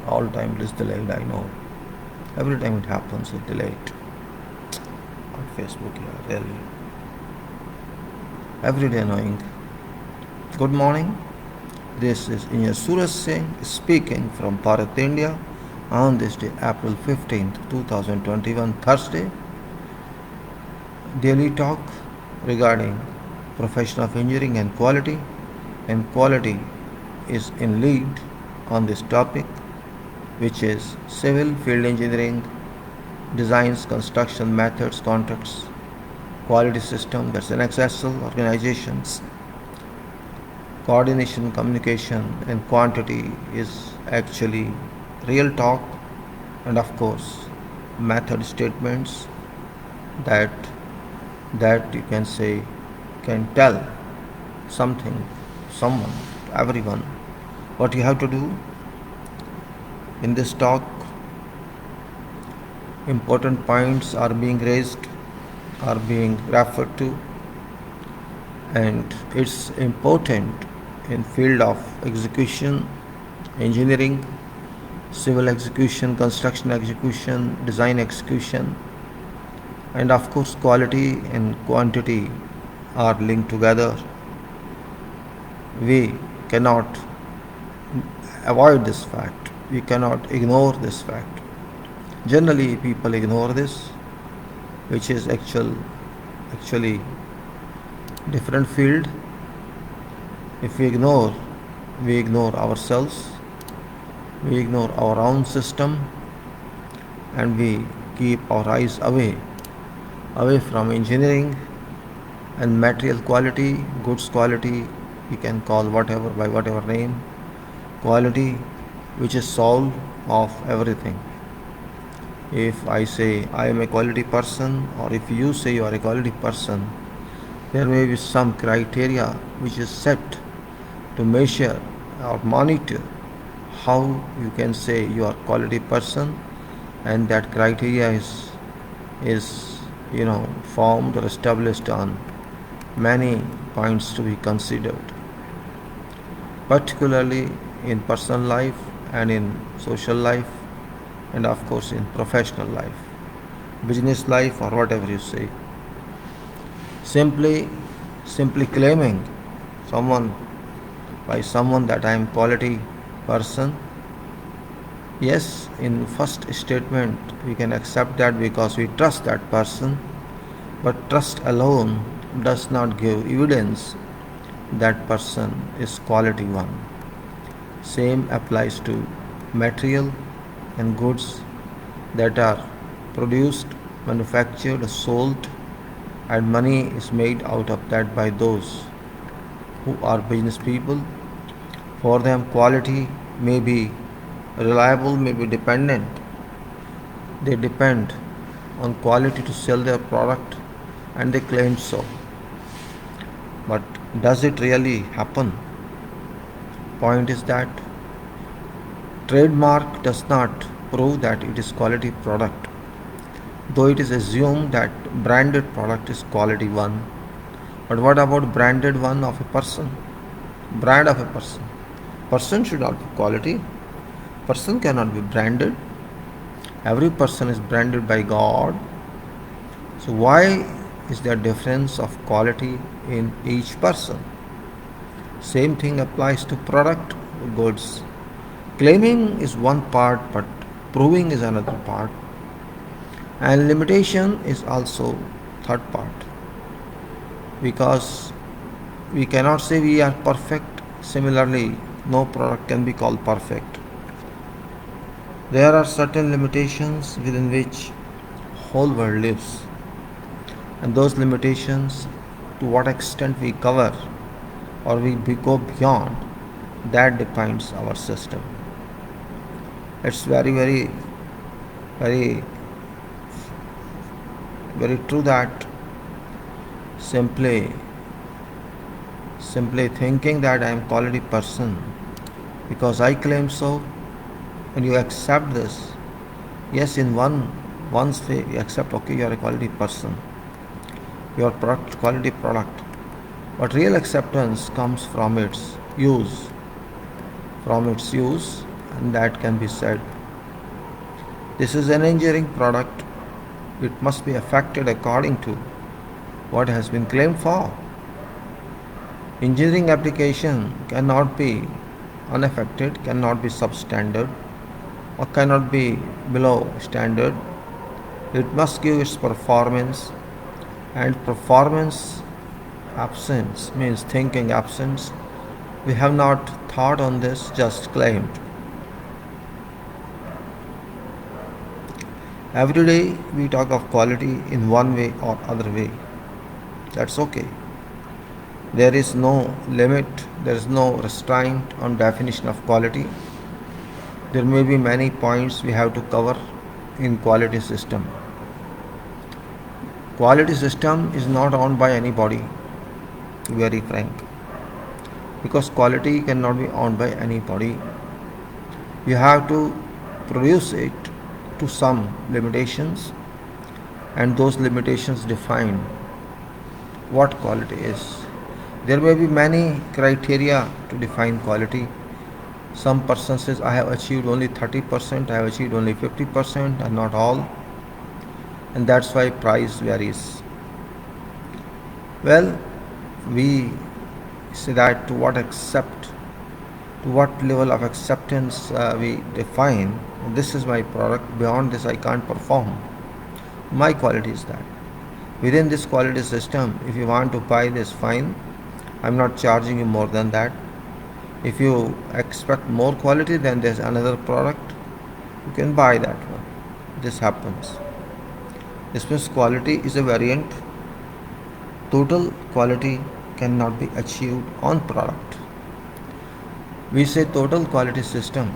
all time it is delayed, I know. Every time it happens, it delayed. On Facebook, yeah, really. Every day annoying. Good morning. This is Engineer Suraj Singh speaking from Bharat, India on this day, April 15th, 2021, Thursday. Daily talk regarding profession of engineering and quality is in lead on this topic, which is civil field engineering, designs, construction methods, contracts, quality system, that's AnnexSL organizations, coordination, communication, and quantity is actually real talk, and of course, method statements that you can say can tell something, someone, everyone what you have to do. In this talk, important points are being raised, are being referred to, and it's important in field of execution, engineering, civil execution, construction execution, design execution, and of course quality and quantity are linked together. We cannot avoid this fact. We cannot ignore this fact. Generally people ignore this, which is actually different field. If we ignore ourselves, we ignore our own system, and we keep our eyes away from engineering and material quality, goods quality, we can call whatever by whatever name, quality, which is soul of everything. If I say I am a quality person, or if you say you are a quality person, there may be some criteria which is set to measure or monitor how you can say you are quality person, and that criteria is formed or established on many points to be considered, particularly in personal life and in social life, and of course in professional life, business life, or whatever you say. Simply claiming someone that I am quality person, yes, in first statement we can accept that because we trust that person, but trust alone does not give evidence that person is quality one. Same applies to material and goods that are produced, manufactured, sold, and money is made out of that by those who are business people. For them, quality may be reliable, may be dependent. They depend on quality to sell their product, and they claim so. But does it really happen? Point is that trademark does not prove that it is quality product, though it is assumed that branded product is quality one. But what about branded one of a person? Brand of a person. Person should not be quality. Person cannot be branded. Every person is branded by God. So why is there difference of quality in each person? Same thing applies to product, goods. Claiming is one part, but proving is another part. And limitation is also third part. Because we cannot say we are perfect. Similarly, no product can be called perfect. There are certain limitations within which whole world lives. And those limitations, to what extent we cover or we go beyond, that defines our system. It's very, very, very, very true that simply thinking that I am a quality person because I claim so, and you accept this. Yes, in once way you accept, okay, you are a quality person, your product, quality product. But real acceptance comes from its use, and that can be said. This is an engineering product. It must be affected according to what has been claimed for. Engineering application cannot be unaffected, cannot be substandard, or cannot be below standard. It must give its performance, and performance absence means thinking absence. We have not thought on this, just claimed. Every day we talk of quality in one way or other way. That's okay. There is no limit, there is no restraint on definition of quality. There may be many points we have to cover in quality system. Quality system is not owned by anybody, to be very frank, because quality cannot be owned by anybody. You have to produce it to some limitations, and those limitations define what quality is. There may be many criteria to define quality. Some person says, I have achieved only 30%, I have achieved only 50%, and not all. And that's why price varies. Well, we say that to what level of acceptance we define, this is my product, beyond this I can't perform. My quality is that. Within this quality system, if you want to buy this, fine. I'm not charging you more than that. If you expect more quality, then there's another product. You can buy that one. This happens. This means quality is a variant. Total quality cannot be achieved on product. We say total quality system.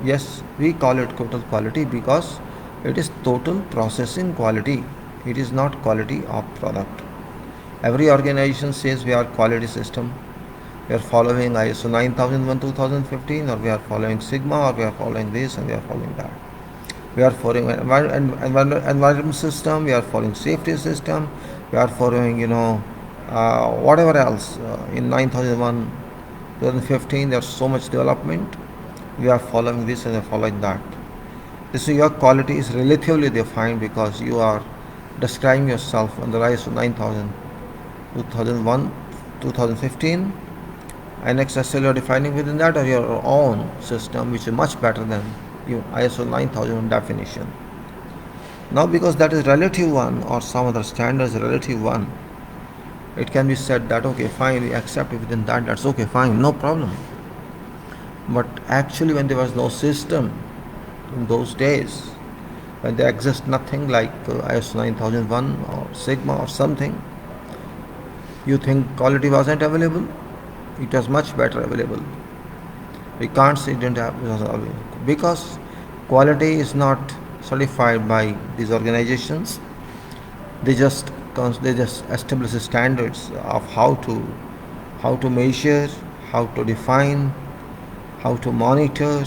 Yes, we call it total quality because it is total processing quality. It is not quality of product. Every organization says we are quality system. We are following ISO 9001-2015, or we are following Sigma, or we are following this, and we are following that. We are following environment system, we are following safety system, we are following, whatever else. In 9001, 2015, there's so much development. We are following this and we are following that. This is your quality is relatively defined because you are describing yourself under ISO 9000, 2001, 2015. AnnexSL you are defining within that, or your own system, which is much better than ISO 9001 definition. Now, because that is relative one, or some other standards relative one, it can be said that okay, fine, we accept it within that, that's okay, fine, no problem. But actually, when there was no system in those days, when there exists nothing like ISO 9001 or Sigma or something, you think quality wasn't available? It was much better available. We can't say it didn't have, it was available, because quality is not certified by these organizations. They just establish standards of how to measure, how to define, how to monitor,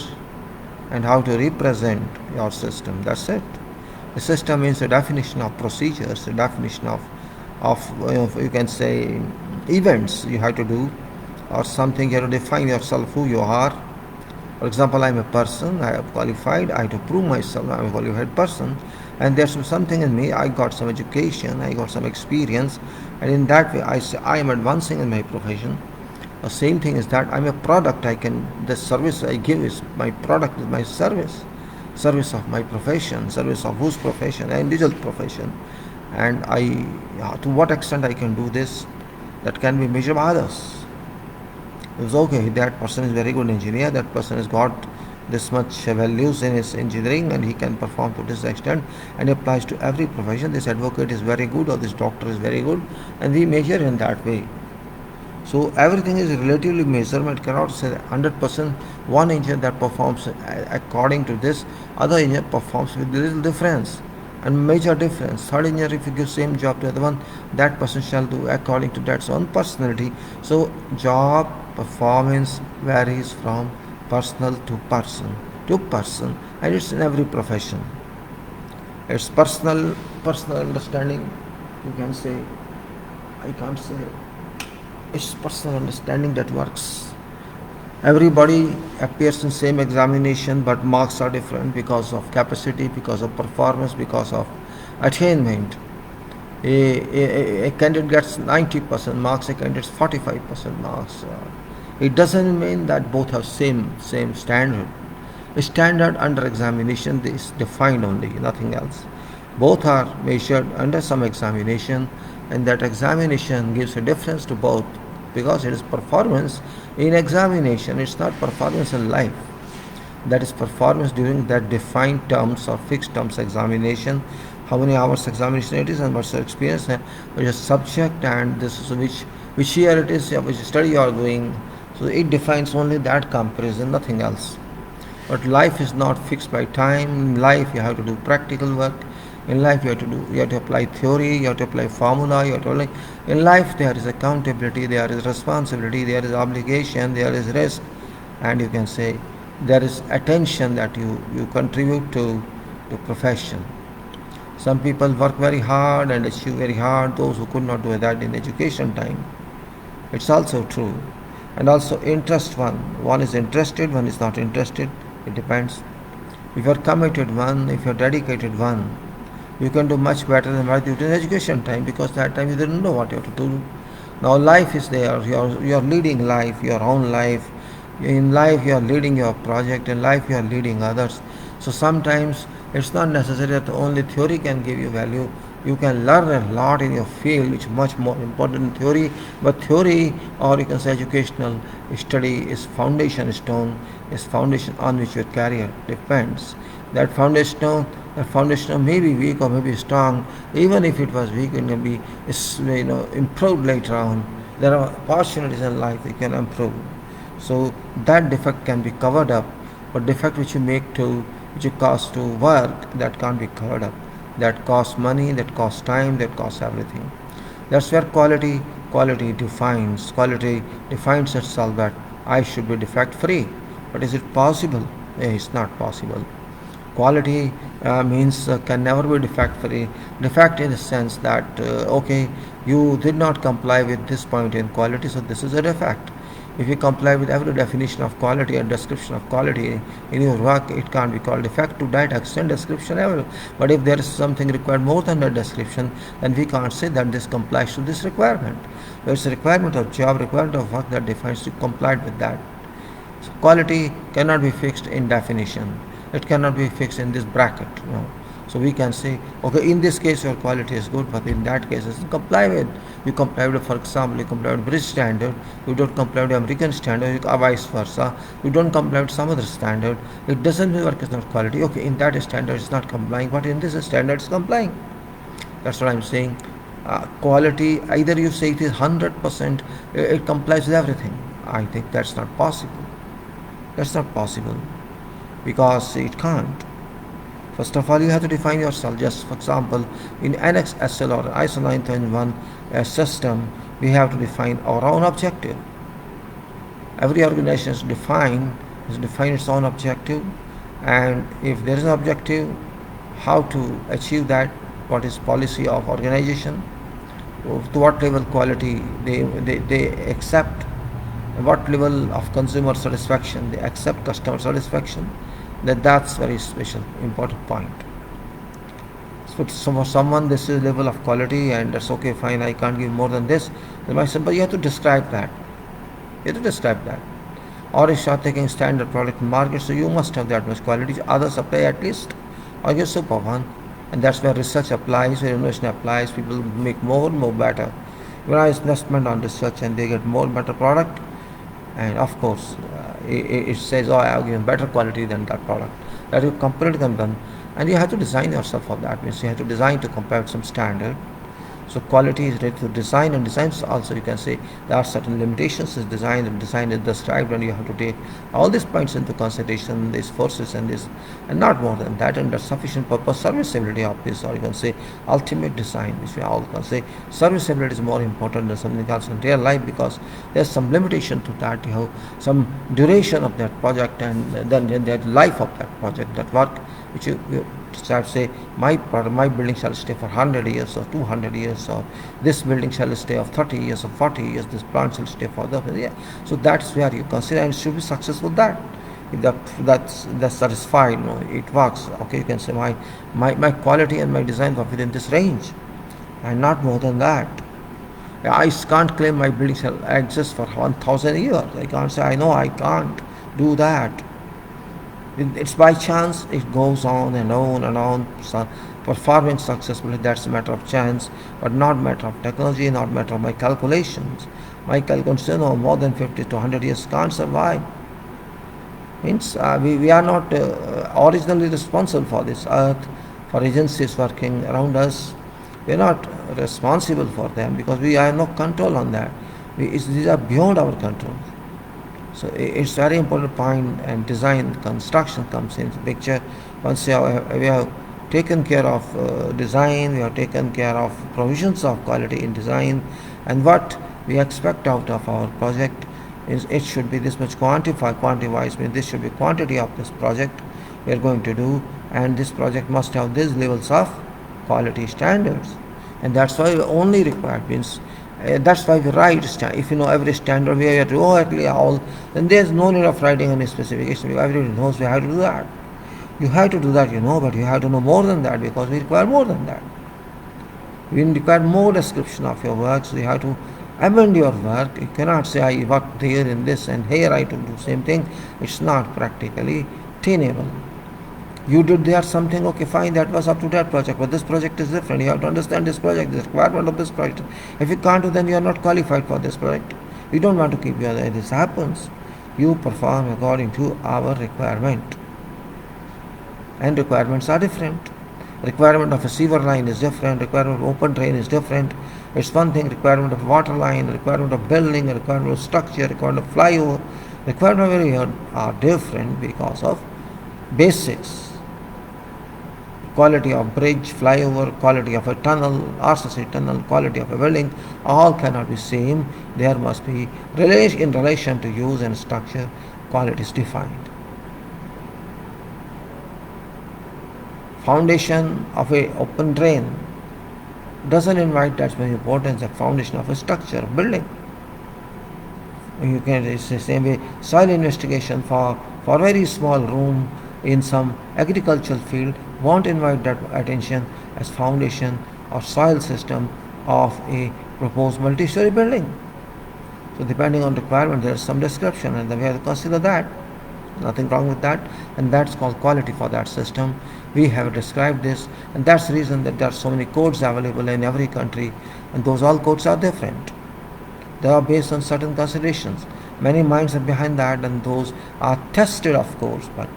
and how to represent your system. That's it. The system means a definition of procedures, a definition of you can say events you have to do, or something you have to define yourself, who you are. For example, I'm a person, I have qualified, I have to prove myself, I'm a qualified person, and there's something in me, I got some education, I got some experience, and in that way I say I am advancing in my profession. The same thing is that I'm a product, the service I give is my product, is my service of my profession, service of whose profession, individual profession, and to what extent I can do this, that can be measured by others. It's okay, that person is very good engineer, that person has got this much values in his engineering and he can perform to this extent, and applies to every profession. This advocate is very good, or this doctor is very good, and we measure in that way. So everything is relatively measurement. Cannot say 100% one engineer that performs according to this, other engineer performs with little difference and major difference. Third engineer, if you give same job to the other one, that person shall do according to that own personality. So job performance varies from personal to person, and it's in every profession. It's personal understanding. You can say, I can't say. It's personal understanding that works. Everybody appears in same examination, but marks are different because of capacity, because of performance, because of attainment. A candidate gets 90% marks, a candidate gets 45% marks. It doesn't mean that both have same standard. A standard under examination is defined only, nothing else. Both are measured under some examination, and that examination gives a difference to both because it is performance in examination, it's not performance in life. That is performance during that defined terms or fixed terms examination, how many hours examination it is and what's your experience, which is subject, and this is which year it is, which study you are doing. So it defines only that comparison, nothing else. But life is not fixed by time. In life you have to do practical work. In life you have to apply theory, you have to apply formula, you have to in life there is accountability, there is responsibility, there is obligation, there is risk, and you can say there is attention that you contribute to profession. Some people work very hard and achieve very hard, those who could not do that in education time. It's also true. And also interest one is interested, one is not interested. It depends. If you are committed one, if you are dedicated one, you can do much better than what you did in education time, because that time you didn't know what you have to do. Now life is there, you are leading life, your own life. In life you are leading your project, in life you are leading others. So sometimes it's not necessary that only theory can give you value. You can learn a lot in your field, which is much more important than theory. But theory, or you can say educational study, is foundation stone, is foundation on which your career depends. That foundation may be weak or may be strong. Even if it was weak, it may be improved later on. There are opportunities in life that can improve. So that defect can be covered up, but defect which you cause to work, that can't be covered up. That costs money, that costs time, that costs everything. That's where quality defines itself that I should be defect free. But is it possible? It's not possible. Quality means can never be defect free. Defect in the sense that okay, you did not comply with this point in quality, so this is a defect. If you comply with every definition of quality and description of quality in your work, it can't be called defect. To that extent, description ever. But if there is something required more than that description, then we can't say that this complies to this requirement. It's a requirement of job, requirement of work that defines you complied with that. So quality cannot be fixed in definition. It cannot be fixed in this bracket. So we can say, okay, in this case your quality is good, but in that case it's comply with. You comply with, for example, you comply with British standard, you don't comply with American standard, or vice versa. You don't comply with some other standard. It doesn't mean work is not quality. Okay, in that standard it's not complying, but in this standard it's complying. That's what I'm saying. Quality, either you say it is 100%, it complies with everything. I think that's not possible. That's not possible because it can't. First of all, you have to define yourself. Just for example, in AnnexSL or ISO 9001 system, we have to define our own objective. Every organization is define its own objective, and if there is an objective, how to achieve that, what is policy of organization, to what level quality they accept, what level of consumer satisfaction they accept, customer satisfaction. That's very special, important point. So for someone this is level of quality and that's okay, fine, I can't give more than this. They might say, but you have to describe that. You have to describe that. Or if you are taking standard product in market, so you must have that much quality. Others apply at least, or you super one. And that's where research applies, where innovation applies. People make more better. When I investment on research and they get more better product, and of course it says, oh, I have given better quality than that product. That you compare them then, and you have to design yourself for that. Means you have to design to compare with some standard. So quality is related to design, and design also you can say there are certain limitations in design, and design is described, and you have to take all these points into consideration, these forces and this, and not more than that, and the sufficient purpose, serviceability of this, or you can say ultimate design, which we all can say serviceability is more important than something else in real life, because there's some limitation to that. You have some duration of that project, and then the life of that project, that work, which you start say, my building shall stay for 100 years or 200 years, or this building shall stay of 30 years or 40 years, this plant shall stay for the, yeah. So that's where you consider, and should be successful that. If that's satisfied, it works. Okay, you can say my quality and my design are within this range, and not more than that. I can't claim my building shall exist for 1,000 years. I can't say I know I can't do that. It's by chance it goes on and on and on. So performing successfully, that's a matter of chance, but not matter of technology, not matter of my calculations. My calculations, more than 50 to 100 years can't survive. Means we are not originally responsible for this earth, for agencies working around us. We are not responsible for them because we have no control on that. These are beyond our control. So it's very important point, and design construction comes into the picture. Once we have taken care of design, we have taken care of provisions of quality in design, and what we expect out of our project is it should be this much quantifies means this should be quantity of this project we are going to do, and this project must have these levels of quality standards, and that's why we only required means that's why we write if you know every standard we have to go all, then there's no need of writing any specification because everybody knows we have to do that. You have to do that, but you have to know more than that because we require more than that. We require more description of your work, so you have to amend your work. You cannot say I worked there in this and here I to do the same thing. It's not practically tenable. You did there something, okay, fine, that was up to that project, but this project is different. You have to understand this project, the requirement of this project. If you can't do, then you are not qualified for this project. We don't want to keep you there. This happens. You perform according to our requirement. And requirements are different. Requirement of a sewer line is different. Requirement of open drain is different. It's one thing. Requirement of water line, requirement of building, requirement of structure, requirement of flyover. Requirements are different because of basics. Quality of bridge, flyover, quality of a tunnel, RCC tunnel, quality of a building, all cannot be same. There must be in relation to use and structure, quality is defined. Foundation of a open drain doesn't invite that much importance as foundation of a structure, building. You can, it's the same way, soil investigation for very small room in some agricultural field won't invite that attention as foundation or soil system of a proposed multi-story building. So depending on requirement, there is some description, and then we have to consider that. Nothing wrong with that, and that's called quality for that system. We have described this, and that's the reason that there are so many codes available in every country, and those all codes are different. They are based on certain considerations. Many minds are behind that, and those are tested, of course, but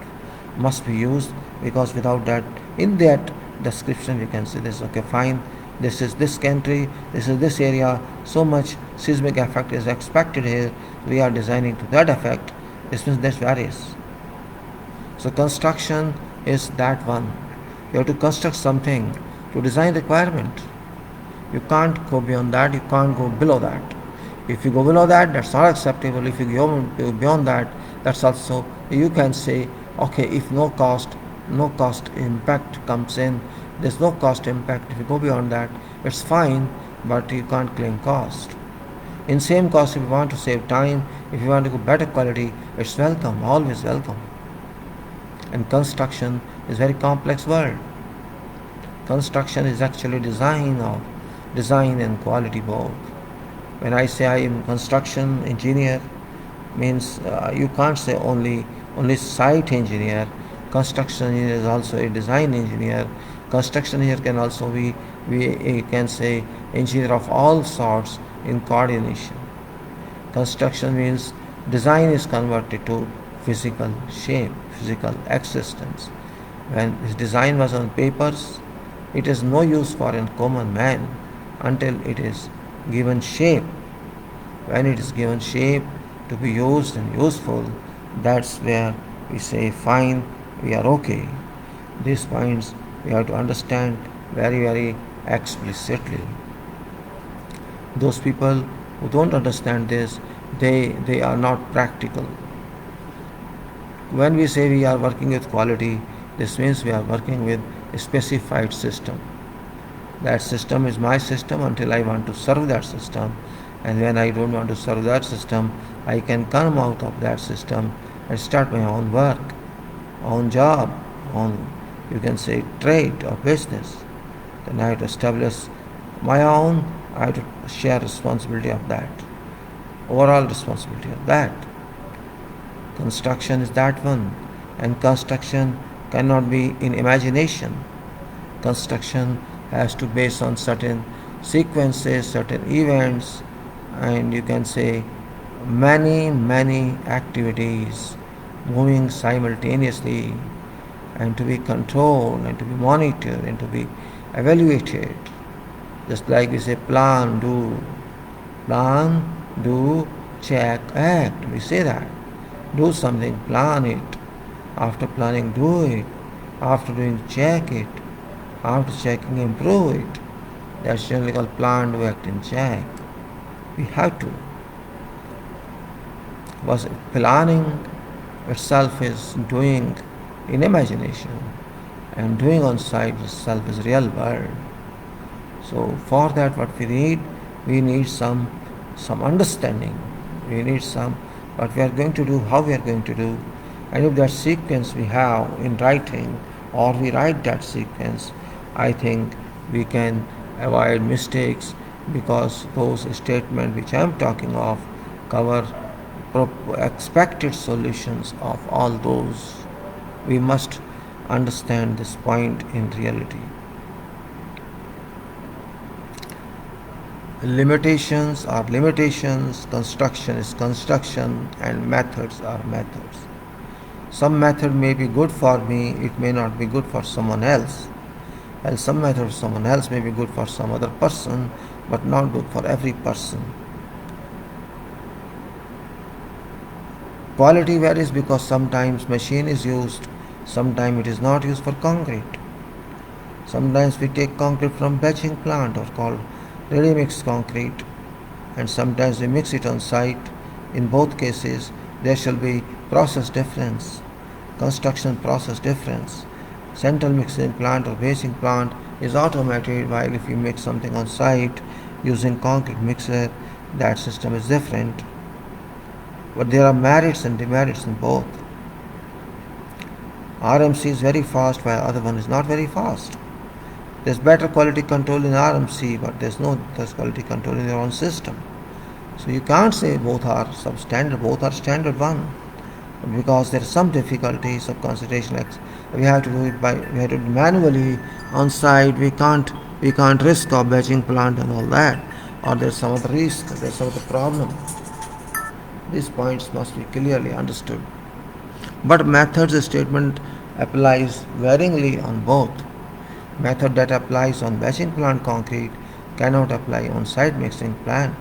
must be used, because without that, in that description you can say this, okay, fine, this is this country, this is this area, so much seismic effect is expected here, we are designing to that effect. This means this varies. So construction is that one. You have to construct something to design requirement. You can't go beyond that, you can't go below that. If you go below that, that's not acceptable. If you go beyond that, that's also, you can say, okay, if no cost impact comes in, there's no cost impact. If you go beyond that, it's fine, but you can't claim cost. In same cost, if you want to save time, if you want to go better quality, it's welcome, always welcome. And construction is very complex world. Construction is actually design and quality both. When I say I am construction engineer, means you can't say only site engineer. Construction engineer is also a design engineer. Construction engineer can also be, we can say, engineer of all sorts in coordination. Construction means design is converted to physical shape, physical existence. When this design was on papers, it is no use for a common man until it is given shape. When it is given shape to be used and useful, that's where we say fine, we are okay. These points we have to understand very, very explicitly. Those people who don't understand this, they are not practical. When we say we are working with quality, This means we are working with a specified system. That system is my system until I want to serve that system. And when I don't want to serve that system, I can come out of that system and start my own work, own job, own, you can say, trade or business. Then I have to establish my own, I have to share responsibility of that, overall responsibility of that. Construction is that one, and construction cannot be in imagination. Construction has to base on certain sequences, certain events, and you can say many activities moving simultaneously, and to be controlled and to be monitored and to be evaluated. Just like we say plan, do, check, act. We say that. Do something, plan it. After planning, do it. After doing, check it. After checking, improve it. That's generally called plan, do, act, and check. We have to. Because planning itself is doing in imagination, and doing on site itself is real world. So for that, what we need some understanding. We need some what we are going to do, how we are going to do, and if that sequence we have in writing, or we write that sequence, I think we can avoid mistakes, because those statements which I am talking of cover expected solutions of all those. We must understand this point in reality. Limitations are limitations, construction is construction, and methods are methods. Some method may be good for me, it may not be good for someone else. And some method for someone else may be good for some other person, but not good for every person. Quality varies because sometimes machine is used, sometimes it is not used for concrete. Sometimes we take concrete from batching plant or called ready mixed concrete, and sometimes we mix it on site. In both cases, there shall be process difference, construction process difference. Central mixing plant or batching plant is automated, while if you mix something on site using concrete mixer, that system is different. But there are merits and demerits in both. RMC is very fast, while other one is not very fast. There's better quality control in RMC, but there's no quality control in your own system. So you can't say both are substandard, both are standard one, because there is some difficulty, some consideration. We have to do it manually on site. We can't risk of batching plant and all that, or there's some other risk, there's some other problem. These points must be clearly understood. But methods statement applies varyingly on both. Method that applies on batching plant concrete cannot apply on site mixing plant.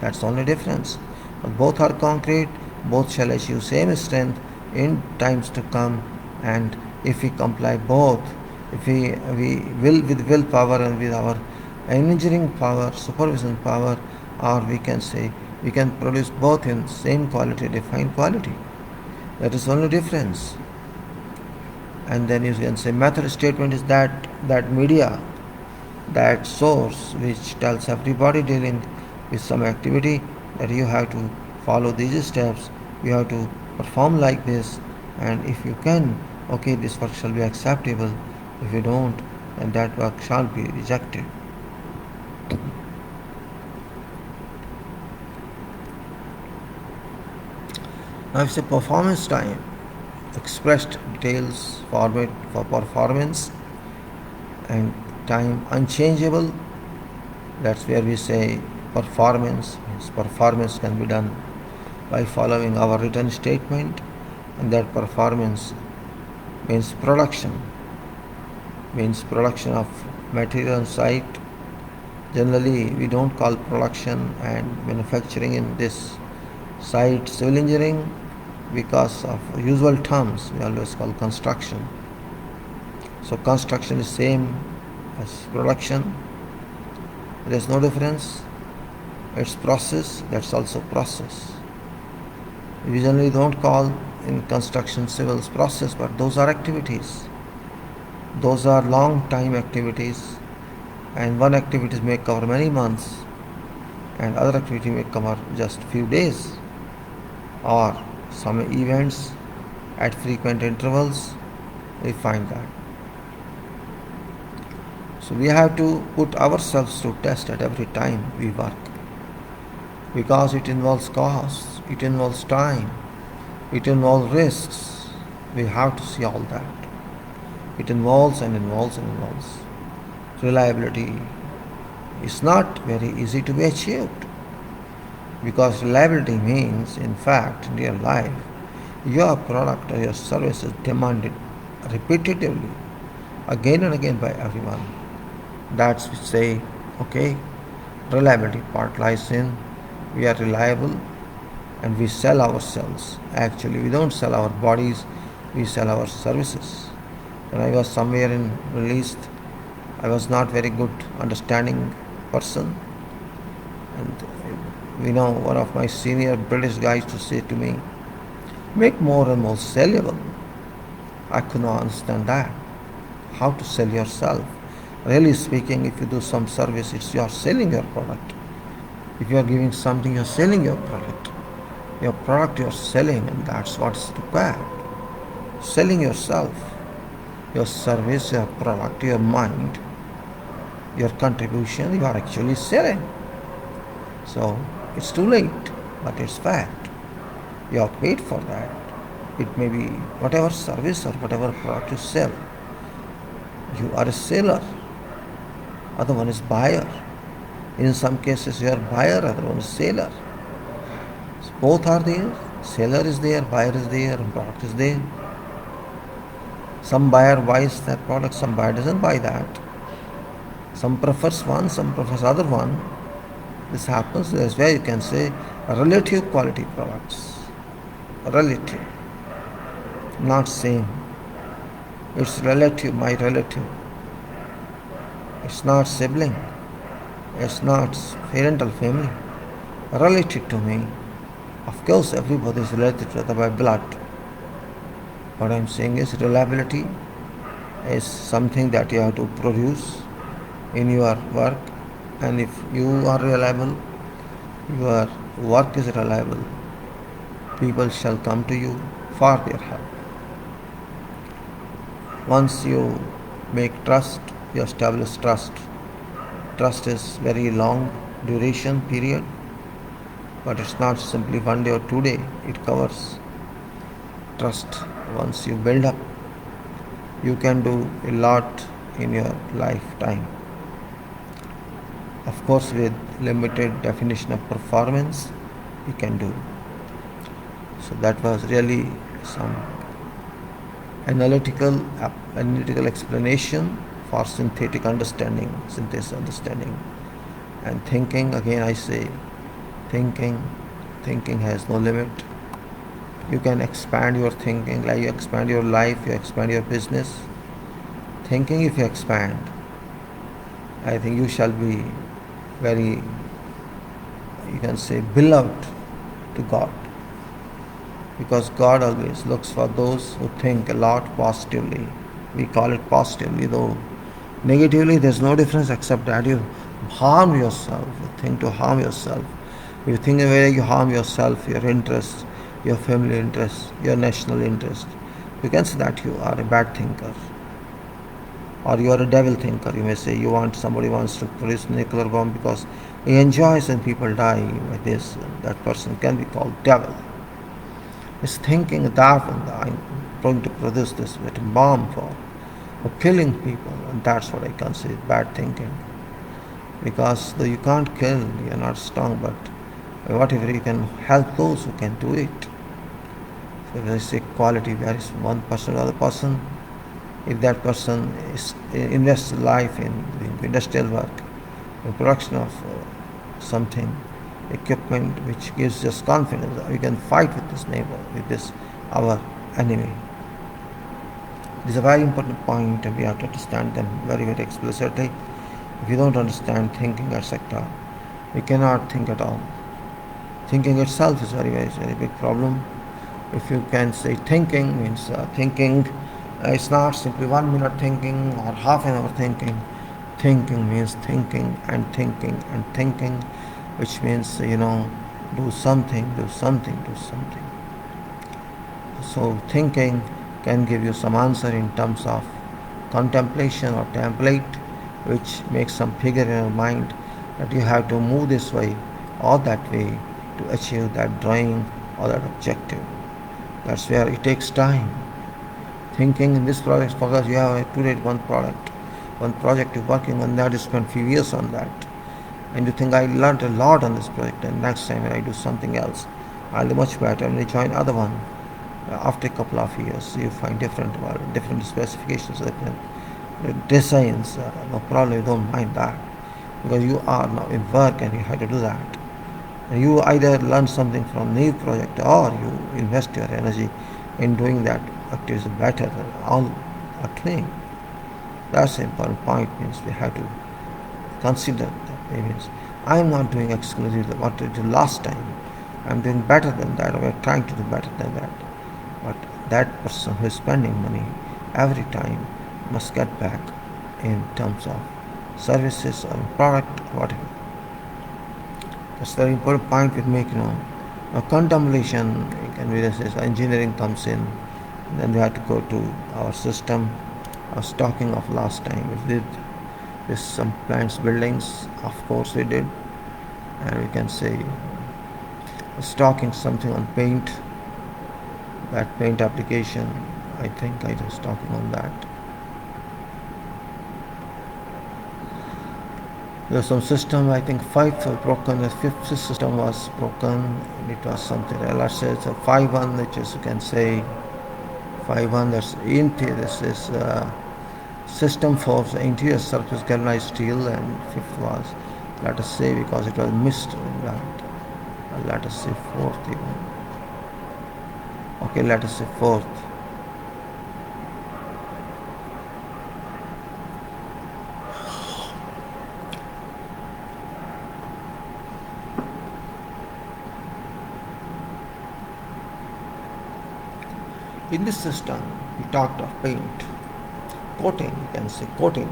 That's the only difference. But both are concrete, both shall achieve same strength in times to come, and if we comply both, if we will with willpower and with our engineering power, supervision power, or we can say we can produce both in same quality, defined quality. That is the only difference. And then you can say method statement is that media, that source which tells everybody dealing with some activity that you have to follow these steps, you have to perform like this, and if you can, okay, this work shall be acceptable. If you don't, then that work shall be rejected. Now it's a performance time. Expressed details format for performance, and time unchangeable. That's where we say performance means performance can be done by following our written statement, and that performance means production of material on site. Generally we don't call production and manufacturing in this site civil engineering, because of usual terms we always call construction. So construction is same as production, there is no difference. It's process, that's also process. We generally don't call in construction civils process, but those are activities. Those are long time activities, and one activity may cover many months, and other activity may cover just few days, or some events at frequent intervals. We find that. So we have to put ourselves to test at every time we work, because it involves costs, it involves time, it involves risks. We have to see all that. It involves and involves and involves. Reliability is not very easy to be achieved, because reliability means, in fact, in real life, your product or your service is demanded repetitively, again and again by everyone. That's we say, okay, reliability part lies in we are reliable and we sell ourselves. Actually, we don't sell our bodies, we sell our services. When I was somewhere in Middle East, I was not very good understanding person, and one of my senior British guys to say to me, make more and more sellable. I could not understand that. How to sell yourself? Really speaking, if you do some service, it's you are selling your product. If you are giving something, you are selling your product. Your product you are selling, and that's what's required. Selling yourself, your service, your product, your mind, your contribution, you are actually selling. So it's too late, but it's fact. You are paid for that. It may be whatever service or whatever product you sell. You are a seller. Other one is buyer. In some cases you are buyer, other one is seller. So both are there. Seller is there, buyer is there, and product is there. Some buyer buys that product, some buyer doesn't buy that. Some prefers one, some prefers other one. This happens. That's where you can say relative quality products. Relative. Not same. It's relative, my relative. It's not sibling. It's not parental family. Related to me. Of course, everybody is related to other by blood. What I'm saying is reliability is something that you have to produce in your work, and if you are reliable, your work is reliable, people shall come to you for their help. Once you make trust, you establish trust. Trust is very long duration period, but it's not simply one day or 2 days. It covers trust. Once you build up, you can do a lot in your lifetime. Of course, with limited definition of performance, you can do. So that was really some analytical explanation for synthetic understanding, synthesis understanding. And thinking, again I say, thinking has no limit. You can expand your thinking, like you expand your life, you expand your business. Thinking, if you expand, I think you shall be very, you can say, beloved to God. Because God always looks for those who think a lot positively. We call it positively, though negatively there's no difference except that you harm yourself. You think to harm yourself. You think in a way you harm yourself, your interests, your family interests, your national interest. You can say that you are a bad thinker. Or you are a devil thinker. You may say somebody wants to produce a nuclear bomb because he enjoys when people die by this. That person can be called devil. Is thinking that I'm going to produce this bomb for killing people, and that's what I consider bad thinking. Because though you can't kill, you are not strong, but whatever you can help those who can do it. So when I say quality varies from one person to other person. If that person invests life in industrial work, in production of something, equipment which gives us confidence, we can fight with this neighbor, with this our enemy. This is a very important point, and we have to understand them very, very explicitly. If you don't understand thinking, etc., we cannot think at all. Thinking itself is very, very, very big problem. If you can say thinking means thinking It's not simply 1 minute thinking or half an hour thinking. Thinking means thinking and thinking and thinking, which means, do something, do something, do something. So thinking can give you some answer in terms of contemplation or template, which makes some figure in your mind that you have to move this way or that way to achieve that drawing or that objective. That's where it takes time. Thinking in this project, because you have today one project you're working on that, you spend few years on that, and you think I learned a lot on this project, and next time when I do something else, I'll do much better, and you join other one. After a couple of years, you find different specifications, different designs. No problem, you don't mind that, because you are now in work and you have to do that. And you either learn something from new project or you invest your energy in doing that activity better than all are clean. That's the important point. Means we have to consider that. It means I am not doing exclusively what I did last time. I'm doing better than that, or we're trying to do better than that. But that person who is spending money every time must get back in terms of services or product or whatever. That's the very important point we make. Now contemplation, can be this engineering comes in. Then we have to go to our system. I was talking of last time. We did this some plants buildings. Of course we did, and we can say I was talking something on paint. That paint application, I think I was talking on that. There's some system, I think 5 were broken, the 5th system was broken, it was something, let's say it's a 5-1, which is, you can say, 5-1, that's interior, this is system for the interior surface galvanized steel, and 5th was, let us say, because it was missed in that, let us say 4th even. Okay, let us say 4th. In this system, we talked of paint, coating, you can say coating.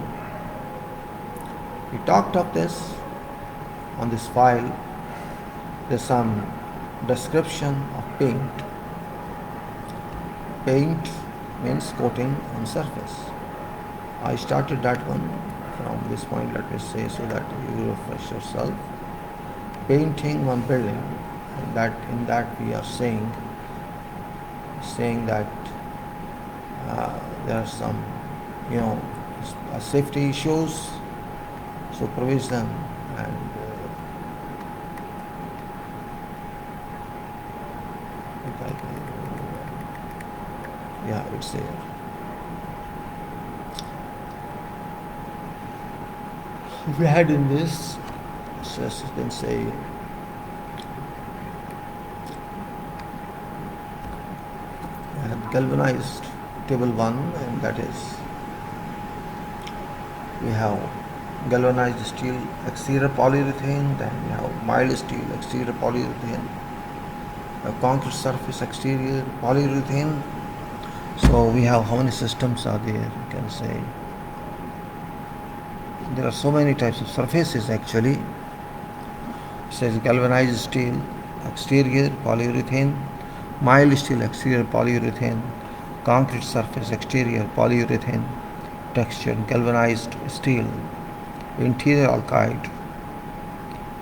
We talked of this on this file. There's some description of paint. Paint means coating on surface. I started that one from this point, let me say, so that you refresh yourself. Painting one building, and in that we are saying that there are some, safety issues, supervision, and it's there. If we had in this, so you can say, galvanized table 1, and that is we have galvanized steel exterior polyurethane, then we have mild steel exterior polyurethane, a concrete surface exterior polyurethane. So we have how many systems are there, you can say. There are so many types of surfaces actually. It says galvanized steel exterior polyurethane, mild steel exterior polyurethane, concrete surface exterior polyurethane, textured galvanized steel, interior alkyd,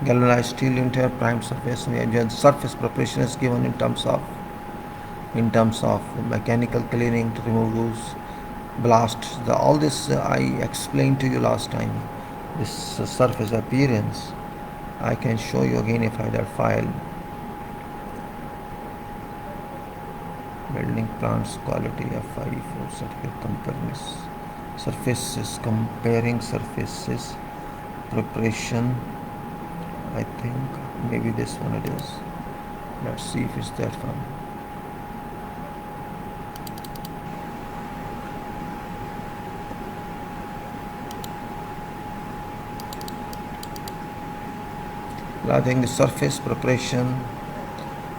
galvanized steel interior primed surface. And surface preparation is given in terms of mechanical cleaning to remove those blasts. All this I explained to you last time. This surface appearance I can show you again if I have that file. Building plants quality FI for certificate comparisons. Surfaces, comparing surfaces, preparation. I think maybe this one it is. Let's see if it's that one. I think the surface preparation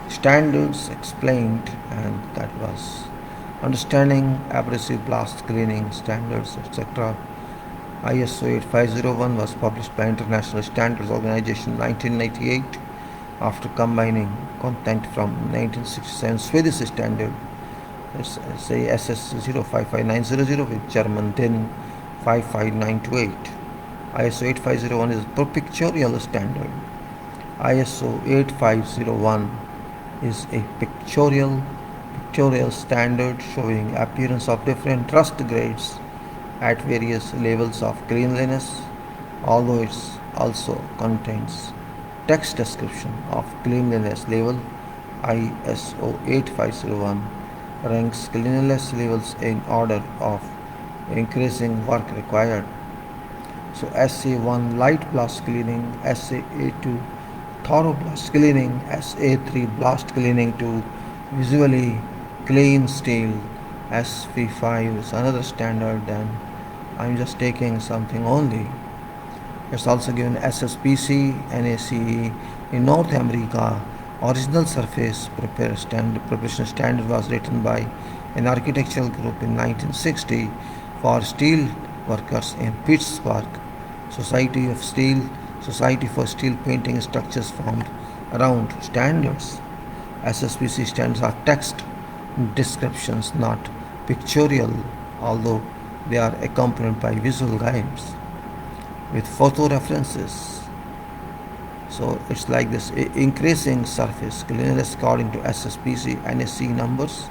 standards explained, and that was Understanding abrasive blast cleaning standards, etc. ISO 8501 was published by International Standards Organization in 1998 after combining content from 1967 Swedish standard, let's say SS 055900 with German DIN 55928. ISO 8501 is a pictorial standard. ISO 8501 is a pictorial standard showing appearance of different rust grades at various levels of cleanliness, although it also contains text description of cleanliness level. ISO 8501 ranks cleanliness levels in order of increasing work required. So SA1 light blast cleaning, SA2 thorough blast cleaning, SA3 blast cleaning to visually clean steel, SV5 is another standard, and I'm just taking something only. It's also given SSPC, NACE. In North America, original surface preparation standard was written by an architectural group in 1960 for steel workers in Pittsburgh. Society for Steel Painting Structures found around standards. SSPC standards are text descriptions, not pictorial, although they are accompanied by visual guides with photo references. So it's like this: increasing surface cleanliness according to SSPC NSC numbers.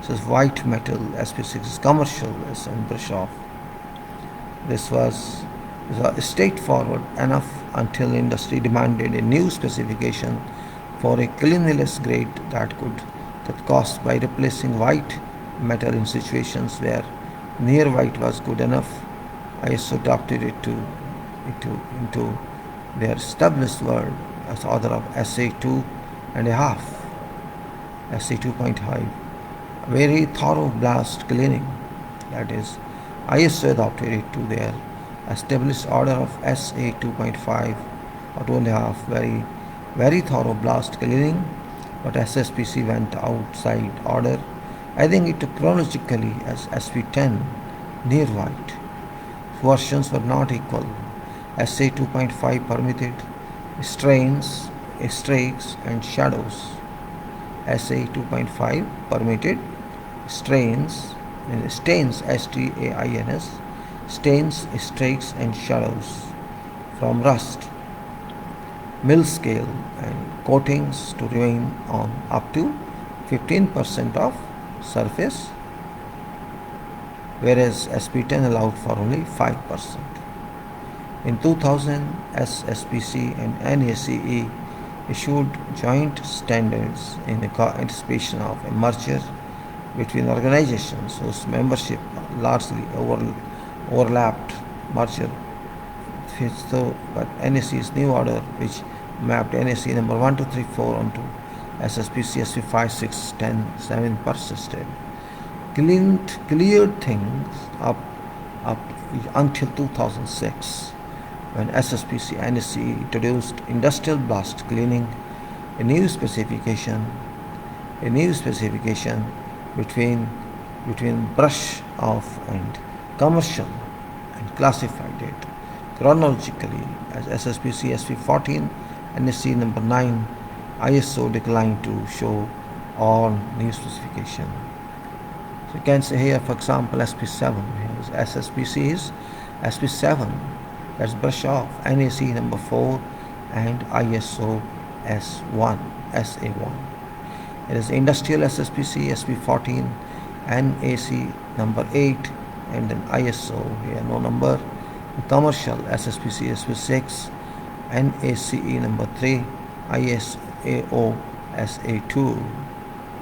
This is white metal, SP6 is commercial, and brush off. This was straightforward enough until industry demanded a new specification for a cleanliness grade that cost by replacing white metal in situations where near white was good enough. ISO adopted it into their established word as author of SA2 and a half, SA 2.5, very thorough blast cleaning. That is, ISO adopted it to their established order of SA 2.5 or 2.5, very thorough blast cleaning, but SSPC went outside order, adding it chronologically as SP10, near white. Versions were not equal. SA 2.5 permitted strains, streaks, and shadows. SA 2.5 permitted stains, STAINS, stains, streaks, and shadows from rust, mill scale, and coatings to remain on up to 15% of surface, whereas SP10 allowed for only 5%. In 2000, SSPC and NACE issued joint standards in anticipation of a merger between organizations whose membership largely overlapped merger. But NACE's new order, which mapped NACE number 1234 onto SSPC SP 5, 6, 10, 7 persisted. Cleared things up until 2006, when SSPC NACE introduced industrial blast cleaning, a new specification between brush off and commercial, and classified it chronologically as SSPC SP 14 NACE number 9. ISO declined to show all new specification. So you can say here, for example, SP7. Here is SSPC is SP7. That's brush off, NACE number 4, and ISO S1, SA1. It is industrial SSPC SP 14, NACE number 8, and then ISO, here no number. Commercial SSPC SP 6, NACE number 3, ISO SA2.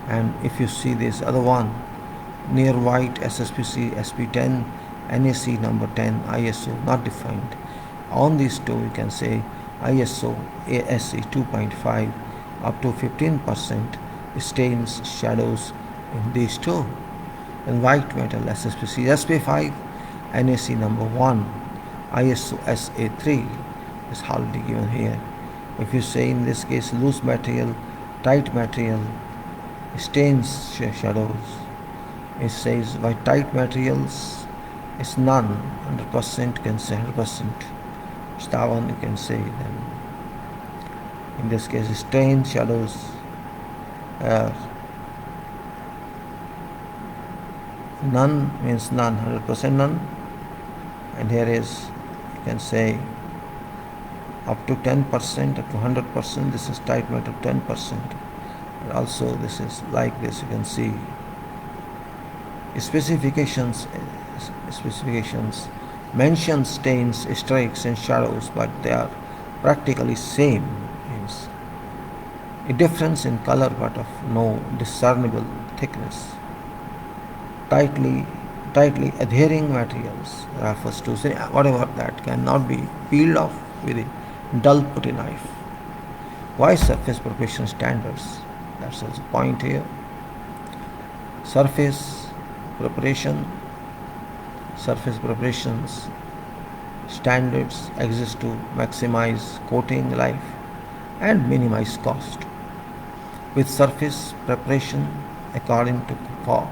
And if you see this other one, near white SSPC SP10, NACE number 10, ISO not defined. On these two, you can say ISO ASE 2.5 up to 15% stains, shadows in these two. And white metal SSPC SP5, NACE number 1, ISO SA3 is hardly given here. If you say in this case loose material, tight material, stains, shadows, It says by tight materials is none, 100% can say 100%. It's that one you can say. Then in this case, stain, shadows, none means none, 100% none. And here is, you can say up to 10%, up to 100%. This is tight metal 10%. And also this is like this, you can see specifications mention stains, strikes and shadows, but they are practically same. Means a difference in color but of no discernible thickness. Tightly adhering materials refers to say whatever that cannot be peeled off with a dull putty knife. Why surface preparation standards? That's also the point here. Surface preparations standards exist to maximize coating life and minimize cost. With surface preparation accounting for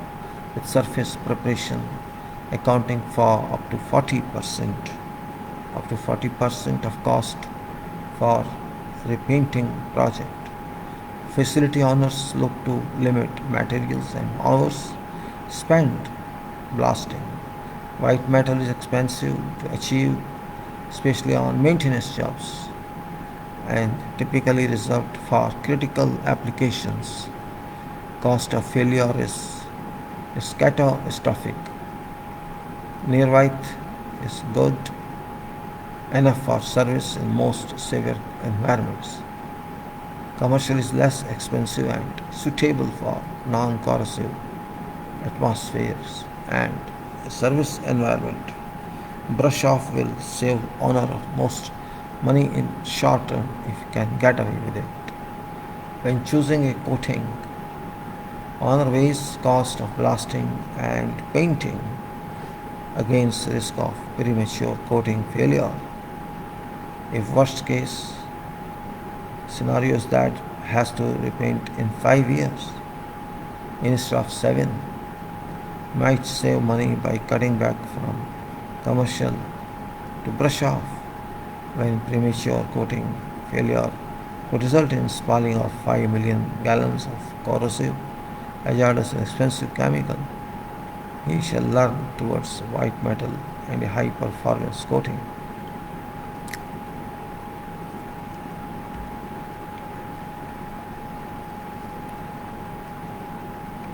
up to 40% of cost for repainting project. Facility owners look to limit materials and hours spent blasting. White metal is expensive to achieve, especially on maintenance jobs, and typically reserved for critical applications. Cost of failure is catastrophic. Near white is good enough for service in most severe environments. Commercial is less expensive and suitable for non-corrosive atmospheres and service environment. Brush off will save owner most money in short term if you can get away with it. When choosing a coating, owner weighs cost of blasting and painting against risk of premature coating failure. If worst case scenarios that has to repaint in 5 years instead of 7, might save money by cutting back from commercial to brush off when premature coating failure could result in spalling of 5 million gallons of corrosive, hazardous and expensive chemical. He shall learn towards white metal and a high performance coating.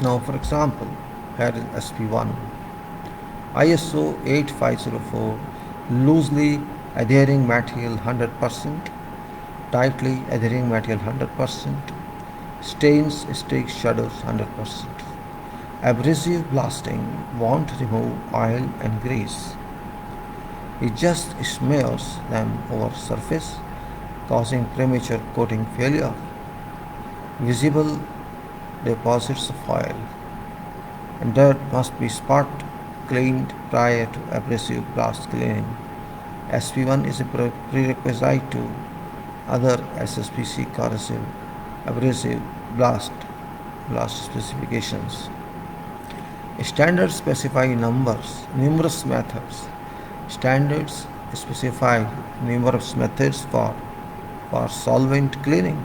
Now, for example, here is SP1, ISO 8504, loosely adhering material 100%, tightly adhering material 100%, stains, streaks, shadows 100%. Abrasive blasting won't remove oil and grease. It just smears them over surface, causing premature coating failure. Visible deposits of oil and dirt must be spot cleaned prior to abrasive blast cleaning. SP1 is a prerequisite to other SSPC corrosive abrasive blast specifications. Standards specify numerous methods. Standards specify numerous methods for solvent cleaning.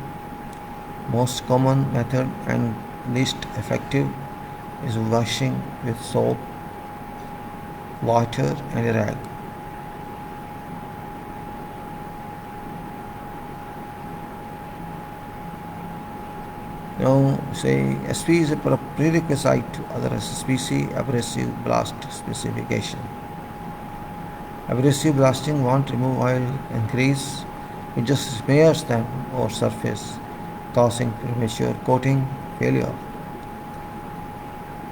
Most common method and least effective is washing with soap, water and a rag. Now say SP is a prerequisite to other SSPC abrasive blast specification. Abrasive blasting won't remove oil and grease, it just smears them over surface, causing premature coating failure.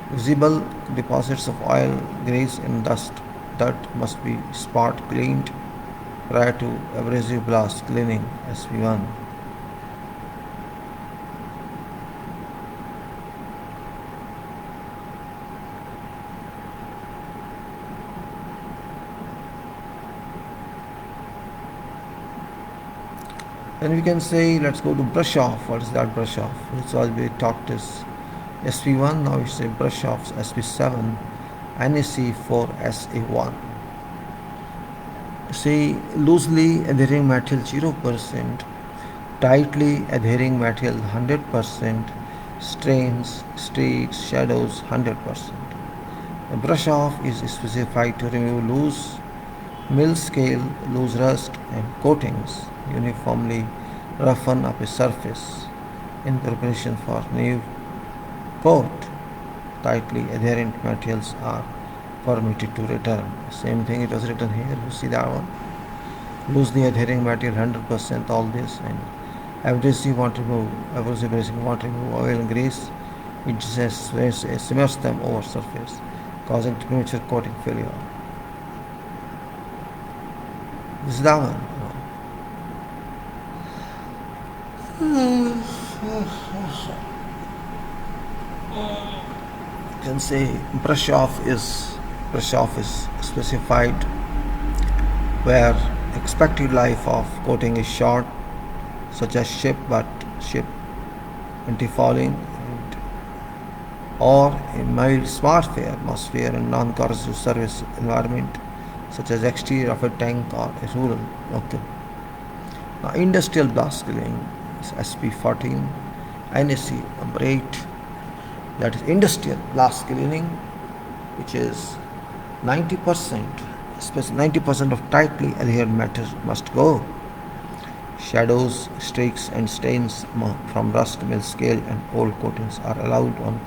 Visible deposits of oil, grease and dirt must be spot cleaned prior to abrasive blast cleaning. SP1. Then we can say let's go to brush off. What is that brush off? It's always talked is SP1, now it's a brush of SP7, NaC4SA1. See, loosely adhering material 0%, tightly adhering material 100%, stains, streaks, shadows 100%. A brush off is specified to remove loose mill scale, loose rust and coatings, uniformly roughen up a surface in preparation for new coat. Tightly adherent materials are permitted to return. Same thing it was written here, you see that one. Loosely adhering material 100%, all this, and abrasive want to remove, abrasive want to remove oil and grease. It just smears them over surface, causing premature coating failure. This is that one. You can say brush off is specified where expected life of coating is short, such as ship anti-fouling, or a mild smart fare, atmosphere and non-corrosive service environment, such as exterior of a tank or a rural. Okay. Now industrial blast cleaning is SP14, NAC number 8. That is industrial blast cleaning, which is 90%. 90% of tightly adhered matter must go. Shadows, streaks and stains from rust, mill scale and old coatings are allowed on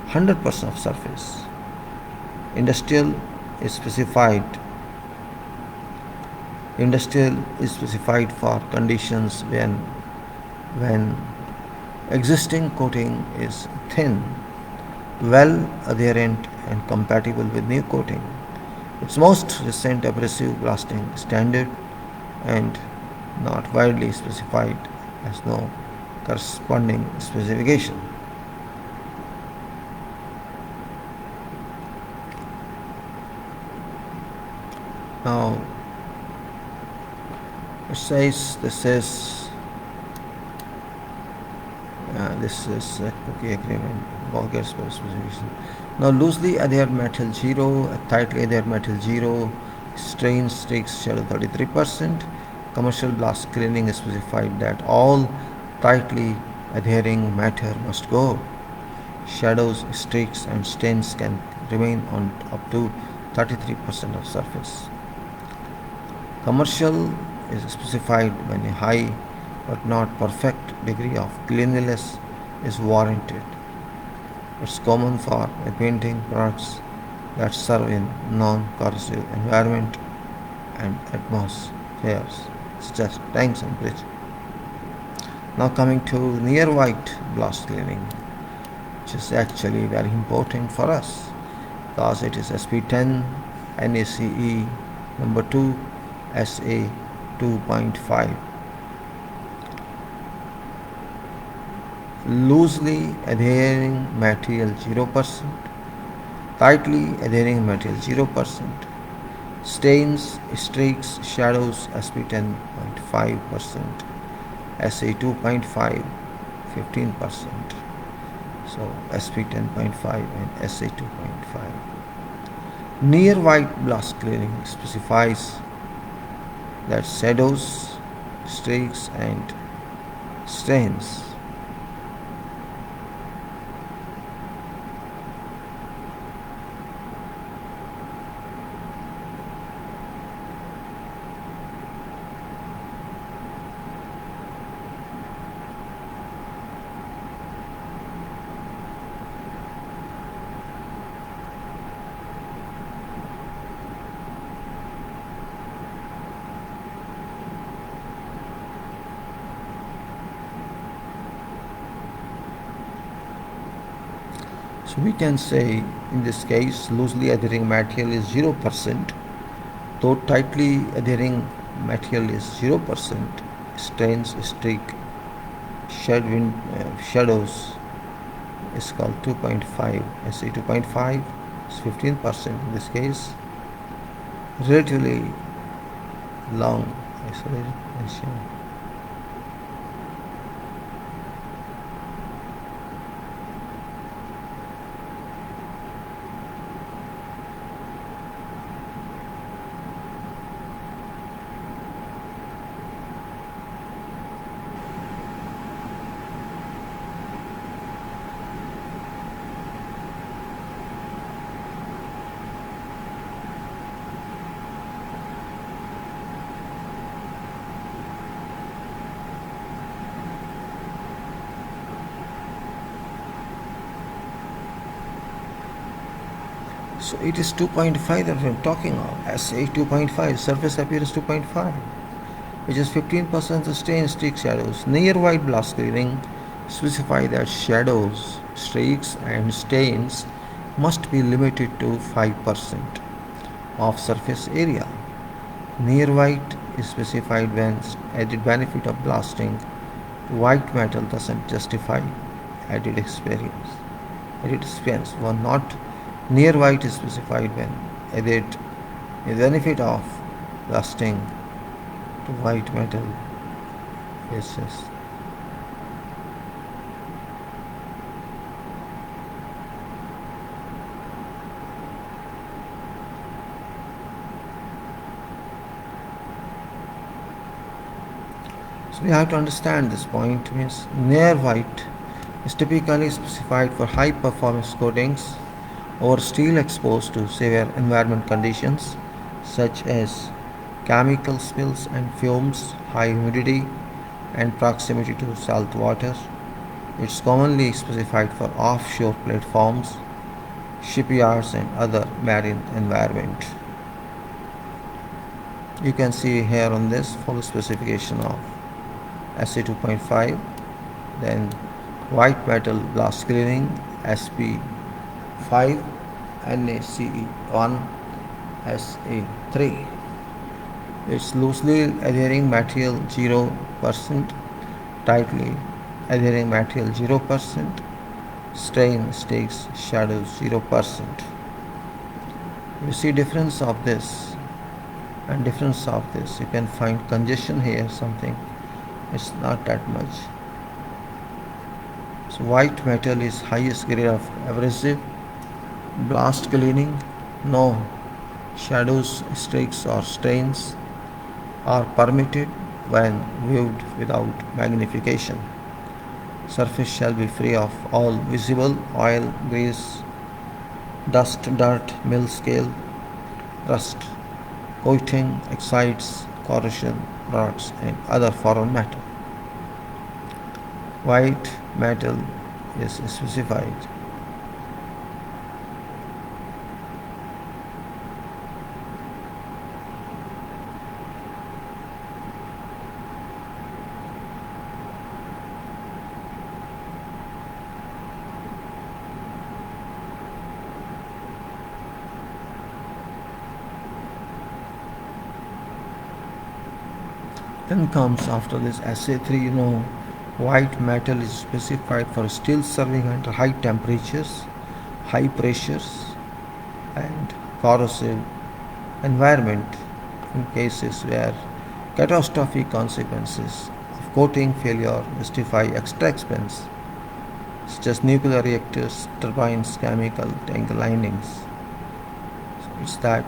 100% of surface. Industrial is specified for conditions when existing coating is thin, well adherent and compatible with new coating. Its most recent abrasive blasting standard and not widely specified, has no corresponding specification. Now it says this is a cookie agreement, vulgar specification. Now loosely adhered metal 0, tightly adhered metal 0, strain streaks shadow 33%. Commercial blast cleaning is specified that all tightly adhering matter must go. Shadows, streaks and stains can remain on up to 33% of surface. Commercial is specified when a high but not perfect degree of cleanliness is warranted. It's common for painting products that serve in non-corrosive environment and atmospheres, such as tanks and bridges. Now coming to near white blast cleaning, which is actually very important for us because it is SP10 NACE number 2 SA 2.5. Loosely adhering material 0%, tightly adhering material 0%, stains, streaks, shadows SP10.5%, SA 2.5 15%. So SP10.5 and SA 2.5. Near white blast cleaning specifies that shadows, streaks and stains So we can say in this case loosely adhering material is 0%, though tightly adhering material is 0%, stains, streak, shadows is called 2.5, SA 2.5 is 15% in this case, relatively long isolation. So it is 2.5 that we're talking of. SA 2.5, surface appearance 2.5, which is 15% stain streak shadows. Near white blast clearing specify that shadows, streaks and stains must be limited to 5% of surface area. Near white is specified when added benefit of blasting white metal doesn't justify added experience. Added expense. One not near white is specified when added the benefit of blasting to white metal is just so we have to understand this point means near white is typically specified for high performance coatings over steel exposed to severe environment conditions such as chemical spills and fumes, high humidity, and proximity to salt water. It's commonly specified for offshore platforms, shipyards, and other marine environment. You can see here on this full specification of SA 2.5, then white metal blast clearing SP5, NaCe1 SA3. It's loosely adhering material 0%, tightly adhering material 0%, stain, streaks, shadows 0%. You see difference of this and difference of this. You can find congestion here something. It's not that much. So white metal is highest grade of abrasive blast cleaning. No shadows, streaks or stains are permitted when viewed without magnification. Surface shall be free of all visible oil, grease, dust, dirt, mill scale, rust, coating, oxides, corrosion, rods, and other foreign matter. White metal is specified. Then comes after this SA3, white metal is specified for steel serving under high temperatures, high pressures, and corrosive environment in cases where catastrophic consequences of coating failure justify extra expense, such as nuclear reactors, turbines, chemical tank linings. So it's that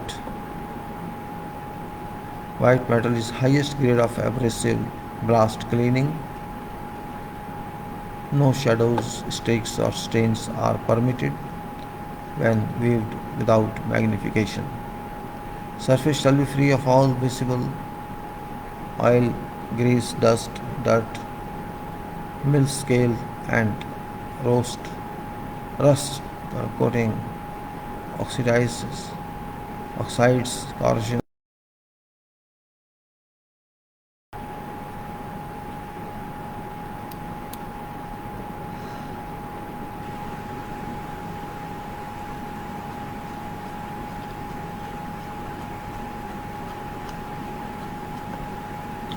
white metal is highest grade of abrasive blast cleaning. No shadows, streaks or stains are permitted when viewed without magnification. Surface shall be free of all visible oil, grease, dust, dirt, mill scale and rust, coating, oxides, corrosion.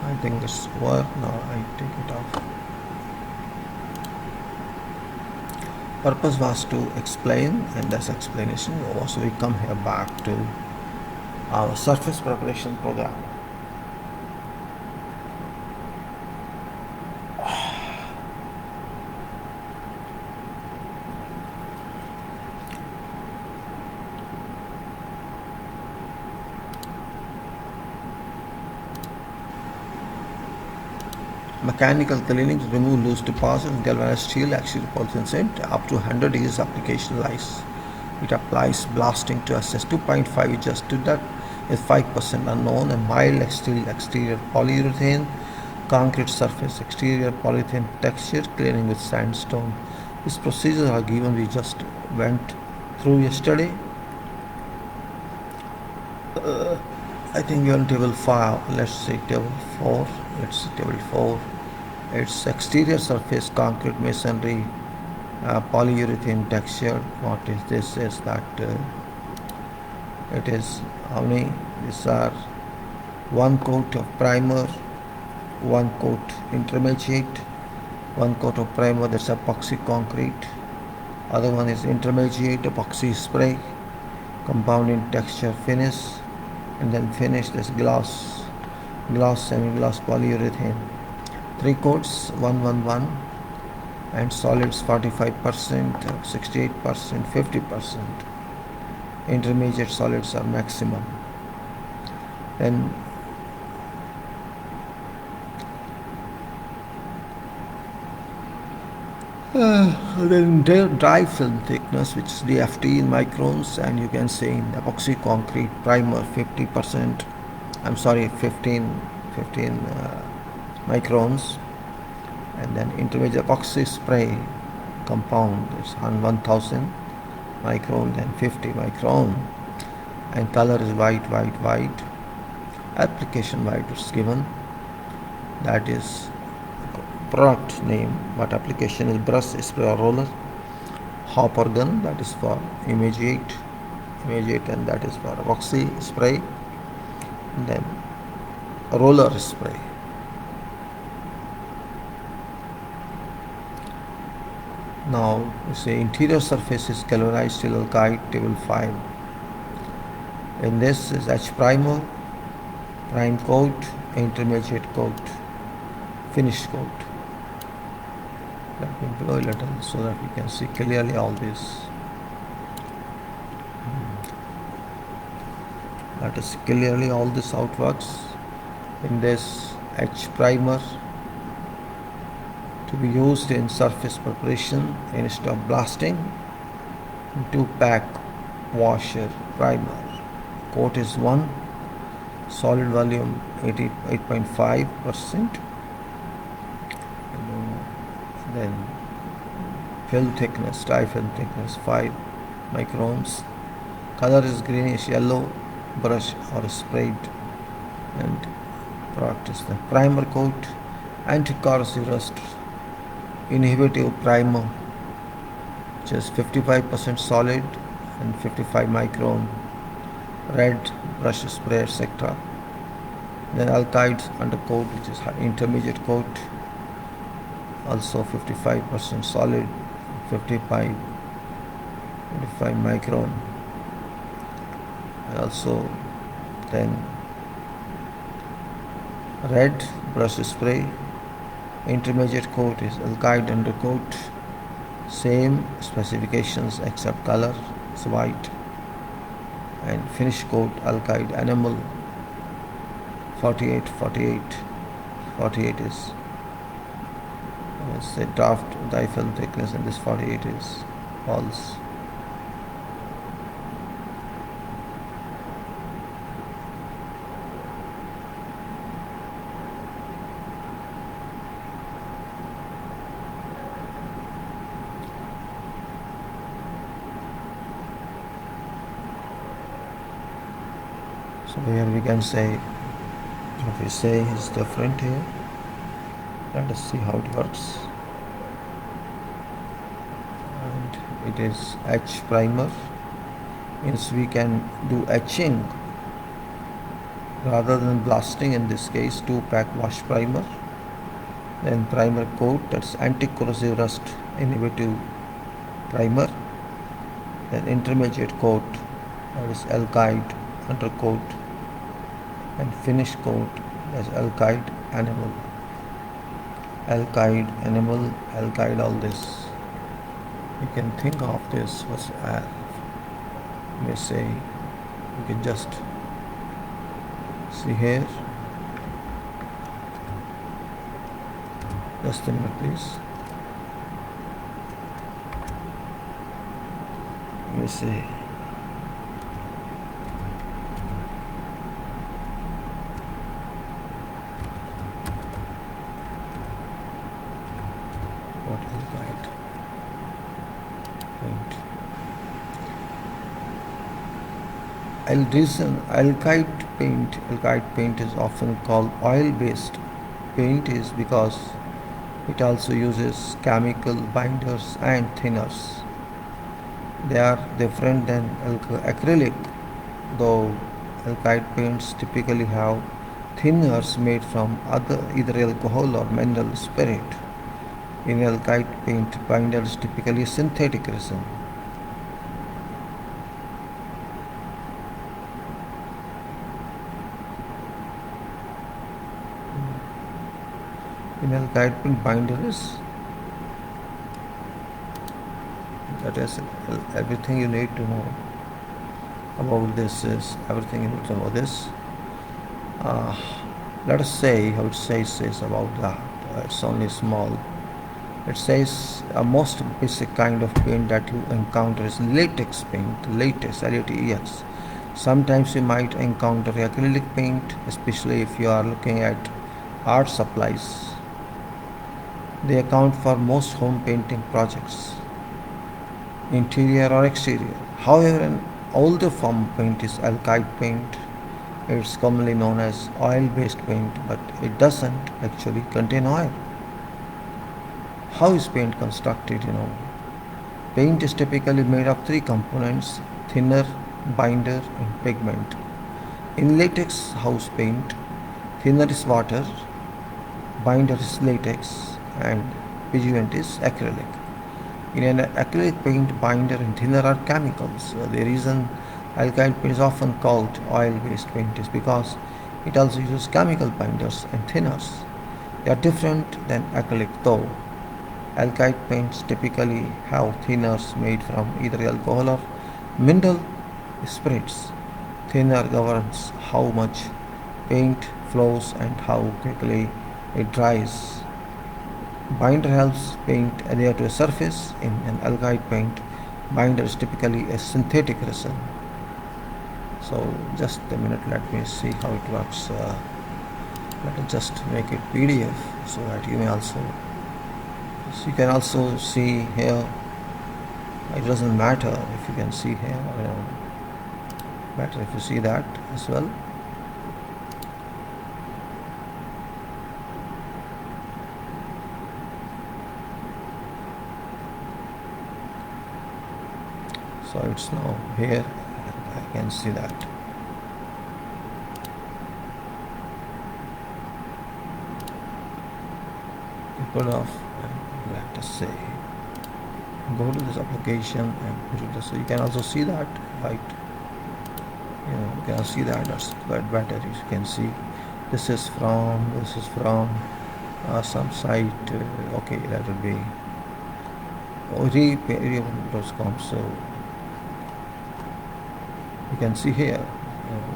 I think this work. Now I take it off. Purpose was to explain, and this explanation also we come here back to our surface preparation program. Mechanical cleaning to remove loose deposits, galvanized steel, exterior polyethylene sheet, up to 100 degrees application lies. It applies blasting to SS 2.5, just to that is 5% unknown, and mild exterior polyurethane, concrete surface, exterior polyethylene texture, cleaning with sandstone. These procedures are given, we just went through yesterday. I think you're on table 5. Let's see table 4. Let's see table 4. It's exterior surface concrete masonry, polyurethane texture. What is this? Is that it is how many? These are one coat of primer, one coat intermediate, one coat of primer, that's epoxy concrete. Other one is intermediate epoxy spray, compounding texture finish, and then finish this glass semi-gloss polyurethane. 3 coats 111, and solids 45%, 68%, 50%. Intermediate solids are maximum. Then then dry film thickness, which is DFT in microns, and you can say in epoxy concrete primer 50%, I'm sorry, 15 microns, and then intermediate epoxy spray compound is on 1000 micron, then 50 micron, and color is white. Application white is given, that is product name, but application is brush spray or roller. Hopper gun, that is for immediate, and that is for epoxy spray, and then roller spray. Now you see interior surface is galvanized steel alkyd, table 5. And this is H primer, prime coat, intermediate coat, finish coat. Let me blow a little so that we can see clearly all this. That is clearly all this outworks. In this H primer to be used in surface preparation instead of blasting. 2-pack washer primer. Coat is 1, solid volume 88.5%. Then film thickness, dry film thickness 5 microns. Color is greenish yellow, brush or sprayed, and product is the primer coat, anti-corrosive rust inhibitive primer, which is 55% solid and 55 micron, red brush spray, etc. Then alkyd undercoat, which is intermediate coat, also 55% solid, 55 micron, and also then red brush spray. Intermediate coat is alkyd undercoat, same specifications except color is white, and finish coat alkyd enamel 48 is say draft dye film thickness, and this 48 is false. So here we can say, if we say is different here, let us see how it works. And it is H primer, means we can do etching rather than blasting. In this case, 2-pack wash primer, then primer coat, that's anti-corrosive rust inhibitive primer, then intermediate coat, that is alkyd undercoat, and finish coat as alkyd enamel, alkyd all this. You can think of this was may say, you can just see here, just a minute please. Let me see. What is that? Right. Alkyd paint is often called oil-based paint is because it also uses chemical binders and thinners. They are different than acrylic, though alkyd paints typically have thinners made from either alcohol or mineral spirit. In alkyd paint, binder is typically synthetic resin. In alkyd paint, binder is that is everything you need to know about this is everything you need to know this. Uh, Let us say how it says about that. It's only small. It says a most basic kind of paint that you encounter is latex paint, latex, L-A-T-E-X. Sometimes you might encounter acrylic paint, especially if you are looking at art supplies. They account for most home painting projects, interior or exterior. However, an older form of paint is alkyd paint. It's commonly known as oil-based paint, but it doesn't actually contain oil. How is paint constructed? Paint is typically made of three components: thinner, binder, and pigment. In latex house paint, thinner is water, binder is latex, and pigment is acrylic. In an acrylic paint, binder and thinner are chemicals. The reason alkyd paint is often called oil-based paint is because it also uses chemical binders and thinners. They are different than acrylic though. Alkyd paints typically have thinners made from either alcohol or mineral spirits. Thinner governs how much paint flows and how quickly it dries. Binder helps paint adhere to a surface. In an alkyd paint, binder is typically a synthetic resin. So just a minute, let me see how it works. Let us just make it PDF so that you may also. So you can also see here. It doesn't matter if you can see here. Better if you see that as well. So it's now here. I can see that. You could have, let us say, go to this application and put it. So you can also see that, right? You can see that. That's quite better. You can see this is from some site. Okay, that will be re.com. So you can see here,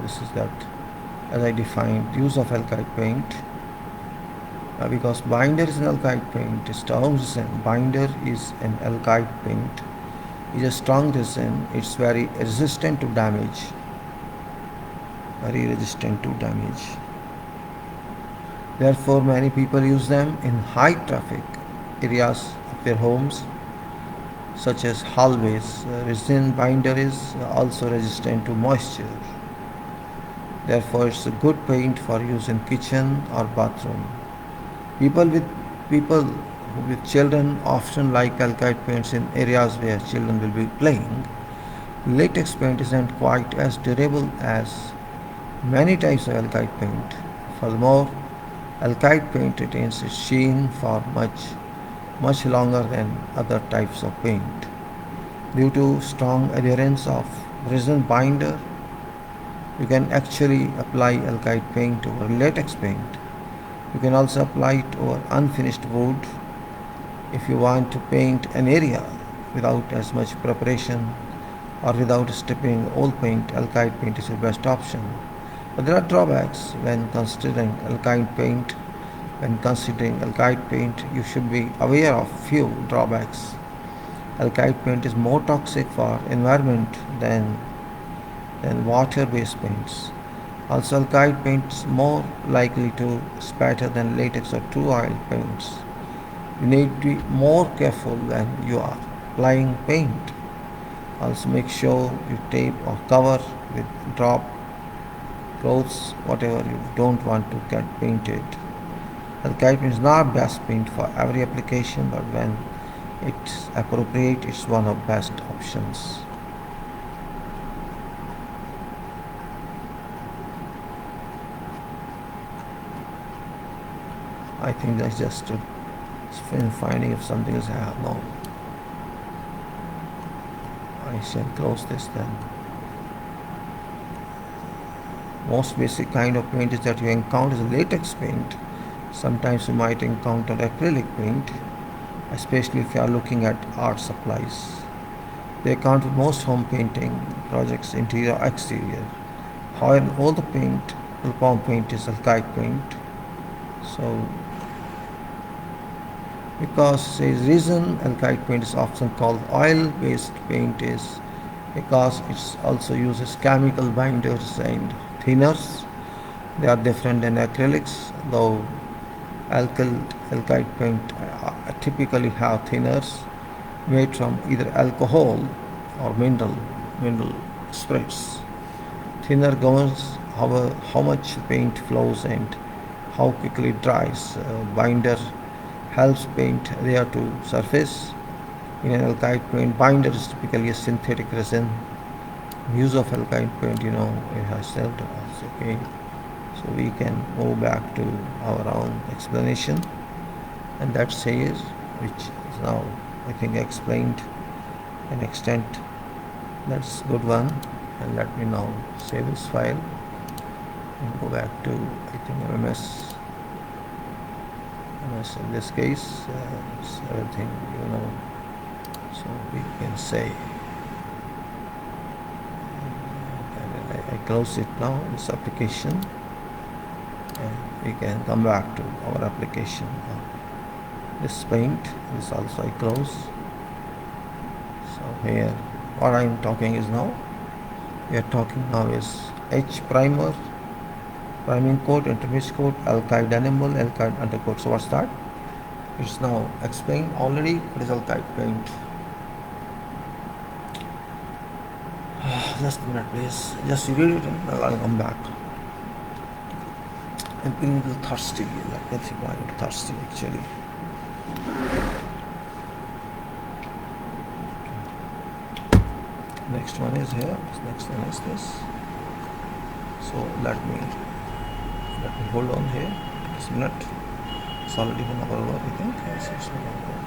this is that as I defined use of alkyd paint. Because binder is an alkyd paint, strong resin. Binder is an alkyd paint. It's a strong resin. It's very resistant to damage. Very resistant to damage. Therefore, many people use them in high traffic areas of their homes, such as hallways. Resin binder is also resistant to moisture. Therefore, it's a good paint for use in kitchen or bathroom. People with children often like alkyd paints in areas where children will be playing. Latex paint isn't quite as durable as many types of alkyd paint. Furthermore, alkyd paint retains its sheen for much longer than other types of paint. Due to strong adherence of resin binder, you can actually apply alkyd paint over latex paint. You can also apply it over unfinished wood. If you want to paint an area without as much preparation or without stripping old paint, alkyd paint is your best option. But there are drawbacks when considering alkyd paint. When considering alkyd paint, you should be aware of few drawbacks. Alkyd paint is more toxic for environment than water-based paints. Also, alkyd paint is more likely to spatter than latex or true oil paints. You need to be more careful when you are applying paint. Also, make sure you tape or cover with drop clothes, whatever you don't want to get painted. Alkyd paint is not best paint for every application, but when it's appropriate, it's one of best options. I think that's just finding if something is no. I shall close this then. Most basic kind of paint is that you encounter is latex paint. Sometimes you might encounter acrylic paint, especially if you are looking at art supplies. They account for most home painting projects, interior or exterior. However, all the paint, compound paint is alkyd paint. So, because the reason alkyd paint is often called oil-based paint is because it also uses chemical binders and thinners. They are different than acrylics, though alkyd paint typically have thinners made from either alcohol or mineral spirits. Thinner governs how much paint flows and how quickly it dries. Binder helps paint adhere to surface. In an alkyd paint, binder is typically a synthetic resin. Use of alkyd paint, it has served us. Okay, so we can move back to our own explanation, and that says, which is now I think explained an extent. That's good one. And let me now save this file and go back to I think MS in this case. It's everything so we can say. I close it now, this application, and we can come back to our application. This paint, this also I close. So here what I am talking is now, we are talking now is H primer, priming coat, intermediate coat, alkyd enamel, alkyd undercoat. So what's that? It's now explained already. What is alkyd paint? Just a minute please, just read it and I'll come back. I'm feeling a little thirsty. Let me think why I'm thirsty actually. Next one is here. Next one is this. So let me hold on here. Just a minute. It's already 1 hour over, I think. Yes, it's 1 hour over.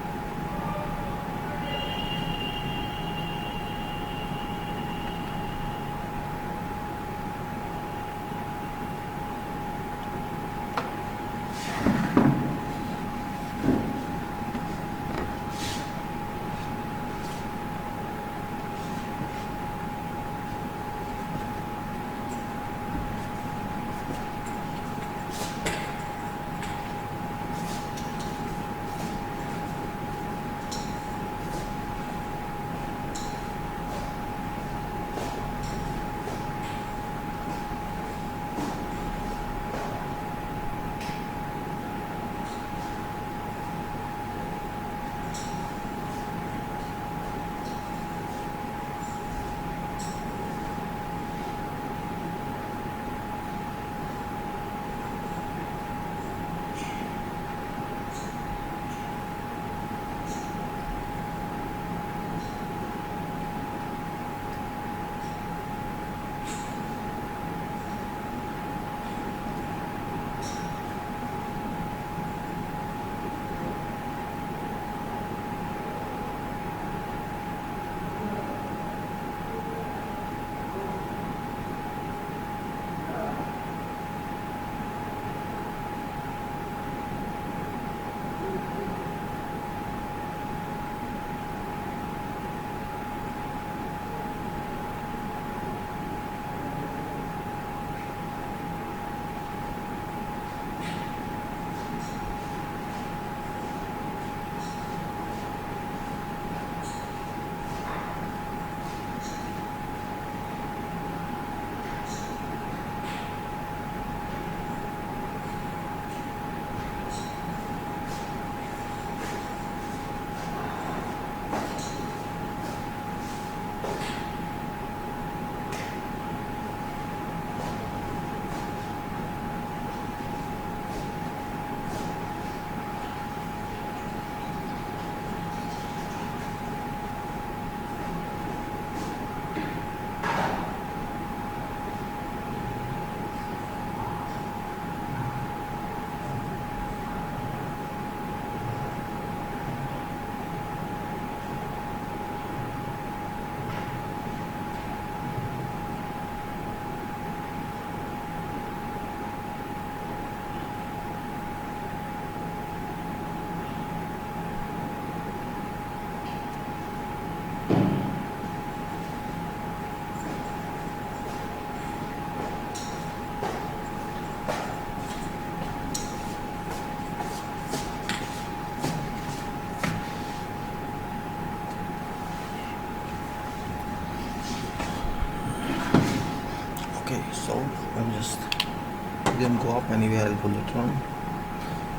didn't go up anyway, I'll pull it on.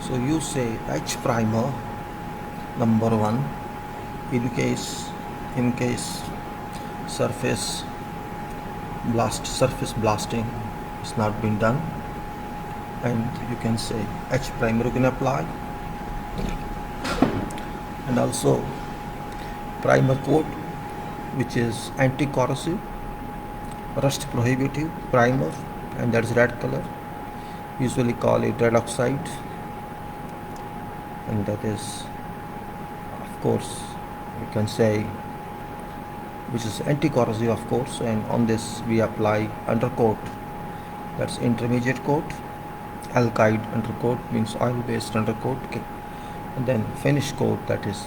So you say H primer number 1 in case surface blasting is not been done, and you can say H primer you can apply, and also primer coat which is anti-corrosive, rust prohibitive primer, and that is red color, usually call it red oxide, and that is of course you can say which is anti-corrosive of course. And on this we apply undercoat, that's intermediate coat, alkyd undercoat means oil based undercoat, okay. And then finish coat, that is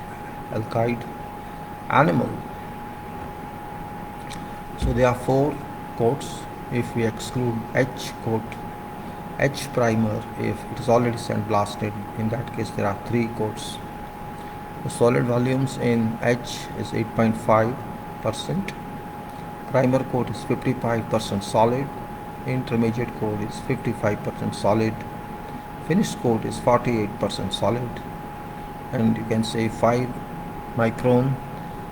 alkyd animal. So there are 4 coats. If we exclude H coat, H primer, if it is already sandblasted, in that case there are 3 coats. The solid volumes in H is 8.5%, primer coat is 55% solid, intermediate coat is 55% solid, finish coat is 48% solid, and you can say 5 micron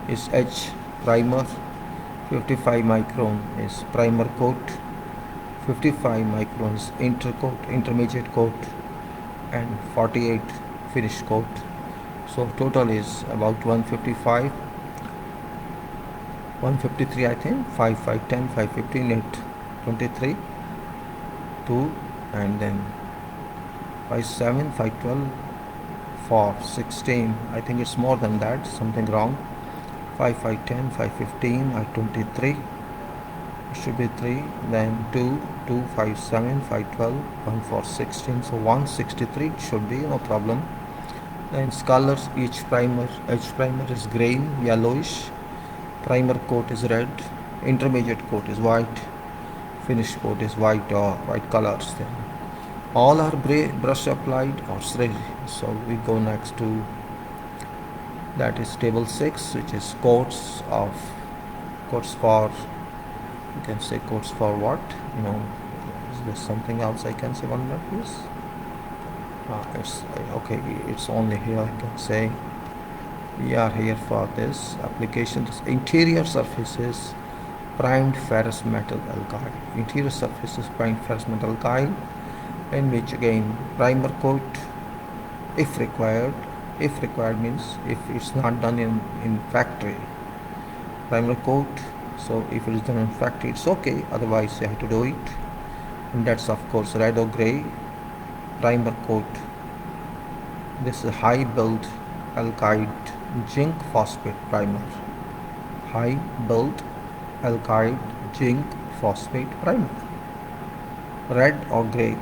is H primer, 55 micron is primer coat, 55 micron is intermediate coat, and 48 finish coat. So total is about 155, 153 I think, 5, 5, 10, 5, 15, 8, 23, 2, and then 5, 7, 5, 12, 4, 16, I think it's more than that, something wrong, 5, 5, 10, 5, 15, 23, it should be 3, then 2, 2, 5, 7, 5, 12, 1, 4, 16, so 163 should be, no problem. Then colors, H primer is green, yellowish, primer coat is red, intermediate coat is white, finish coat is white or white colors. Then all are brush applied or spray. So we go next to, that is table 6, which is coats for, you can say coats for what, is there something else I can say? 1 minute please. It's okay, it's only here, I can say we are here for this application. This interior surfaces primed ferrous metal alkyl, interior surfaces primed ferrous metal alkyl, in which again primer coat if required means if it's not done in factory, primer coat. So if it is done in factory it's okay, otherwise you have to do it, and that's of course red or gray primer coat. This is high build alkyd zinc phosphate primer, high build alkyd zinc phosphate primer, red or gray.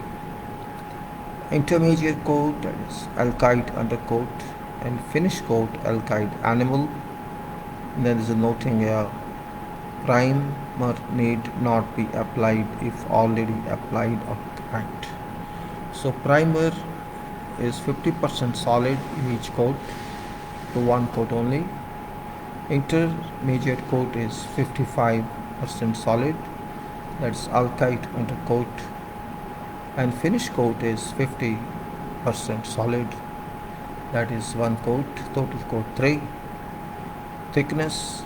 Intermediate coat, that is alkyd undercoat, and finish coat alkyd animal. And there is a noting here, primer need not be applied if already applied or cracked. So primer is 50% solid in each coat, to 1 coat only. Intermediate coat is 55% solid, that's alkyd undercoat, and finish coat is 50% solid, that is 1 coat, total coat 3. Thickness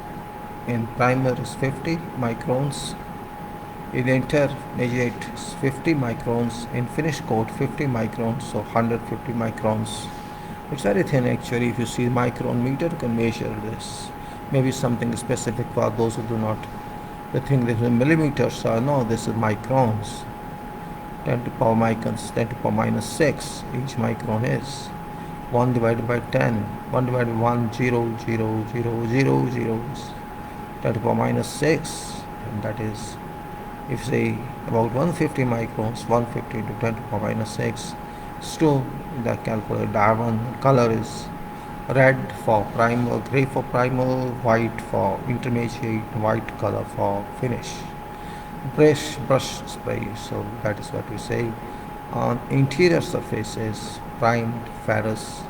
in primer is 50 microns, in intermediate is 50 microns, in finish coat 50 microns, so 150 microns. It's very thin actually. If you see micron meter, you can measure this. Maybe something specific for those who do not, they think this is millimeters, so no, this is microns. 10 to power microns, 10 to power minus 6 each micron is 1 divided by 10, 1 divided by 1, 0, 0, 0, 0, 0, 10 to power minus 6, and that is, if say about 150 microns, 150 to 10 to the power minus 6. So the calculator diagram color is red for primer, gray for primer, white for intermediate, white color for finish. Brush spray, so that is what we say. On interior surfaces, primed ferrous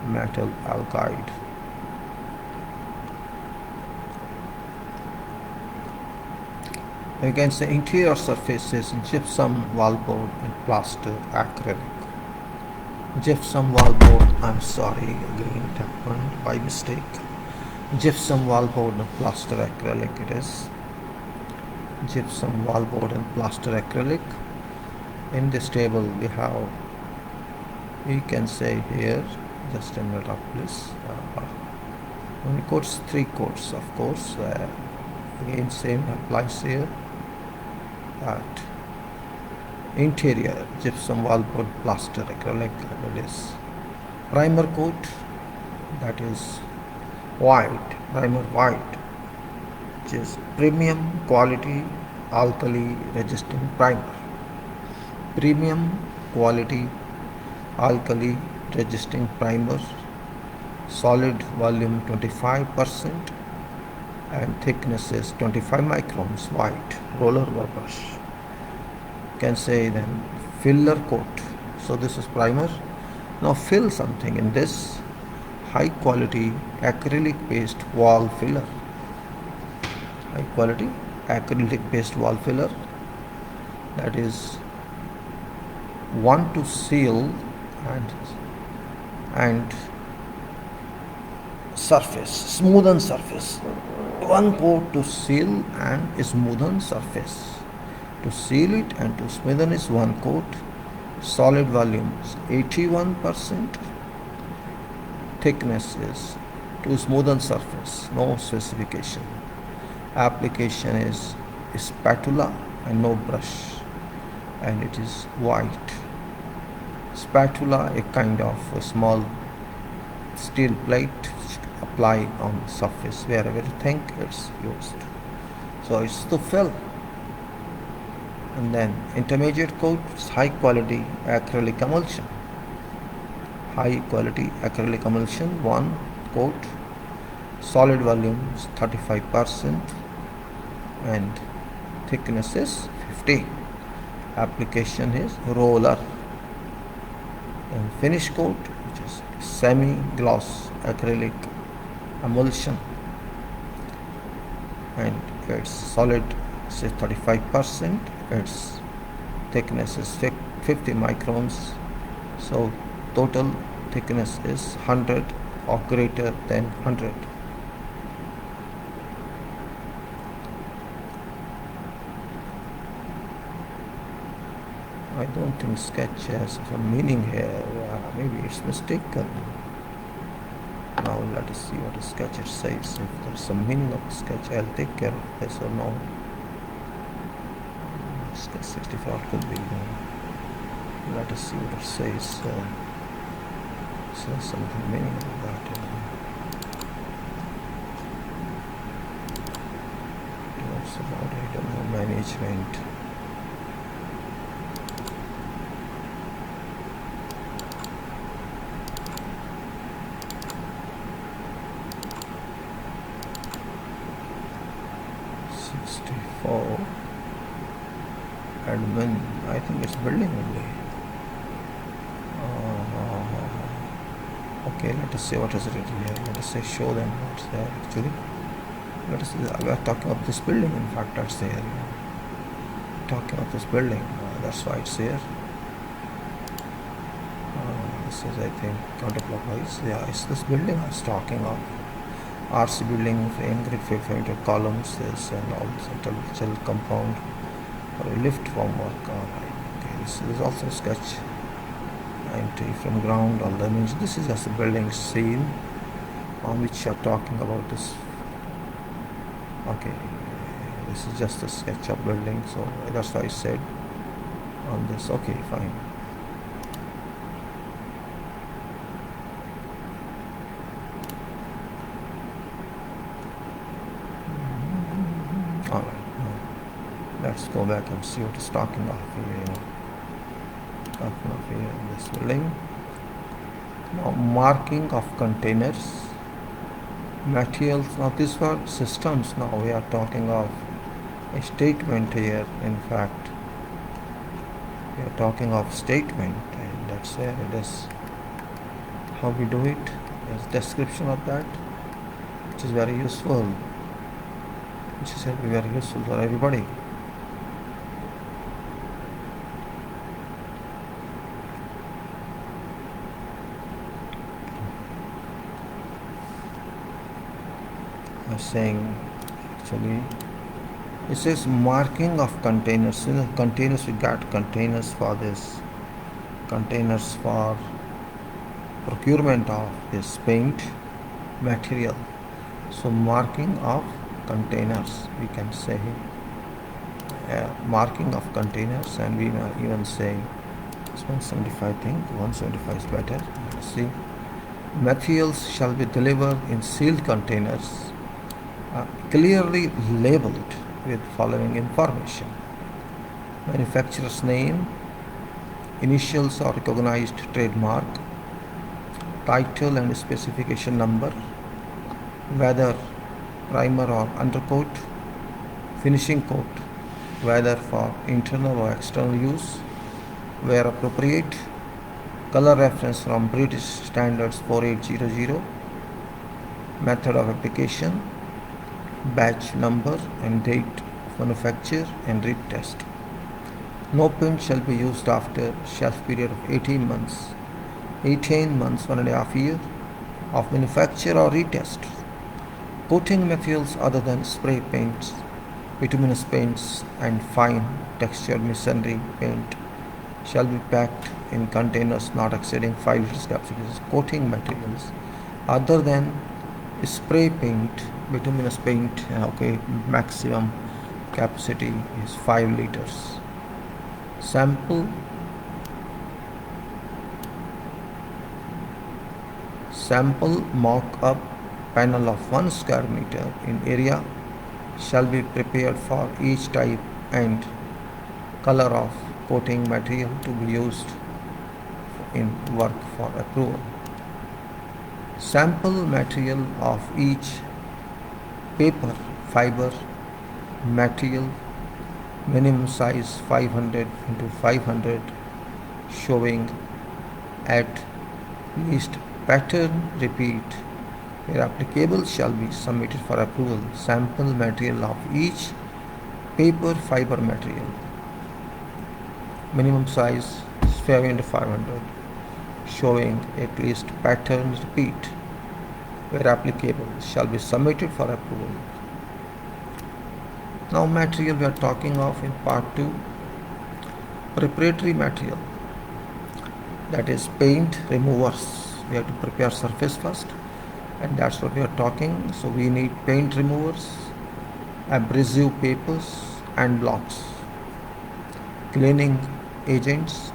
metal alkyd. You can say interior surfaces, gypsum, wallboard and plaster, acrylic. Gypsum wallboard, I'm sorry, again it happened by mistake. Gypsum wallboard and plaster acrylic it is. Gypsum wallboard and plaster acrylic. In this table we have, we can say here, just a minute please. One coats, three coats, of course. Again same applies here. That interior gypsum wallboard plaster acrylic, that is primer coat, that is white, primer white, which is premium quality alkali resistant primer. Premium quality alkali resisting primer, solid volume 25% and thickness is 25 microns, white, roller brush. Can say then filler coat. So this is primer. Now fill something in this high quality acrylic based wall filler. High quality acrylic based wall filler, that is one to seal and surface, smoothen surface. One coat to seal and smoothen surface. To seal it and to smoothen is one coat. Solid volume is 81%. Thickness is to smoothen surface, no specification. Application is spatula and no brush, and it is white. Spatula, a kind of a small steel plate apply on surface wherever you think it's used. So it's to fill. And then intermediate coat is high quality acrylic emulsion. High quality acrylic emulsion, one coat. Solid volume is 35% and thickness is 50. Application is roller. And finish coat, which is semi-gloss acrylic emulsion, and its solid say 35%, its thickness is 50 microns, so total thickness is 100 or greater than 100. I don't think sketch has some meaning here. Maybe it's mistaken. Now let us see what the sketch it says. If there's some meaning of the sketch, I'll take care of this or no. Sketch 64 could be. Let us see what it says. Says something meaning of that. Talks about I don't know, management. Admin, I think it's building only. Okay, let us see what is written here. Let us say show them what's there actually. Let us see, we are talking of this building, in fact that's there. Talking of this building, that's why it's here. This is I think counterclockwise. Yeah, it's this building I was talking of. RC building, frame grid, 500 columns, this and all this intellectual compound for a lift formwork. Alright, okay, this is also a sketch. Entry from ground, all the images. This is just a building scene on which you are talking about this. Okay, this is just a sketch of building, so that's why I said on this. Okay, fine. Alright, let's go back and see what it's talking of here. Talking of here in this building. Now, marking of containers, materials. Now, these were systems. Now, we are talking of a statement here. In fact, we are talking of statement, and that's where it is. How we do it? There's description of that, which is very useful. Which is very useful for everybody. saying actually it says marking of containers. In the containers we got containers for this, containers for procurement of this paint material. So marking of containers, we can say marking of containers, and we may even say it's 175. I think 175 is better. Let's see. Materials shall be delivered in sealed containers, clearly labeled with following information: manufacturer's name, initials or recognized trademark, title and specification number, whether primer or undercoat, finishing coat, whether for internal or external use, where appropriate, color reference from British Standards 4800, method of application, batch number and date of manufacture and read test. No paint shall be used after shelf period of 18 months, 1.5 year of manufacture or retest. Coating materials other than spray paints, bituminous paints and fine textured masonry paint shall be packed in containers not exceeding 5 liters capacity. Coating materials other than spray paint, bituminous paint, maximum capacity is 5 liters. Sample mock-up panel of 1 square meter in area shall be prepared for each type and color of coating material to be used in work for approval. Sample material of each paper fiber material, minimum size 500 into 500, showing at least pattern repeat where applicable shall be submitted for approval. Sample material of each paper fiber material, minimum size 5 into 500, showing at least pattern repeat where applicable shall be submitted for approval. Now material we are talking of in part 2, preparatory material, that is paint removers. We have to prepare surface first, and that's what we are talking. So we need paint removers, abrasive papers and blocks, cleaning agents,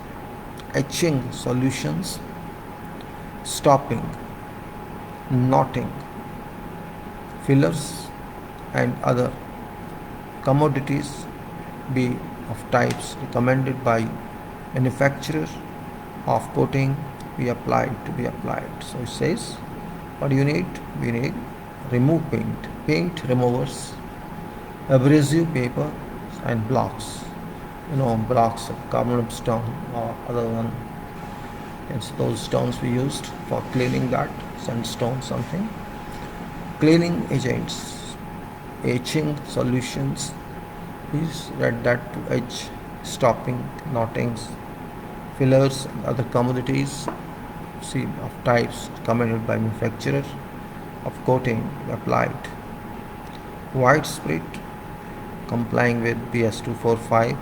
etching solutions, stopping, knotting, fillers and other commodities be of types recommended by manufacturer of coating be applied to be applied. So it says, what do you need? We need remove paint removers, abrasive paper and blocks. Blocks of carbon stone or other one. It's those stones we used for cleaning, that sandstone something. Cleaning agents, etching solutions, please read that to etch, stopping, knottings, fillers and other commodities of types recommended by manufacturer of coating applied. White sprit complying with BS 245.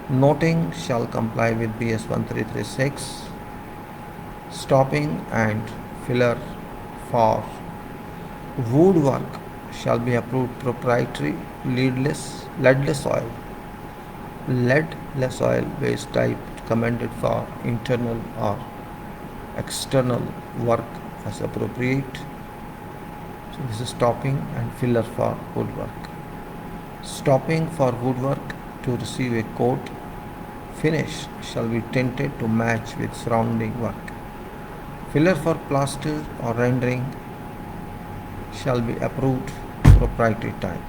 Knotting shall comply with BS 1336. Stopping and filler for woodwork shall be approved proprietary leadless oil based type recommended for internal or external work as appropriate. So this is stopping and filler for woodwork. Stopping for woodwork to receive a coat finish shall be tinted to match with surrounding work. Filler for plaster or rendering shall be approved proprietary type.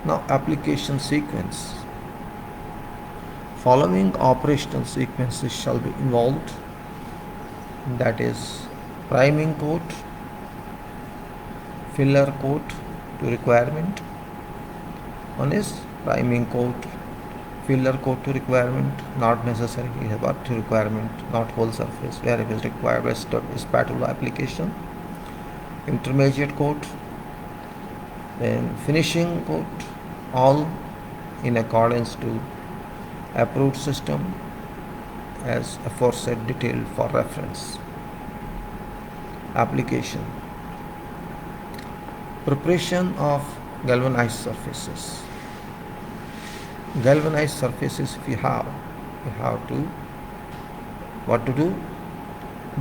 Now application sequence. Following operational sequences shall be involved, that is priming coat, filler coat to requirement. One is priming coat, filler coat to requirement, not necessary, but to requirement, not whole surface. Where it is required, rest of is spatula application. intermediate coat, then finishing coat, all in accordance to approved system as aforesaid detailed for reference. Application. Preparation of galvanized surfaces. Galvanized surfaces, if you have to what to do?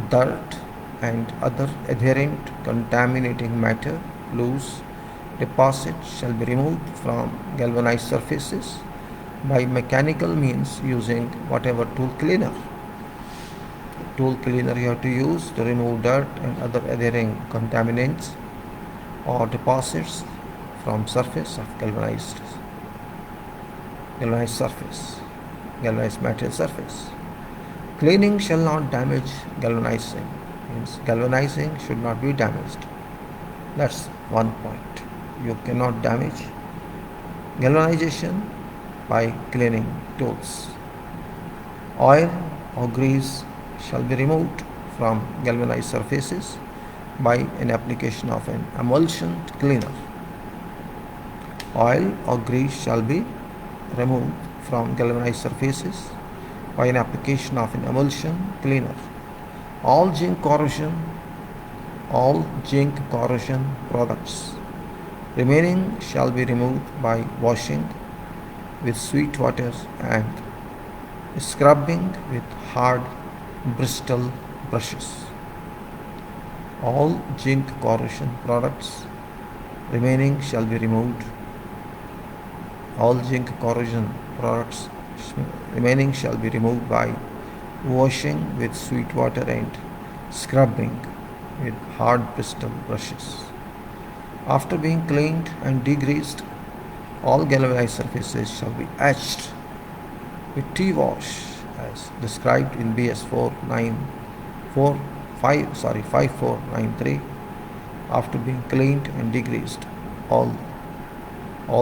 Dirt and other adherent contaminating matter, loose deposits shall be removed from galvanized surfaces by mechanical means using whatever tool cleaner. Tool cleaner you have to use to remove dirt and other adhering contaminants or deposits from surface of galvanized material surface. Cleaning shall not damage galvanizing. Means galvanizing should not be damaged. That's one point. You cannot damage galvanization by cleaning tools. Oil or grease shall be removed from galvanized surfaces by an application of an emulsion cleaner. Oil or grease shall be removed from galvanized surfaces by an application of an emulsion cleaner. All zinc corrosion products remaining shall be removed by washing with sweet water and scrubbing with hard bristle brushes. All zinc corrosion products remaining shall be removed. All zinc corrosion products remaining shall be removed by washing with sweet water and scrubbing with hard bristle brushes. After being cleaned and degreased, all galvanized surfaces shall be etched with tea wash as described in BS 5493. After being cleaned and degreased, all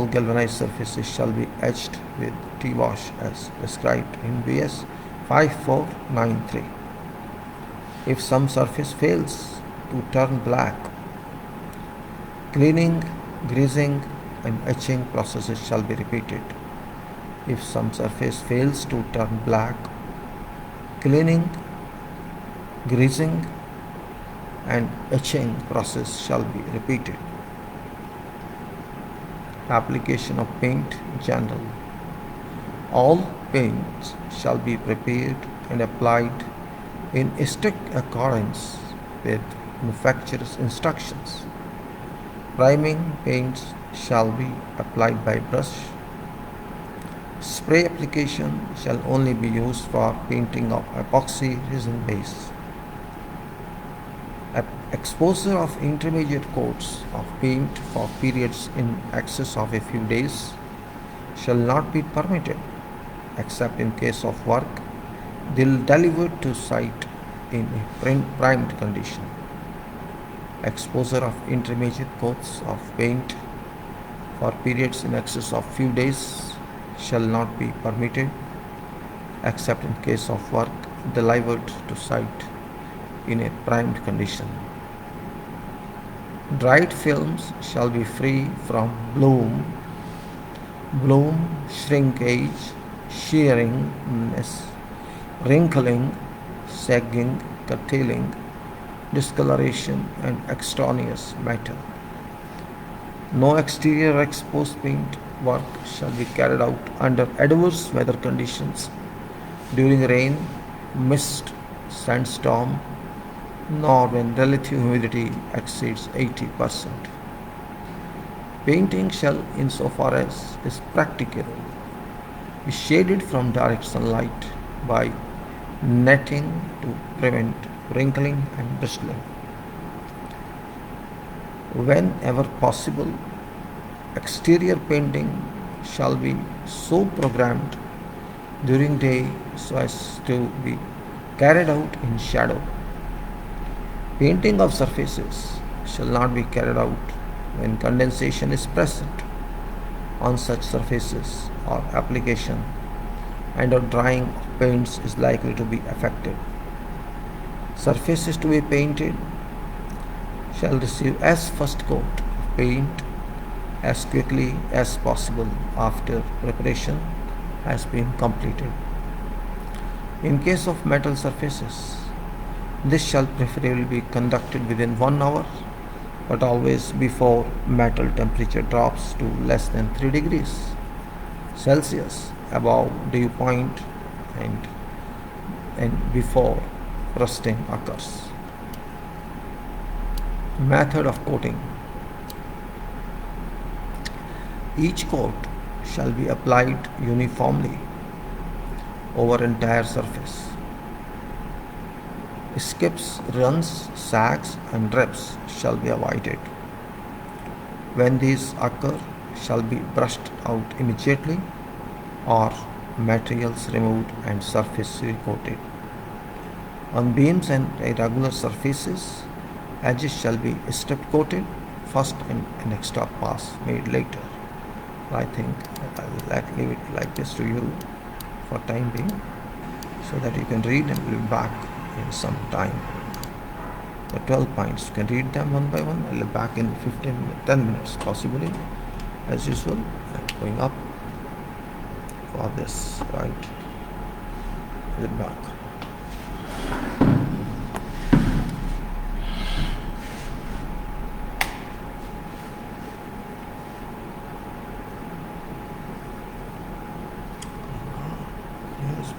galvanized surfaces shall be etched with tea wash as described in BS 5493. If some surface fails to turn black, cleaning, greasing and etching processes shall be repeated. If some surface fails to turn black, cleaning, greasing and etching process shall be repeated. Application of paint general. All paints shall be prepared and applied in strict accordance with manufacturer's instructions. Priming paints shall be applied by brush. Spray application shall only be used for painting of epoxy resin base. Exposure of intermediate coats of paint for periods in excess of a few days shall not be permitted except in case of work delivered to site in a primed condition. Exposure of intermediate coats of paint for periods in excess of few days shall not be permitted except in case of work delivered to site in a primed condition. Dried films shall be free from bloom, shrinkage, shearingness, wrinkling, sagging, curtailing, discoloration and extraneous matter. No exterior exposed paint work shall be carried out under adverse weather conditions during rain, mist, sandstorm, nor when relative humidity exceeds 80%. Painting shall, insofar as is practicable, be shaded from direct sunlight by netting to prevent wrinkling and bristling. Whenever possible, exterior painting shall be so programmed during day so as to be carried out in shadow. Painting of surfaces shall not be carried out when condensation is present on such surfaces or application and or drying of paints is likely to be affected. Surfaces to be painted shall receive as first coat of paint as quickly as possible after preparation has been completed. In case of metal surfaces, this shall preferably be conducted within 1 hour, but always before metal temperature drops to less than 3 degrees Celsius above dew point and, and before rusting occurs. Method of coating. Each coat shall be applied uniformly over entire surface. Skips, runs, sags and drips shall be avoided. When these occur, shall be brushed out immediately or materials removed and surface recoated. On beams and irregular surfaces, edges shall be strip coated first and an extra pass made later. I think I will leave it like this to you for time being so that you can read and we'll be back in some time. The 12 points, you can read them one by one. I'll be back in 10 minutes possibly as usual. I'm going up for this, right? I'll be back. Yes.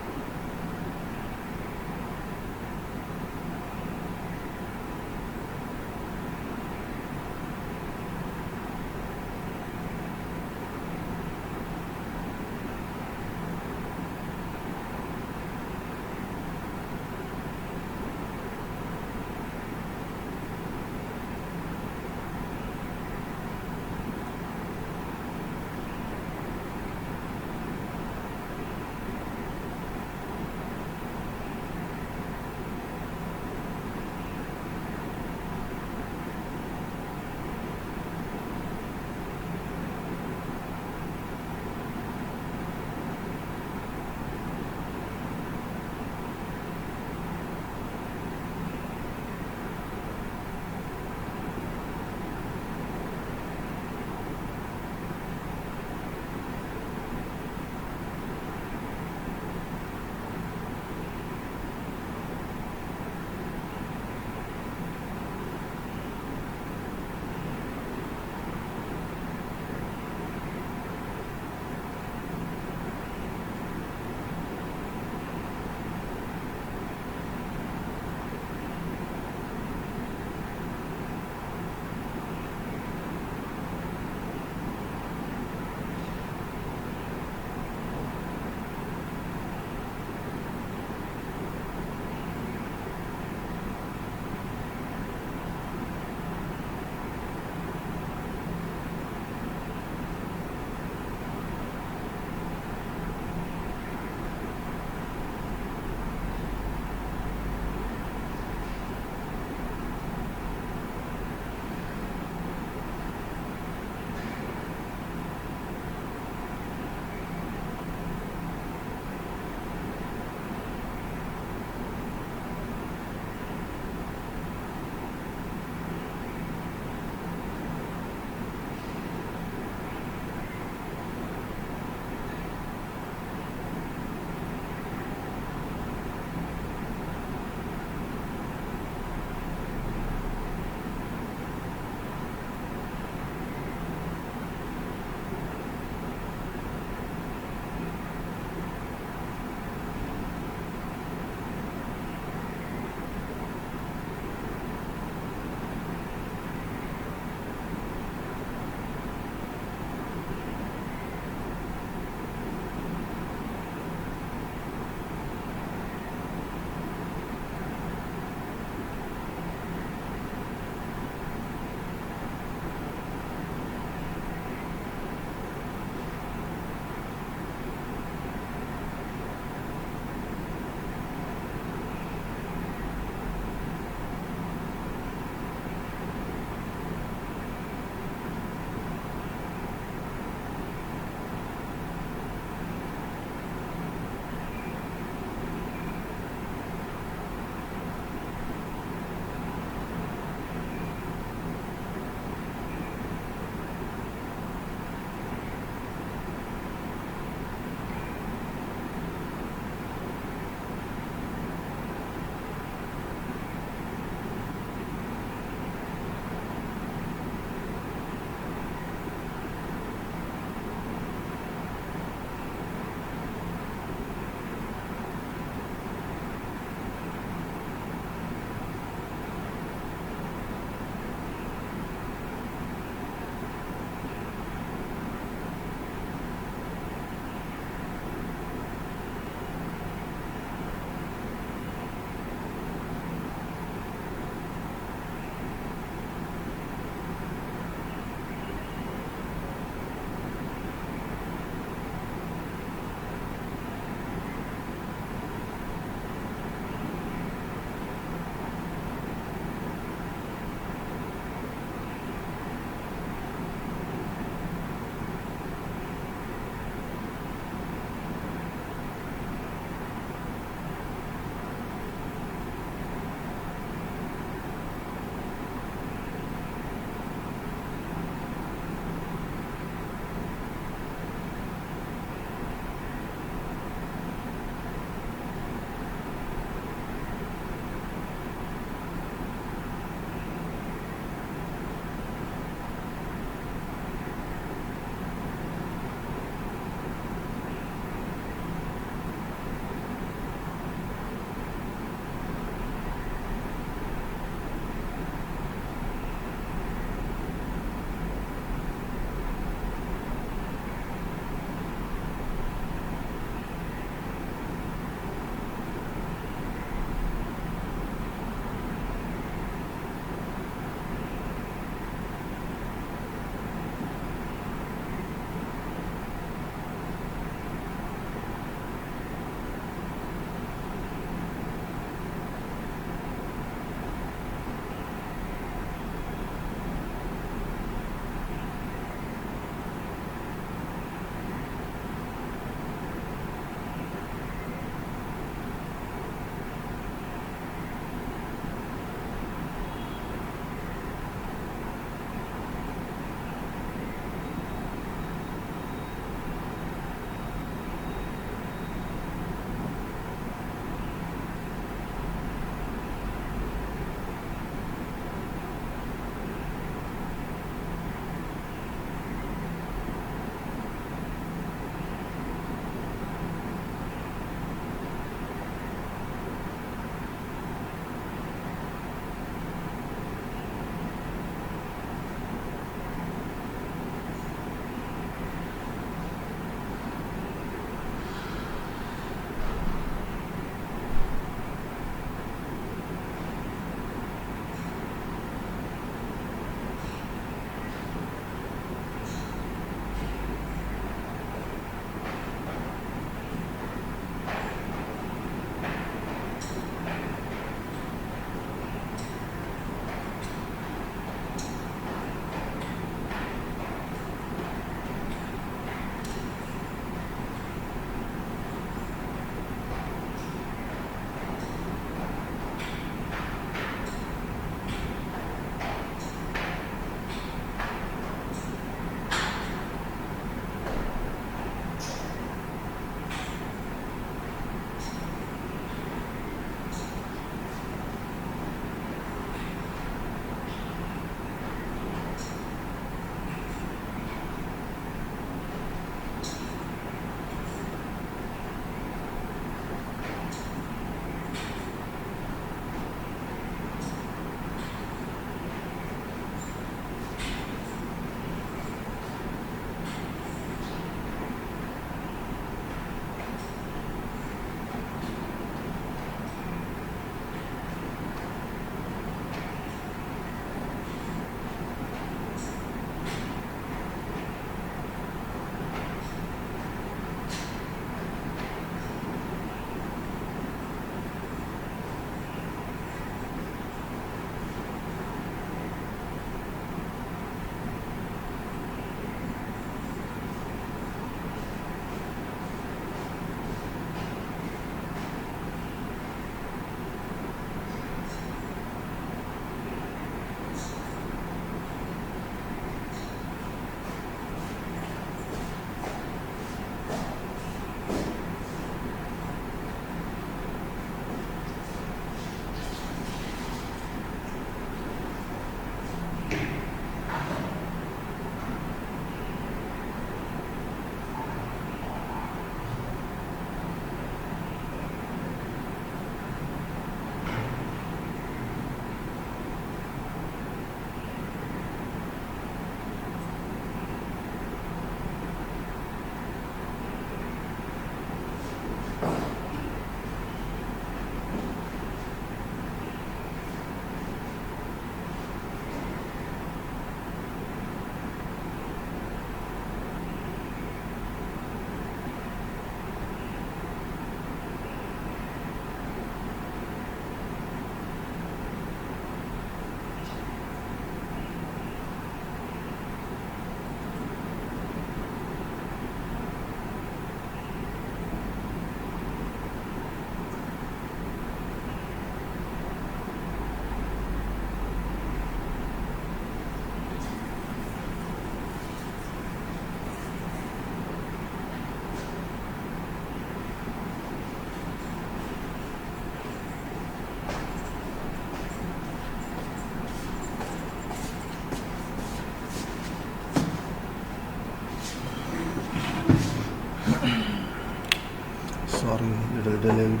Sorry, little delayed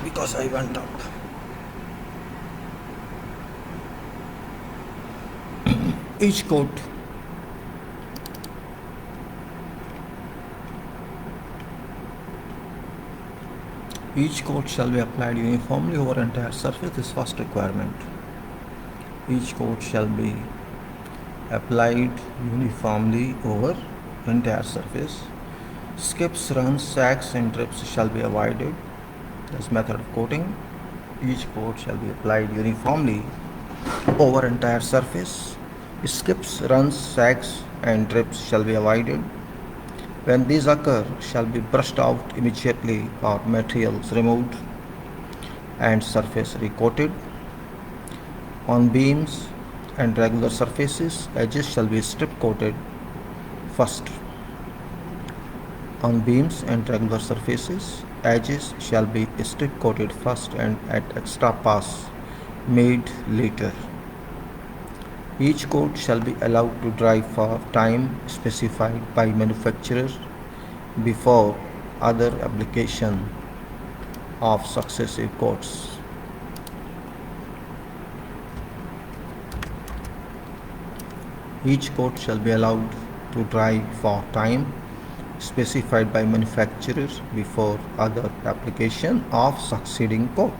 because I went up. Each coat shall be applied uniformly over entire surface. This first requirement. Each coat shall be applied uniformly over entire surface. Skips, runs, sags and drips shall be avoided. This method of coating. Each coat shall be applied uniformly over entire surface. Skips, runs, sags and drips shall be avoided. When these occur, shall be brushed out immediately or materials removed and surface recoated. On beams and regular surfaces, edges shall be strip coated first. On beams and regular surfaces, edges shall be strip coated first and at extra pass made later. Each coat shall be allowed to dry for time specified by manufacturer before other application of successive coats. Each coat shall be allowed to dry for time specified by manufacturer before other application of succeeding coat.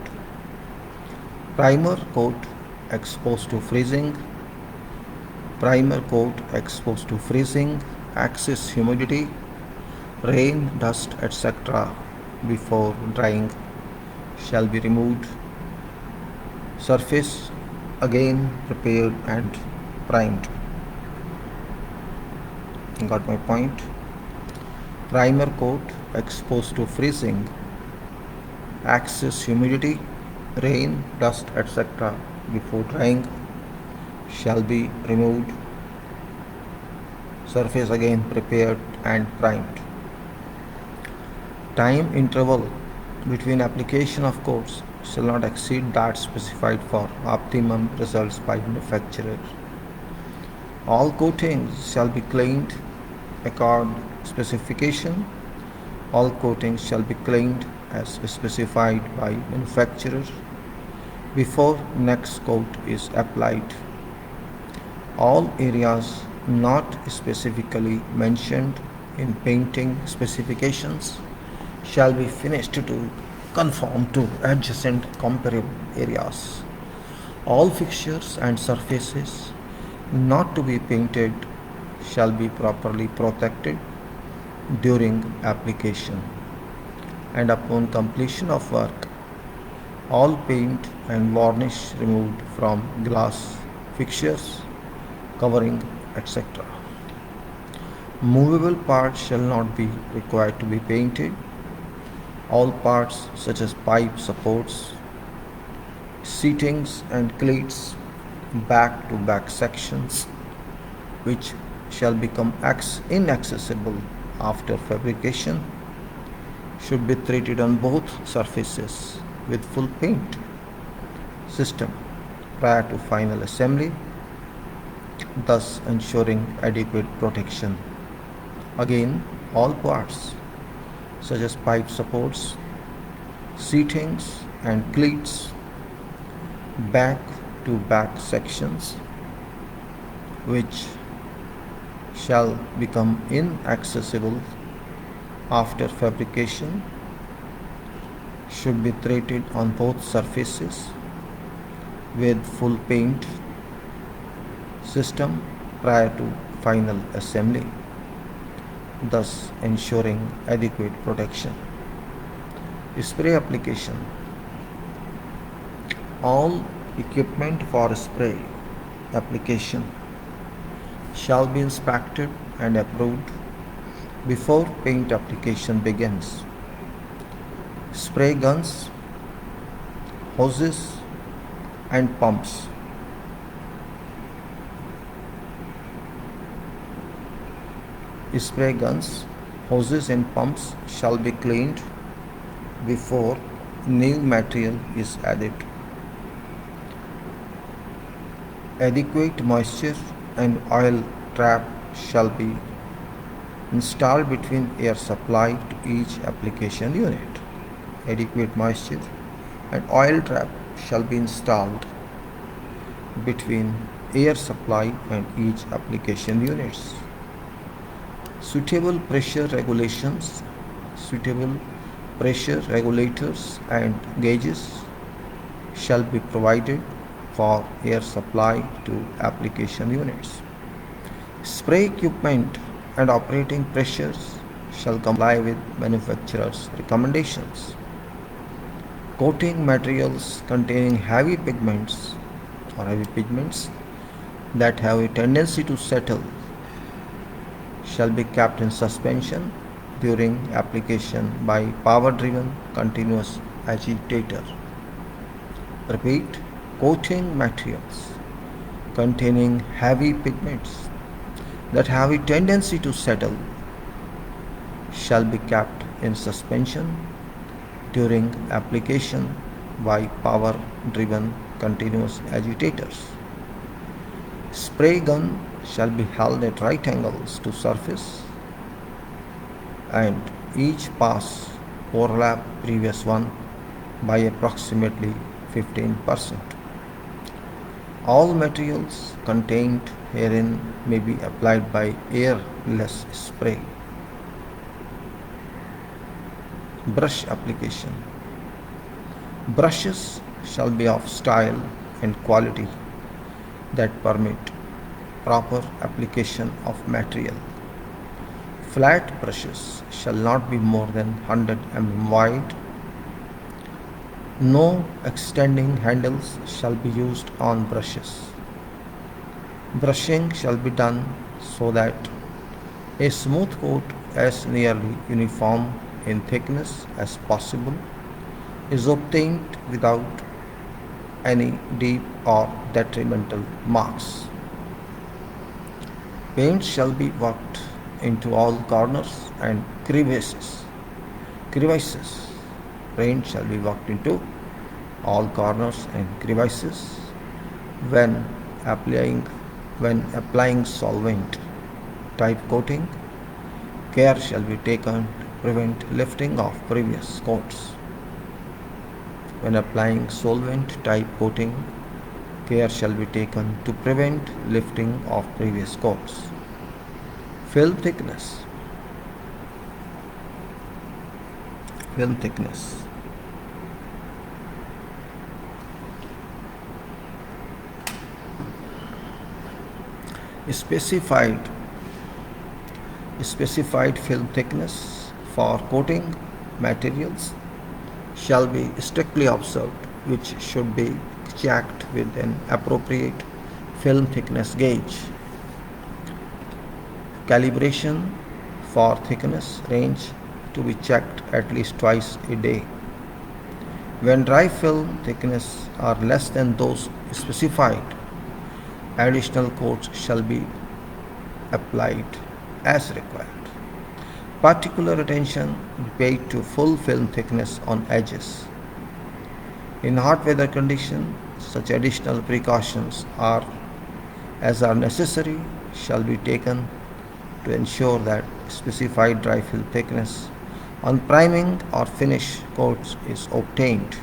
Primer coat exposed to freezing. Primer coat exposed to freezing, excess humidity, rain, dust, etc. before drying shall be removed. Surface again prepared and primed. Got my point? Primer coat exposed to freezing, excess humidity, rain, dust, etc. before drying shall be removed. Surface again prepared and primed. Time interval between application of coats shall not exceed that specified for optimum results by manufacturer. All coatings shall be cleaned according to specification. All coatings shall be cleaned as specified by manufacturer before next coat is applied. All areas not specifically mentioned in painting specifications shall be finished to conform to adjacent comparable areas. All fixtures and surfaces not to be painted shall be properly protected during application, and upon completion of work, all paint and varnish removed from glass fixtures, covering, etc. Movable parts shall not be required to be painted. All parts such as pipe supports, seatings and cleats, back-to-back sections, which shall become inaccessible after fabrication, should be treated on both surfaces with full paint system prior to final assembly, thus ensuring adequate protection. Again, all parts such as pipe supports, seatings and cleats, back-to-back sections, which shall become inaccessible after fabrication, should be treated on both surfaces with full paint system prior to final assembly, thus ensuring adequate protection. Spray application. All equipment for spray application shall be inspected and approved before paint application begins. Spray guns, hoses and pumps. Spray guns, hoses and pumps shall be cleaned before new material is added. Adequate moisture and oil trap shall be installed between air supply to each application unit. Adequate moisture and oil trap shall be installed between air supply and each application units. Suitable pressure regulations, suitable pressure regulators and gauges shall be provided for air supply to application units. Spray equipment and operating pressures shall comply with manufacturer's recommendations. Coating materials containing heavy pigments or heavy pigments that have a tendency to settle shall be kept in suspension during application by power-driven continuous agitator. Repeat, coating materials containing heavy pigments that have a tendency to settle shall be kept in suspension during application by power-driven continuous agitators. Spray gun shall be held at right angles to surface and each pass overlap previous one by approximately 15%. All materials contained herein may be applied by airless spray. Brush application. Brushes shall be of style and quality that permit proper application of material. Flat brushes shall not be more than 100 mm wide. No extending handles shall be used on brushes. Brushing shall be done so that a smooth coat as nearly uniform in thickness as possible is obtained without any deep or detrimental marks. Paint shall be worked into all corners and crevices. Paint shall be worked into all corners and crevices when applying solvent type coating. Care shall be taken to prevent lifting of previous coats. When applying solvent type coating, care shall be taken to prevent lifting of previous coats. Film thickness. Film thickness. Specified film thickness for coating materials shall be strictly observed, which should be checked with an appropriate film thickness gauge. Calibration for thickness range to be checked at least twice a day. When dry film thickness are less than those specified, additional coats shall be applied as required. Particular attention be paid to full film thickness on edges. In hot weather conditions, such additional precautions as are necessary shall be taken to ensure that specified dry film thickness on priming or finish coats is obtained.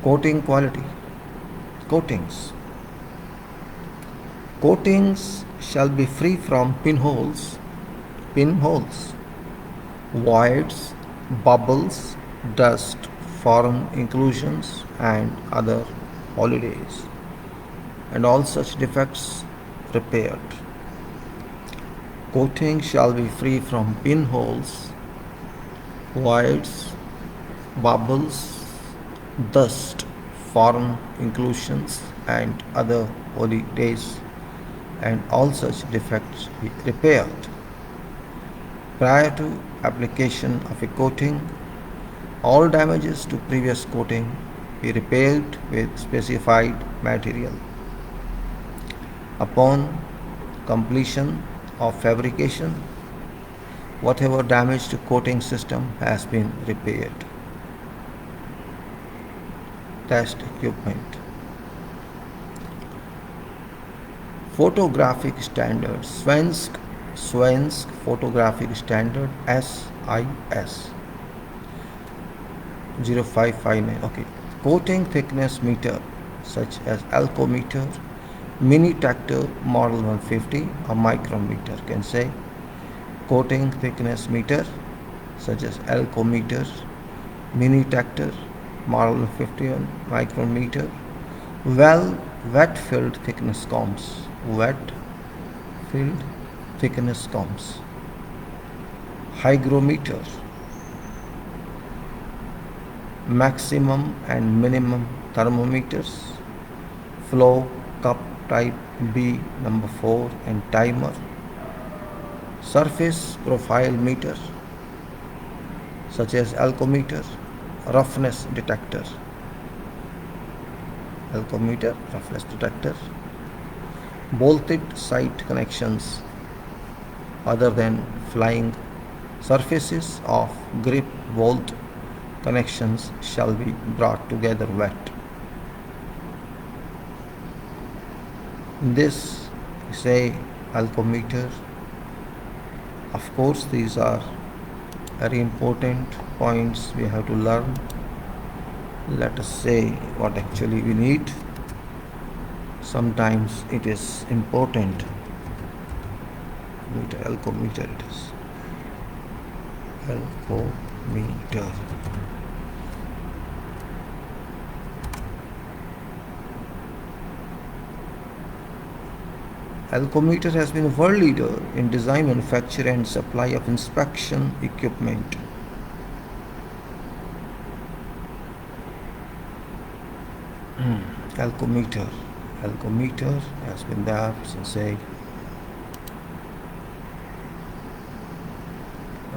Coating quality. Coatings. Coatings shall be free from pinholes, voids, bubbles, dust, foreign inclusions and other holidays, and all such defects repaired. Coating shall be free from pinholes, voids, bubbles, dust, foreign inclusions and other holidays, and all such defects be repaired. Prior to application of a coating, all damages to previous coating be repaired with specified material. Upon completion of fabrication, whatever damage to coating system has been repaired. Test equipment. Photographic standards. Svensk Swensk Photographic Standard SIS 0559. Okay. Coating thickness meter such as alcometer, mini tractor model 150, a micrometer can say. Coating thickness meter such as alcometer, mini tractor model 150 micrometer. Wet filled thickness comps. Wet filled thickness comps. Hygrometer, maximum and minimum thermometers, flow cup type B number 4 and timer, surface profile meter such as alcometer, roughness detector, alcometer, roughness detector, bolted site connections other than flying surfaces of grip bolt connections shall be brought together wet. This say alcometer. Of course, these are very important points we have to learn. Let us say what actually we need. Sometimes it is important. Alcometer it is. Alcometer. Alcometer has been a world leader in design, manufacture and supply of inspection equipment. Alcometer. Alcometer has been there since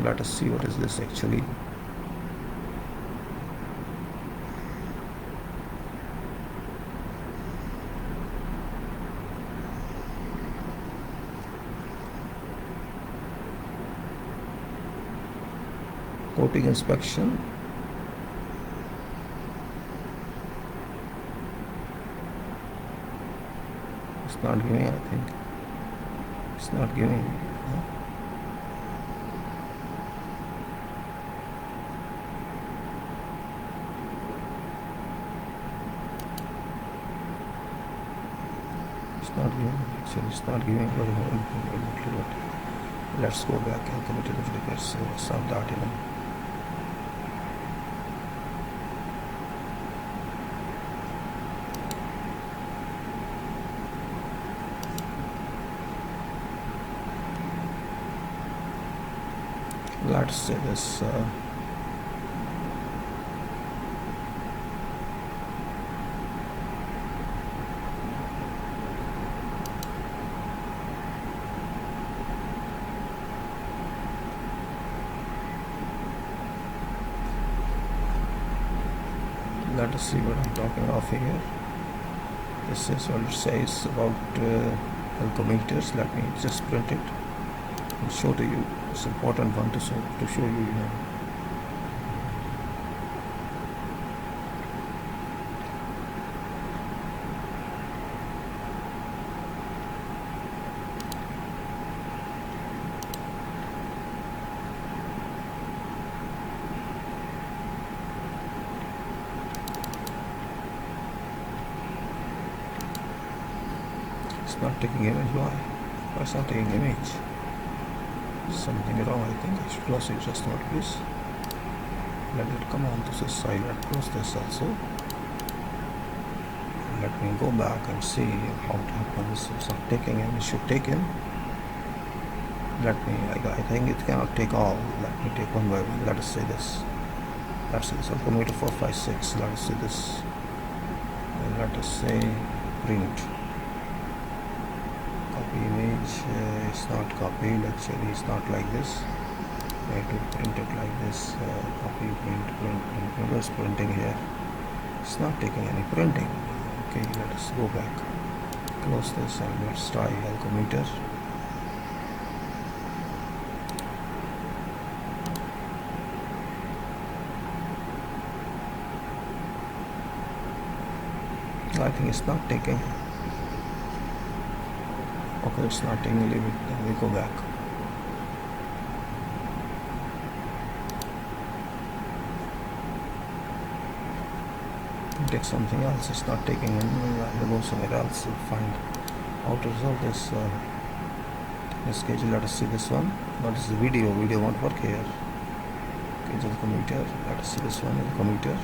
let us see what is this actually. Coating inspection. It's not giving, I think. It's not giving. No? It's not giving. Actually, it's not giving. Let's go back and commit to the flickers. It's not that even. Let's say this let us see what I'm talking of here. This is what it says about alcometers. Let me just print it and show to you. It's an important one to show you. It's not taking image. Why it's not taking image? Something wrong. I think I should close it just not this. Let it come on to this side. Let's close this also. Let me go back and see how it happens. It's not taking in. It should take in. Let me. I think it cannot take all. Let me take one by one. Let us say this. Let's say this. Alcometer 456. Let us say this. And let us say print. Copy image. It's not copied. Actually, it's not like this. I have to print it like this. Copy, print. There's printing here. It's not taking any printing. Okay, let us go back. Close this and let's try alcometer. I think it's not taking. Okay, it's not taking. Leave it. Then we go back. take something else. It's not taking in. I'll go somewhere else to find how to resolve this schedule. Let us see this one. What is the video? Video won't work here. Okay, the commuter. Let us see this one. The commuter.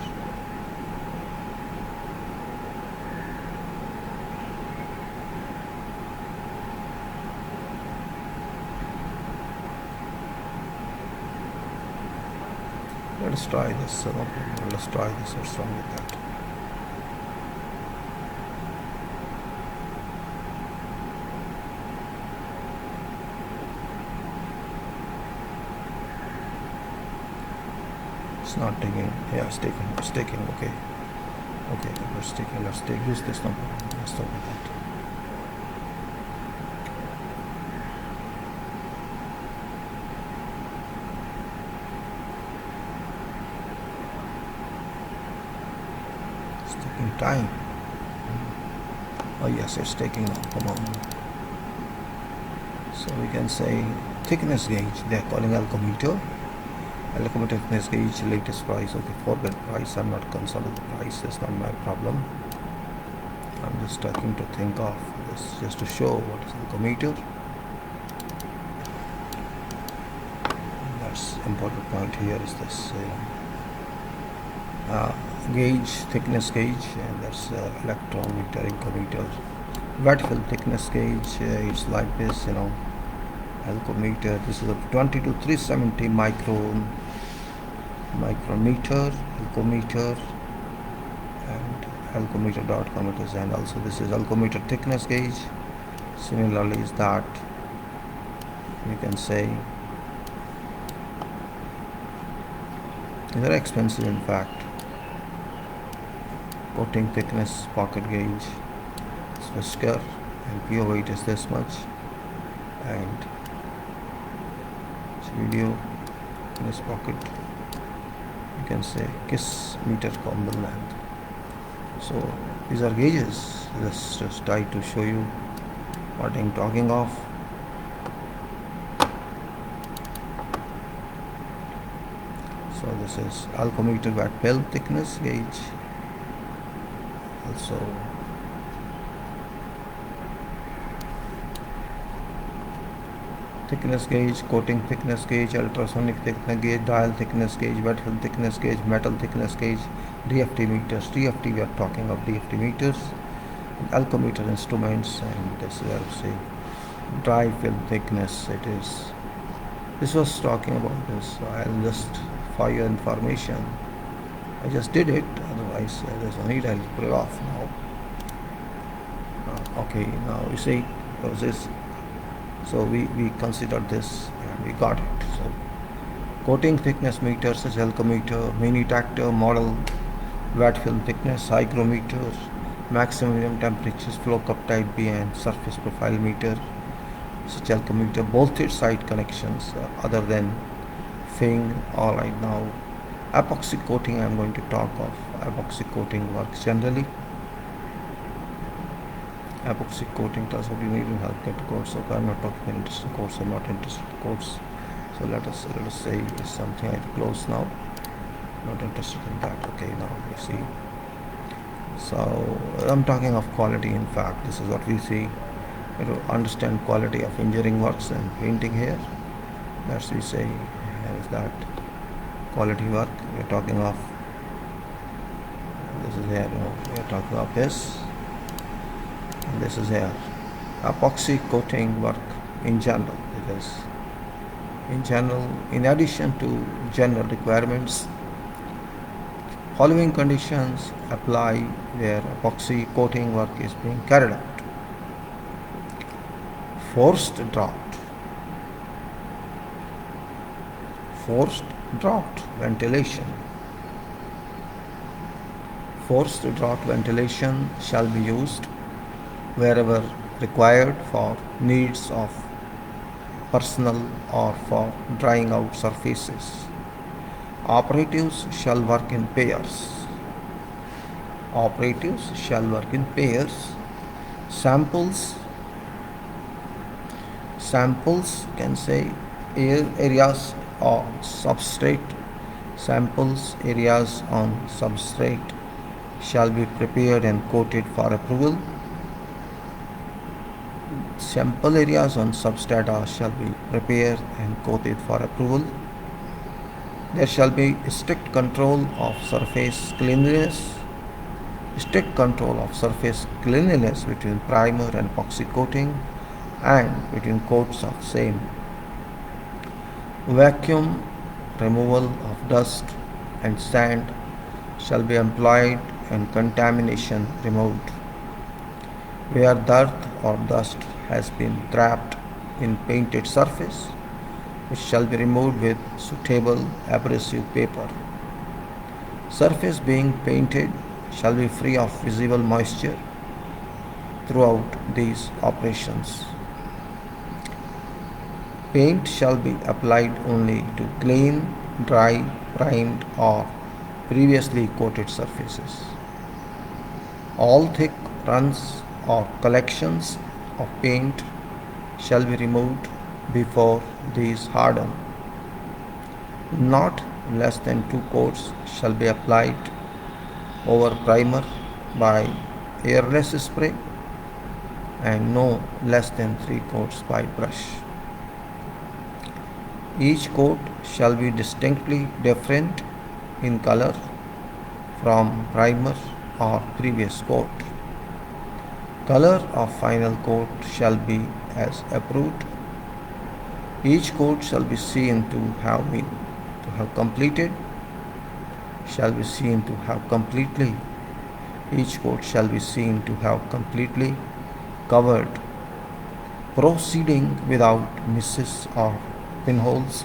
Let us try this. Let us try this. What's wrong with that? It's not taking. Yeah, it's taking. It's taking. Okay. Okay, it's taking. Let's use this number. Let's stop with that. Taking time. Oh yes, it's taking now. Come on. So we can say thickness gauge. They are calling alcometer. Alcometer thickness gauge, latest price. Okay, forget price. I'm not concerned with the price. That's not my problem. I'm just talking to think of this just to show what is alcometer. That's important point here is this. Gauge, thickness gauge, and that's electrometer, alcometer. Vertical thickness gauge, it's like this, alcometer. This is a 20 to 370 micrometer, alcometer, and alcometer.com it is, and also this is alcometer thickness gauge. Similarly is that you can say these are expensive in fact. Coating thickness, pocket gauge, whisker, and pure weight is this much, and video in this pocket you can say kiss meter combo length. So these are gauges. Let's just try to show you what I'm talking of. So this is alcometer watt bell thickness gauge. Also thickness gauge, coating thickness gauge, ultrasonic thickness gauge, dial thickness gauge, vertical thickness gauge, metal thickness gauge, DFT meters. DFT, we are talking of DFT meters, alcometer instruments, and this is say dry film thickness. It is. This was talking about this. So I'll just for your information. I just did it. Otherwise, there's no need. I'll put it off now. Okay, now you see, this. So we considered this and we got it. So coating thickness meters such as alcometer, mini tactor, model, watt film thickness, hygrometer, maximum temperatures, flow cup type B, and surface profile meter such as alcometer, bolted side connections other than FING. Alright, now epoxy coating I'm going to talk of. Epoxy coating works generally. Epoxy coating does what you need in healthcare course. So I'm not talking interested course. I'm not interested in course. So let us say it's something I close now. Not interested in that. Okay, now you see. So I'm talking of quality. In fact, this is what we see. To understand quality of engineering works and painting here. That's we say. Here is that quality work. We're talking of. This is here. We're talking of this. And this is here epoxy coating work in general, because in general, in addition to general requirements, following conditions apply where epoxy coating work is being carried out. Forced draught ventilation. Forced draught ventilation shall be used wherever required for needs of personnel or for drying out surfaces. Operatives shall work in pairs. Samples can say areas on substrate. Samples areas on substrate shall be prepared and coated for approval. Sample areas on substrata shall be prepared and coated for approval. There shall be strict control of surface cleanliness. Strict control of surface cleanliness between primer and epoxy coating and between coats of same. Vacuum removal of dust and sand shall be employed and contamination removed. Where dirt or dust has been trapped in painted surface, it shall be removed with suitable abrasive paper. Surface being painted shall be free of visible moisture throughout these operations. Paint shall be applied only to clean, dry, primed or previously coated surfaces. All thick runs or collections of paint shall be removed before these harden. Not less than 2 coats shall be applied over primer by airless spray and no less than 3 coats by brush. Each coat shall be distinctly different in color from primer or previous coat. Color of final coat shall be as approved. Each coat shall be seen to have completed. Shall be seen to have completely. Each coat shall be seen to have completely covered, proceeding without misses or pinholes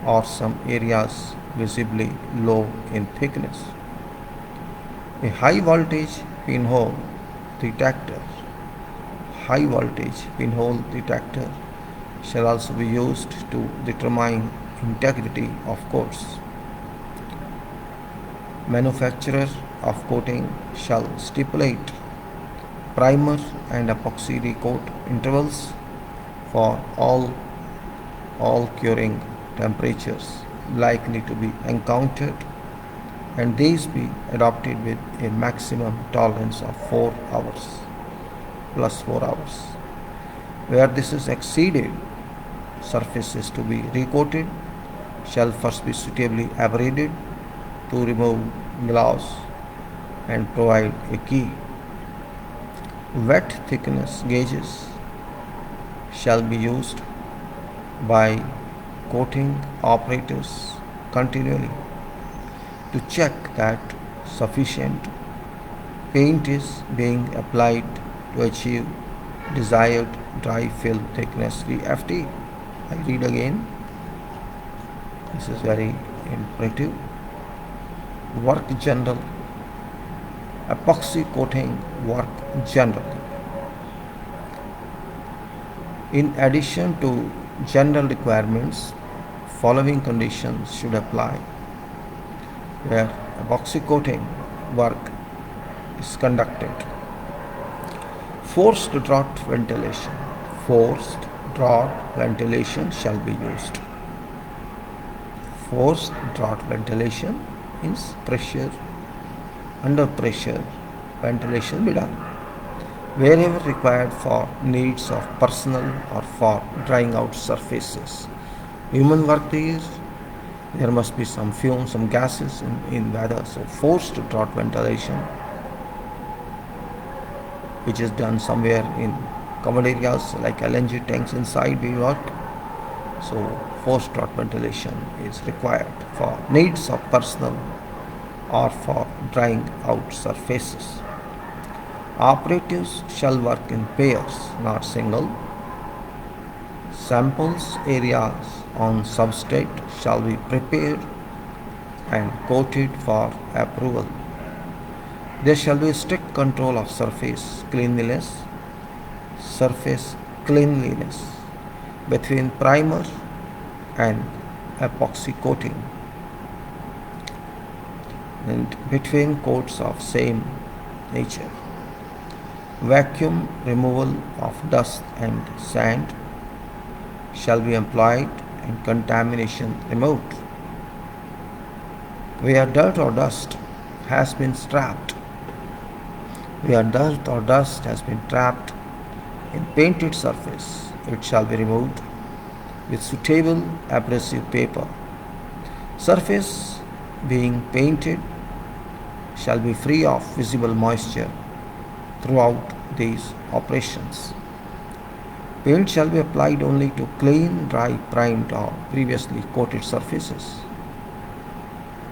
or some areas visibly low in thickness. A high voltage pinhole detector shall also be used to determine integrity of coats. Manufacturer of coating shall stipulate primer and epoxy recoat intervals for all curing temperatures likely to be encountered, and these be adopted with a maximum tolerance of 4 hours plus 4 hours. Where this is exceeded, surfaces to be recoated shall first be suitably abraded to remove gloss and provide a key. Wet thickness gauges shall be used by coating operators continually to check that sufficient paint is being applied to achieve desired dry fill thickness VFT. I read again. This is very imperative. Work general. Epoxy coating work generally. In addition to general requirements, following conditions should apply where epoxy coating work is conducted. Forced draught ventilation. Forced draught ventilation shall be used. Forced draught ventilation means under pressure ventilation be done wherever required for needs of personnel or for drying out surfaces. Human work there must be some fumes, some gases in weather, so forced draught ventilation, which is done somewhere in covered areas like LNG tanks inside we work. So forced draught ventilation is required for needs of personnel or for drying out surfaces. Operatives shall work in pairs, not single. Samples areas on substrate shall be prepared and coated for approval. There shall be strict control of surface cleanliness between primer and epoxy coating and between coats of same nature. Vacuum removal of dust and sand shall be employed and contamination removed. Where dirt or dust has been trapped Where dirt or dust has been trapped in painted surface, it shall be removed with suitable abrasive paper. Surface being painted shall be free of visible moisture throughout these operations. Paint shall be applied only to clean, dry, primed or previously coated surfaces.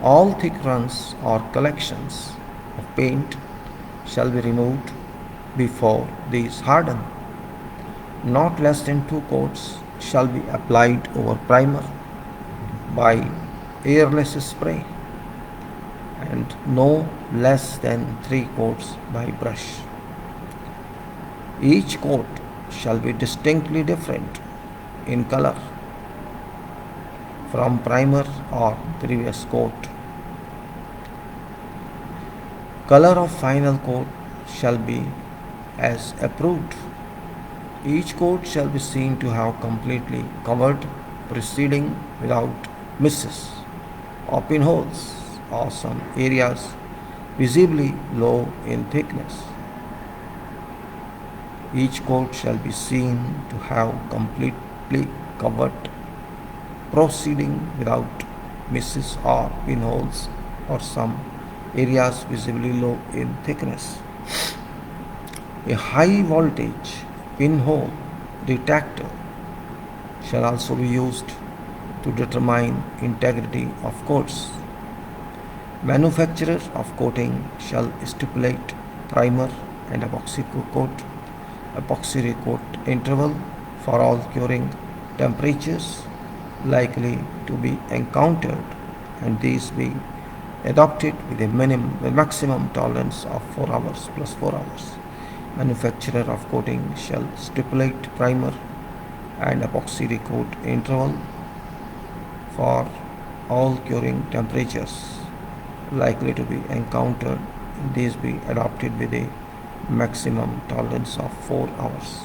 All thick runs or collections of paint shall be removed before these harden. Not less than 2 coats shall be applied over primer by airless spray and no less than 3 coats by brush. Each coat shall be distinctly different in color from primer or previous coat. Color of final coat shall be as approved. Each coat shall be seen to have completely covered preceding without misses or pinholes or some areas visibly low in thickness. Each coat shall be seen to have completely covered proceeding without misses or pinholes or some areas visibly low in thickness. A high voltage pinhole detector shall also be used to determine integrity of coats. Manufacturer of coating shall stipulate primer and epoxy coat interval for all curing temperatures likely to be encountered, and these be adopted with a maximum tolerance of 4 hours plus 4 hours. Manufacturer of coating shall stipulate primer and epoxy coat interval for all curing temperatures likely to be encountered, and these be adopted with a maximum tolerance of 4 hours.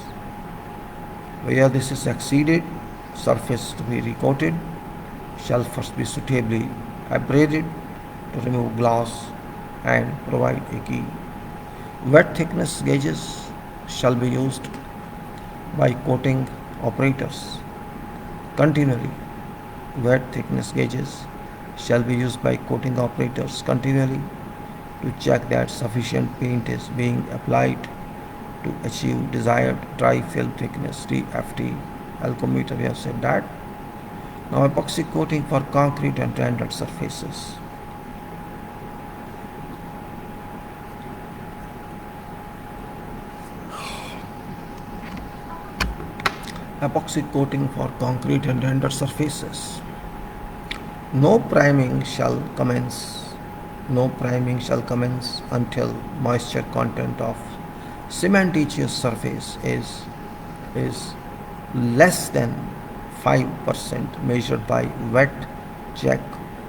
Where this is exceeded, surface to be recoated shall first be suitably abraded to remove gloss and provide a key. Wet thickness gauges shall be used by coating operators continually. Wet thickness gauges shall be used by coating operators continually to check that sufficient paint is being applied to achieve desired dry film thickness. TFT alcometer, we have said that. Now epoxy coating for concrete and rendered surfaces. Epoxy coating for concrete and rendered surfaces. No priming shall commence until moisture content of cementitious surface is less than 5% measured by wet check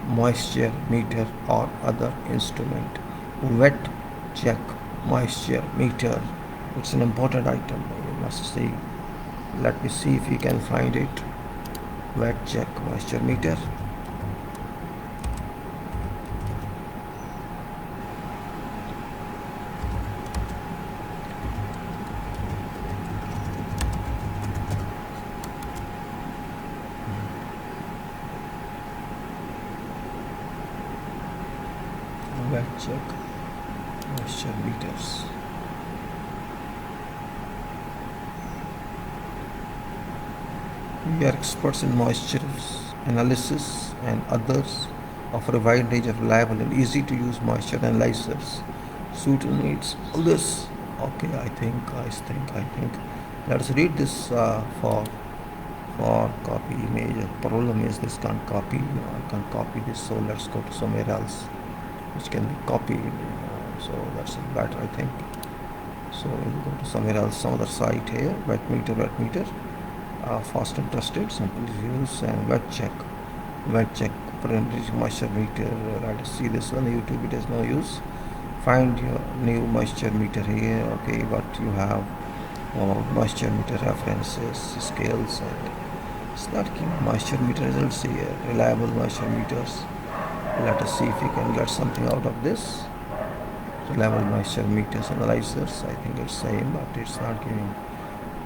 moisture meter or other instrument. Wet check moisture meter, it's an important item, you must see. Let me see if we can find it. Wet check moisture meter. Wet check moisture meters. We are experts in moisture analysis and others offer a wide range of reliable and easy to use moisture analyzers. Suitable needs all this. Okay, I think. Let's read this for copy image. The problem is this can't copy. I can't copy this, so let's go to somewhere else which can be copied. So that's better, I think. So we'll go to somewhere else, some other site here. Wet meter. Fast and trusted, simple use, and wet check moisture meter. Let us see this one. YouTube, it is no use. Find your new moisture meter here. Okay, what you have, moisture meter references, scales, and it's not giving moisture meter results here. Reliable moisture meters. Let us see if we can get something out of this. reliable moisture meters analyzers. I think it's same, but it's not giving.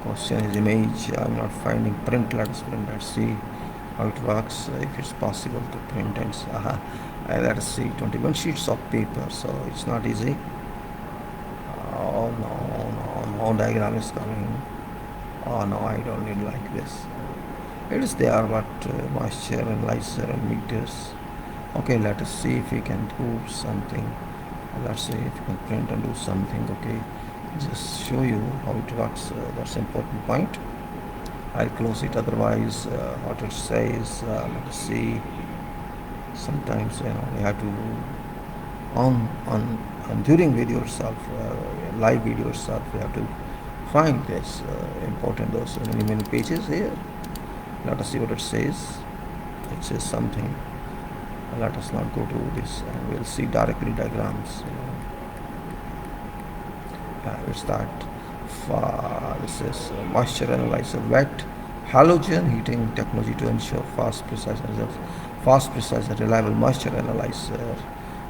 Question is image. I'm not finding print. Let's print. Let's see how it works. If it's possible to print and let us see 21 sheets of paper. So it's not easy. Oh no, diagram is coming. Oh no, I don't need like this. It is there, but moisture analyzer and meters. Okay, let us see if we can do something. Let's see if we can print and do something. Okay, just show you how it works. That's important point. I'll close it, otherwise what it says, let us see. Sometimes we have to on during video itself, live video itself, we have to find this important, those many pages here. Let us see what it says. It says something. Let us not go to this, and we'll see directly diagrams. It's that. This is moisture analyzer, wet halogen heating technology to ensure fast, precise results. Fast, precise, and reliable moisture analyzer.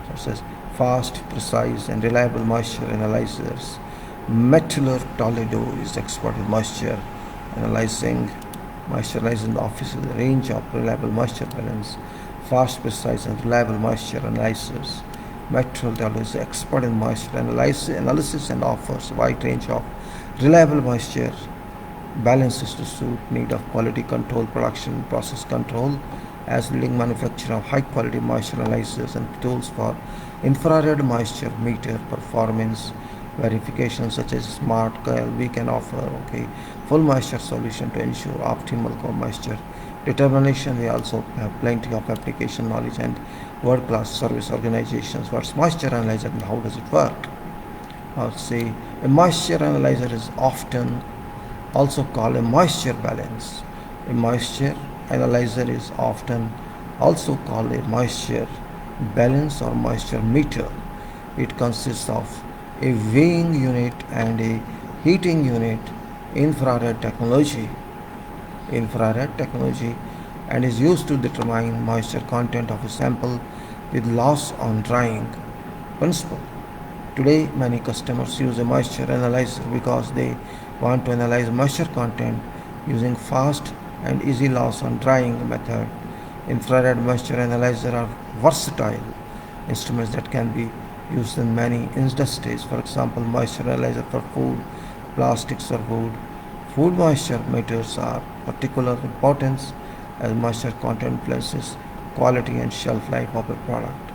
So it says fast, precise, and reliable moisture analyzers. Metuler Toledo is expert in moisture analyzing the office with a range of reliable moisture balance. Fast, precise, and reliable moisture analyzers. Metuler Toledo is expert in moisture analysis and offers a wide range of reliable moisture balances to suit need of quality control, production, process control, as leading manufacturer of high quality moisture analyzers and tools for infrared moisture meter performance verification, such as smart coil. We can offer full moisture solution to ensure optimal core moisture determination. We also have plenty of application knowledge and world-class service organizations. What's moisture analyzer and how does it work? I'll say a moisture analyzer is often also called a moisture balance. A moisture analyzer is often also called a moisture balance or moisture meter. It consists of a weighing unit and a heating unit, infrared technology, and is used to determine moisture content of a sample with loss on drying principle. Today, many customers use a moisture analyzer because they want to analyze moisture content using fast and easy loss on drying method. Infrared moisture analyzers are versatile instruments that can be used in many industries. For example, moisture analyzer for food, plastics, or wood. Food moisture meters are particular importance as moisture content influences quality and shelf life of a product.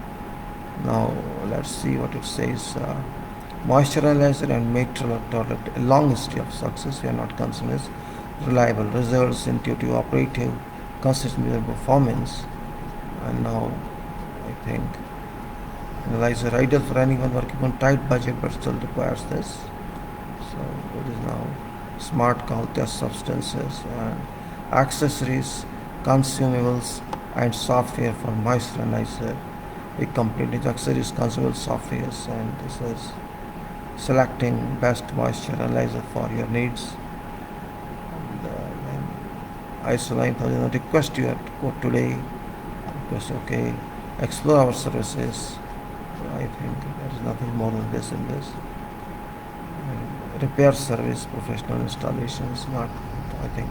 Now let's see what it says. Moisture analyzer and meter tolerate a long history of success. We are not concerned with reliable results, intuitive, operative, consistent performance. And now I think analyzer ideal for anyone working on tight budget but still requires this. So it is now smart call test substances and accessories, consumables, and software for moisture analyzer. A complete accessories, consumables, softwares, and this is selecting best moisture analyzer for your needs. And then ISO 9000 request you have to go today. Request explore our services. I think there is nothing more than this in this. And repair service, professional installations. Not, I think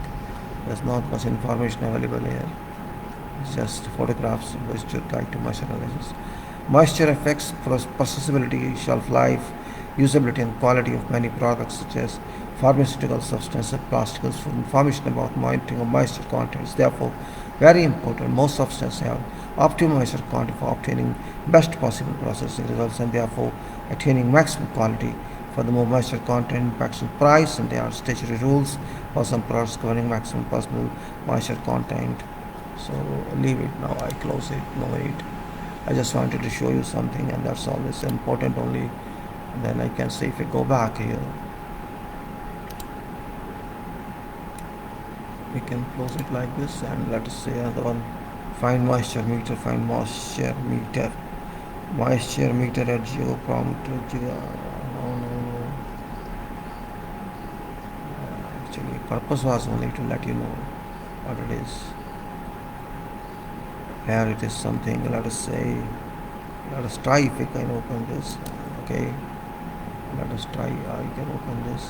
there's not much information available here. It's just photographs, moisture guide to moisture analysis. Moisture affects processability, shelf life, usability, and quality of many products such as pharmaceutical substances, plasticals. For information about monitoring of moisture contents, therefore very important. Most substances have optimum moisture content for obtaining best possible processing results and therefore attaining maximum quality. Furthermore, moisture content impacts on price, and there are statutory rules for some products governing maximum possible moisture content. So leave it now. I close it. No wait. I just wanted to show you something, and that's all. It's important only. And then I can say if I go back here, we can close it like this, and let us say another one. Find moisture meter. Find moisture meter. Moisture meter at geo prompt. No. Actually, purpose was only to let you know what it is. Here it is something. Let us try if we can open this. Okay, let us try. I can open this.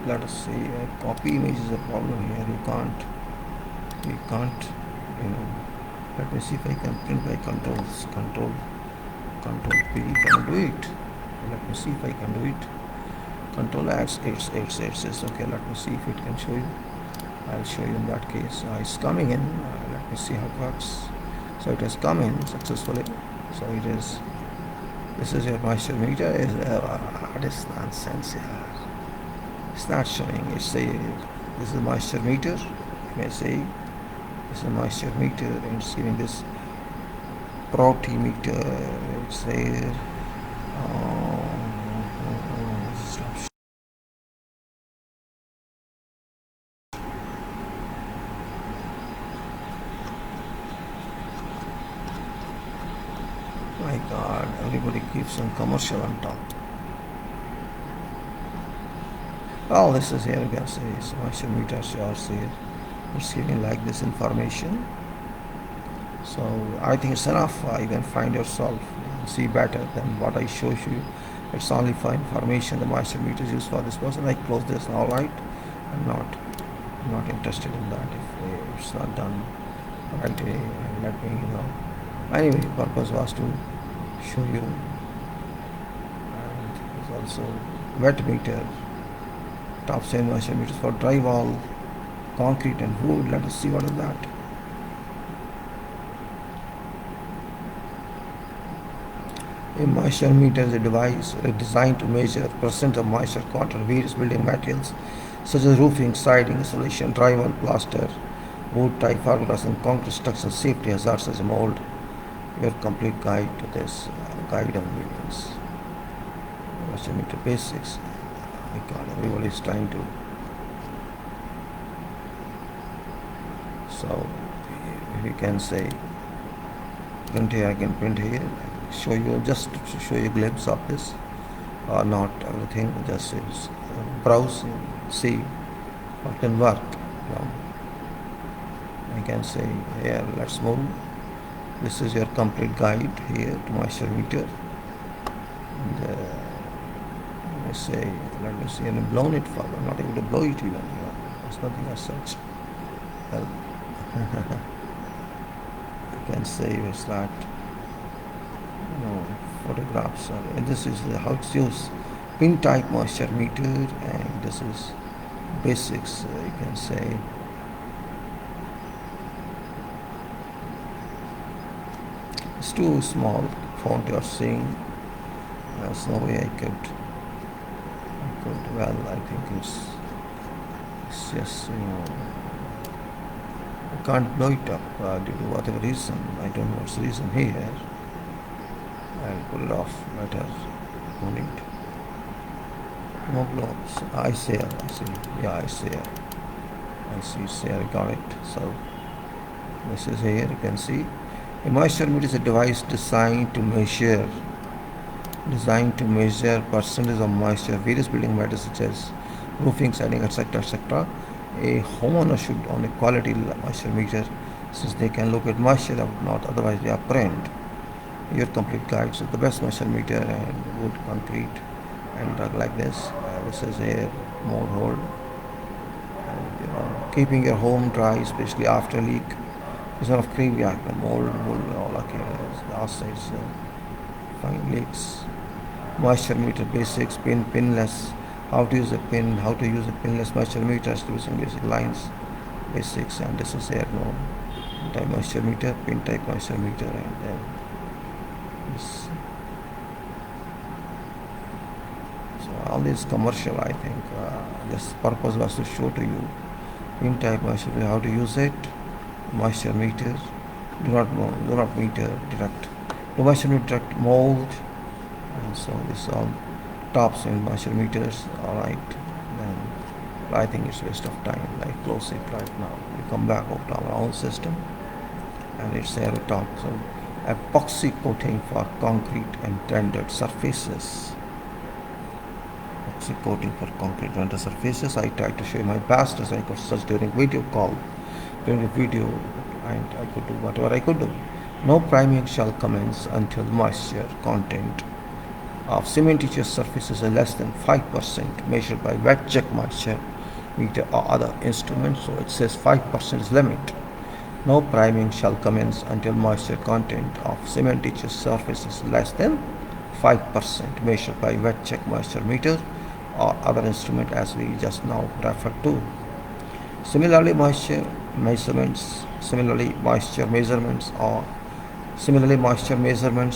Let us see. Copy image is a problem here. You can't, you know. Let me see if I can print by controls. Control P. Can I do it? Let me see if I can do it. Control X. It's okay. Let me see if it can show you. I'll show you in that case. It's coming in. Let me see how it works. So it has come in successfully. So it is. This is your moisture meter. What is nonsense here? It's not showing. It's a. This is moisture meter. You may say this is a moisture meter, and it's giving this protimeter. It's there. My God, everybody keeps some commercial on top. Well, this is here, you can see, so moisture meters are here. It's giving like this information. So I think it's enough. You can find yourself, see better than what I showed you. It's only for information. The moisture meter is used for this person. I close this. All right. I'm not interested in that. If it's not done right away, let me know. Anyway, purpose was to show you. And there's also wet meter, top side moisture meters for drywall, concrete and wood. Let us see what is that. A moisture meter is a device designed to measure percent of moisture content of various building materials such as roofing, siding, insulation, drywall, plaster, wood type, fiberglass, and concrete structural safety hazards such as mold. Your complete guide to this guide on millions. Moisture meter basics. My God, everybody is trying to. So, if you can say print here, I can print here. Show you just to show you a glimpse of this, or not everything. Just browse, see what can work. I can say here. Let's move. This is your complete guide here to moisture meter. And let me see, and blown it for. I'm not able to blow it even. There's nothing as such. Well, I can say it's that. Photographs and this is how it's used. Pin type moisture meter, and this is basics. You can say it's too small font you're seeing. There's no way I could. Well, I think it's just I can't blow it up due to whatever reason. I don't know what's the reason here. I'll pull it off better on it. No blobs. I see. Yeah, I see it's here. I got it. So this is here. You can see a moisture meter is a device designed to measure percentage of moisture various building matters such as roofing, siding, etc. A homeowner should own a quality moisture meter since they can look at moisture out, not otherwise they are print. Your complete guide. So the best moisture meter and wood, concrete, and like this. This is a mode hold. And, keeping your home dry, especially after leak. It's not of cream, yeah, mold, all okay. The outside, fine leaks. Moisture meter basics, pinless. How to use a pin, how to use a pinless moisture meter using basic lines, basics, and this is here type moisture meter, pin type moisture meter, and then this. So all this commercial, I think. This purpose was to show to you pin type moisture meter, how to use it, moisture meter, do not meter detect. The moisture meter detect mold, and so this is all tops in moisture meters. All right, then I think it's waste of time. Like close it right now. We come back over to our own system, and it's here to talk. So epoxy coating for concrete and rendered surfaces. epoxy coating for concrete render surfaces. I tried to show my best as I could such during video call, during the video, and I could do whatever I could do. No priming shall commence until moisture content of cementitious surfaces is less than 5% measured by wet check moisture meter or other instruments. So it says 5% is limit. No priming shall commence until moisture content of cementitious surfaces is less than 5% measured by wet check moisture meter or other instrument as we just now referred to. Similarly, moisture measurements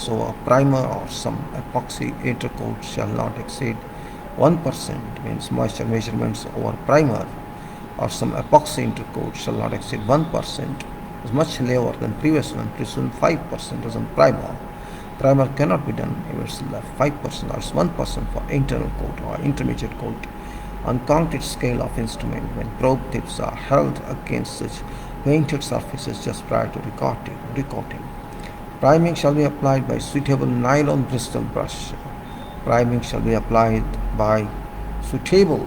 or primer or some epoxy intercoat shall not exceed 1%, means moisture measurements over primer or some epoxy intercoat shall not exceed 1%, is much lower than previous one, previous 5% was on primer. Primer cannot be done if it's 5% or 1% for internal coat or intermediate coat on concrete scale of instrument when probe tips are held against such painted surfaces just prior to recoating. Priming shall be applied by suitable nylon bristle brush. Priming shall be applied by suitable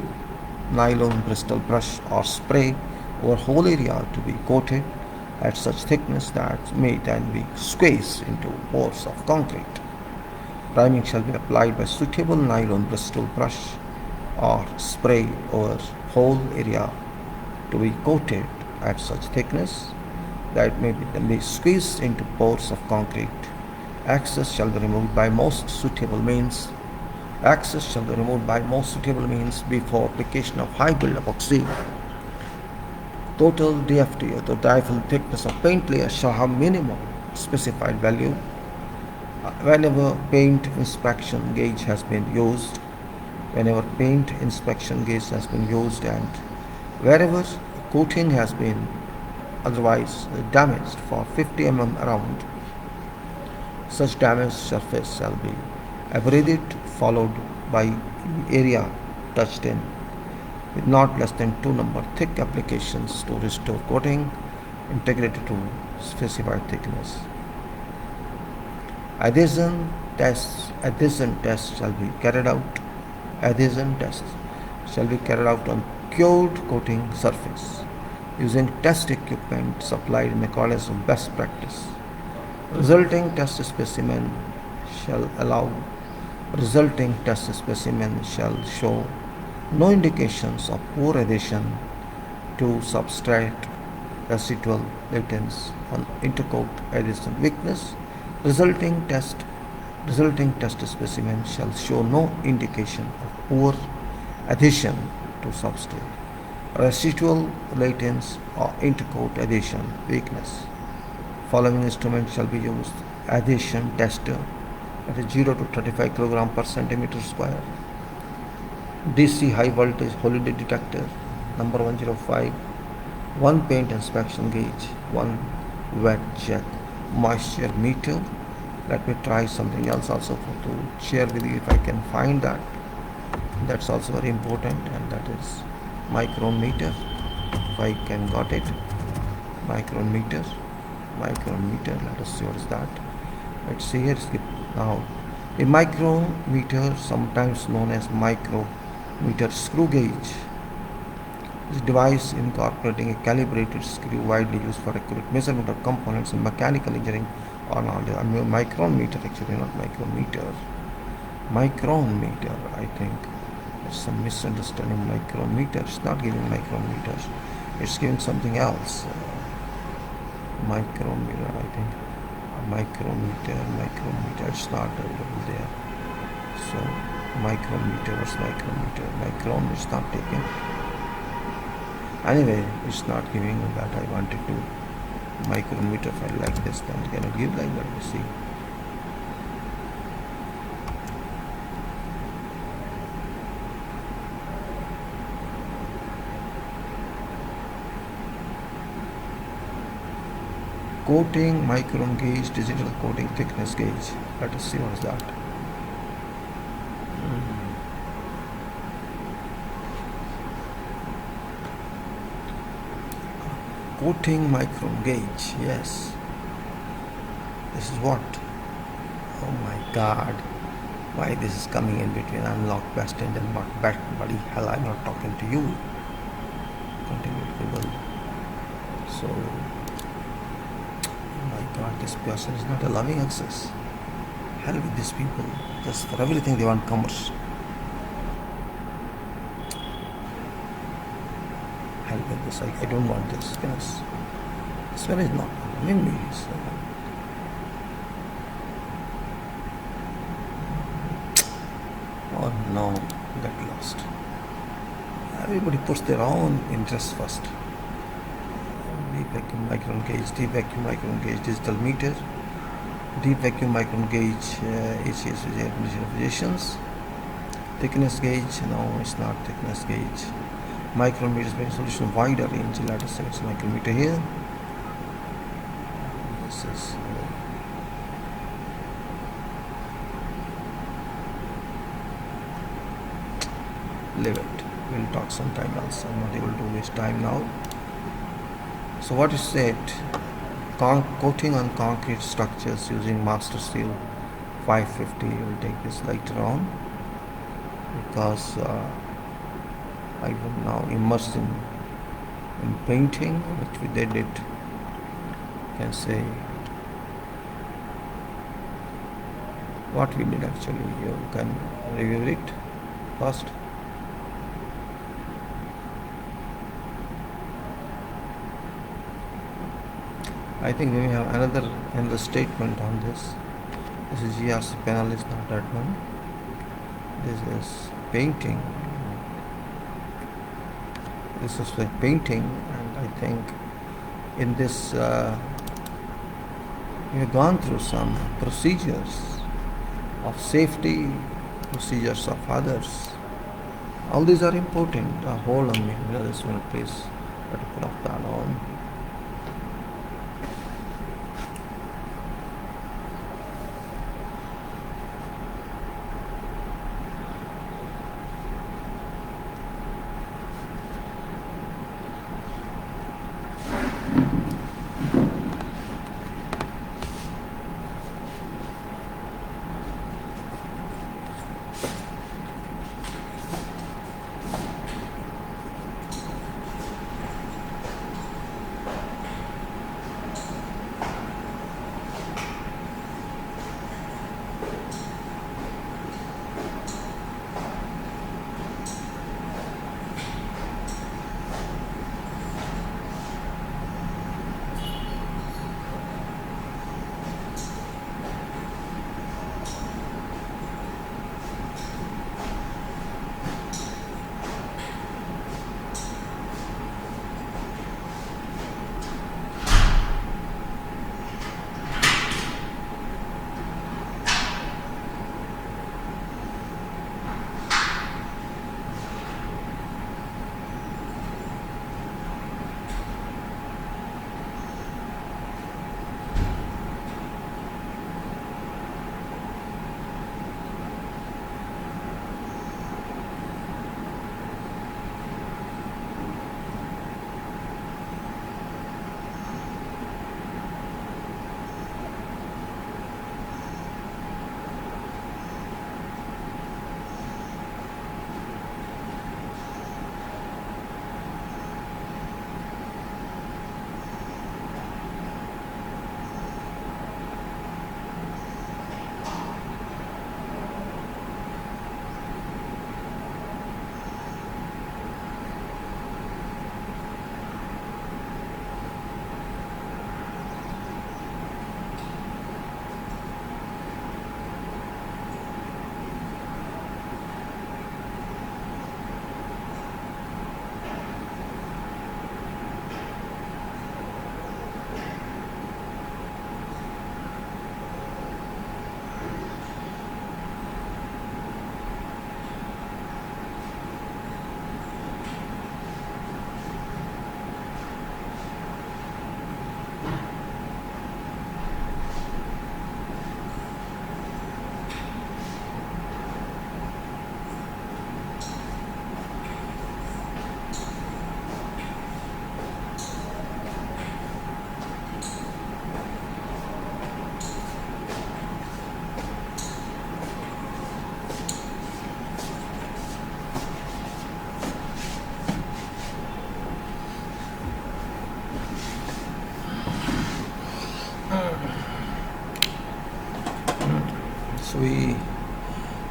nylon bristle brush or spray over whole area to be coated at such thickness that may then be squeezed into pores of concrete. Priming shall be applied by suitable nylon bristle brush or spray over whole area to be coated at such thickness that may be squeezed into pores of concrete. Access shall be removed by most suitable means. Access shall be removed by most suitable means before application of high build epoxy. Total DFT or the diaphyl thickness of paint layer shall have minimum specified value. Whenever paint inspection gauge has been used, and wherever coating has been otherwise damaged for 50 mm around, such damaged surface shall be abraded followed by area touched in with not less than 2 number thick applications to restore coating integrated to specified thickness. Adhesion tests shall be carried out. Adhesion tests shall be carried out on cured coating surface using test equipment supplied in accordance with best practice. Resulting test specimen shall show no indications of poor adhesion to substrate, residual latence on intercoat adhesion weakness. Resulting test specimen shall show no indication of poor adhesion to substrate, residual latence or intercoat adhesion weakness. Following instrument shall be used: adhesion tester at a 0 to 35 kg per centimeter square, DC high voltage holiday detector number 105, one paint inspection gauge, one wet check moisture meter. Let me try something else also to share with you if I can find that. That's also very important, and that is micrometer. If I can got it, micrometer. Let us see what is that. Let's see here. Now, a micrometer, sometimes known as micrometer screw gauge, is a device incorporating a calibrated screw widely used for accurate measurement of components in mechanical engineering or knowledge. I mean micrometer, actually not micrometer. Micrometer, I think. There's some misunderstanding. Micrometer, it's not giving micrometers. It's giving something else. Micrometer, I think. Micrometer, it's not available there. So, micrometer, what's micrometer? Micron is not taken. Anyway, it's not giving that I wanted to. Micrometer file like this, then can I give like that? You see. Coating micron gauge, digital coating thickness gauge. Let us see what is that. Coating micron gauge, yes. This is what? Oh my god. Why this is coming in between? I'm not best and then not best, buddy. Hell, I'm not talking to you. Continue to Google. So, my God, this person is not allowing access. Hell with these people. Just for everything they want commerce. Hell with this. I don't want this, guys. This one is not allowing me. So, oh no, get lost. Everybody puts their own interests first. Deep vacuum micron gauge, deep vacuum micron gauge, digital meter, deep vacuum micron gauge, HCS variations, thickness gauge, no, it's not thickness gauge. Micrometers making solution wider range, lattice selection micrometer here. This is leave it. We'll talk sometime else. I'm not able to waste time now. So what is said? Coating on concrete structures using master seal 550. We'll take this later on because I am now immersed in painting, which we did it. You can say what we did actually. You can review it first. I think we may have another statement on this. This is GRC panel, is not that one. This is painting. This is like painting, and I think in this we have gone through some procedures of safety, procedures of others. All these are important. Hold on me. This one, please. Let me put off that on.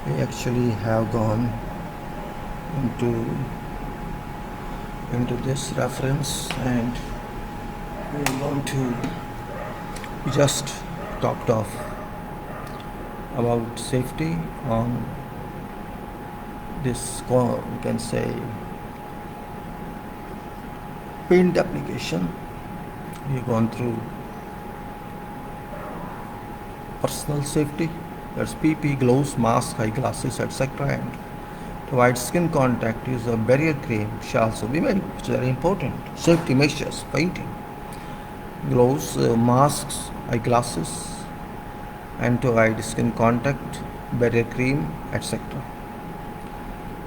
We actually have gone into this reference, and we're going to just talked off about safety on this, we can say, paint application. We've gone through personal safety, that's PP, gloves, mask, eyeglasses, etc. And to avoid skin contact, use a barrier cream shall also be made, which is very important. Safety measures, painting, gloves, masks, eyeglasses, and to avoid skin contact, barrier cream, etc.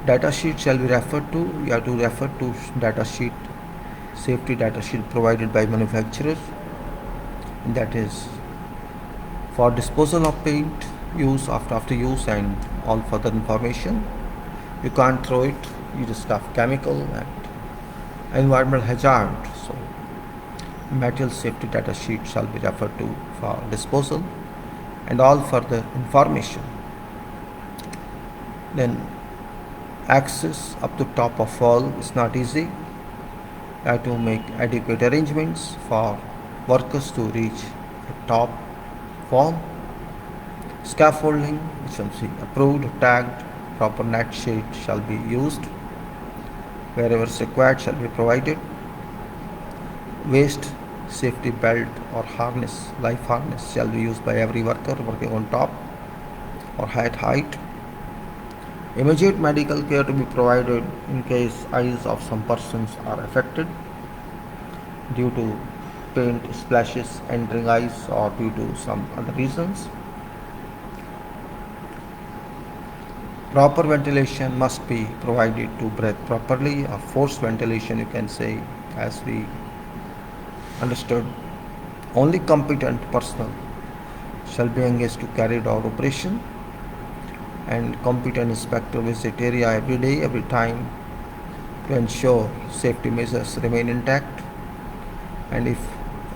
Data sheet shall be referred to. You have to refer to data sheet, safety data sheet provided by manufacturer. That is for disposal of paint, use after use, and all further information. You can't throw it. You just have chemical and environmental hazard. So material safety data sheet shall be referred to for disposal and all further information. Then access up to top of wall is not easy. You have to make adequate arrangements for workers to reach the top wall. Scaffolding, which shall be approved, tagged, proper net shade shall be used. Wherever required shall be provided. Waist safety belt or harness, life harness, shall be used by every worker working on top or height. Immediate medical care to be provided in case eyes of some persons are affected due to paint splashes entering eyes or due to some other reasons. Proper ventilation must be provided to breathe properly, or forced ventilation, you can say, as we understood. Only competent personnel shall be engaged to carry out operation, and competent inspector visit area every day, every time, to ensure safety measures remain intact, and if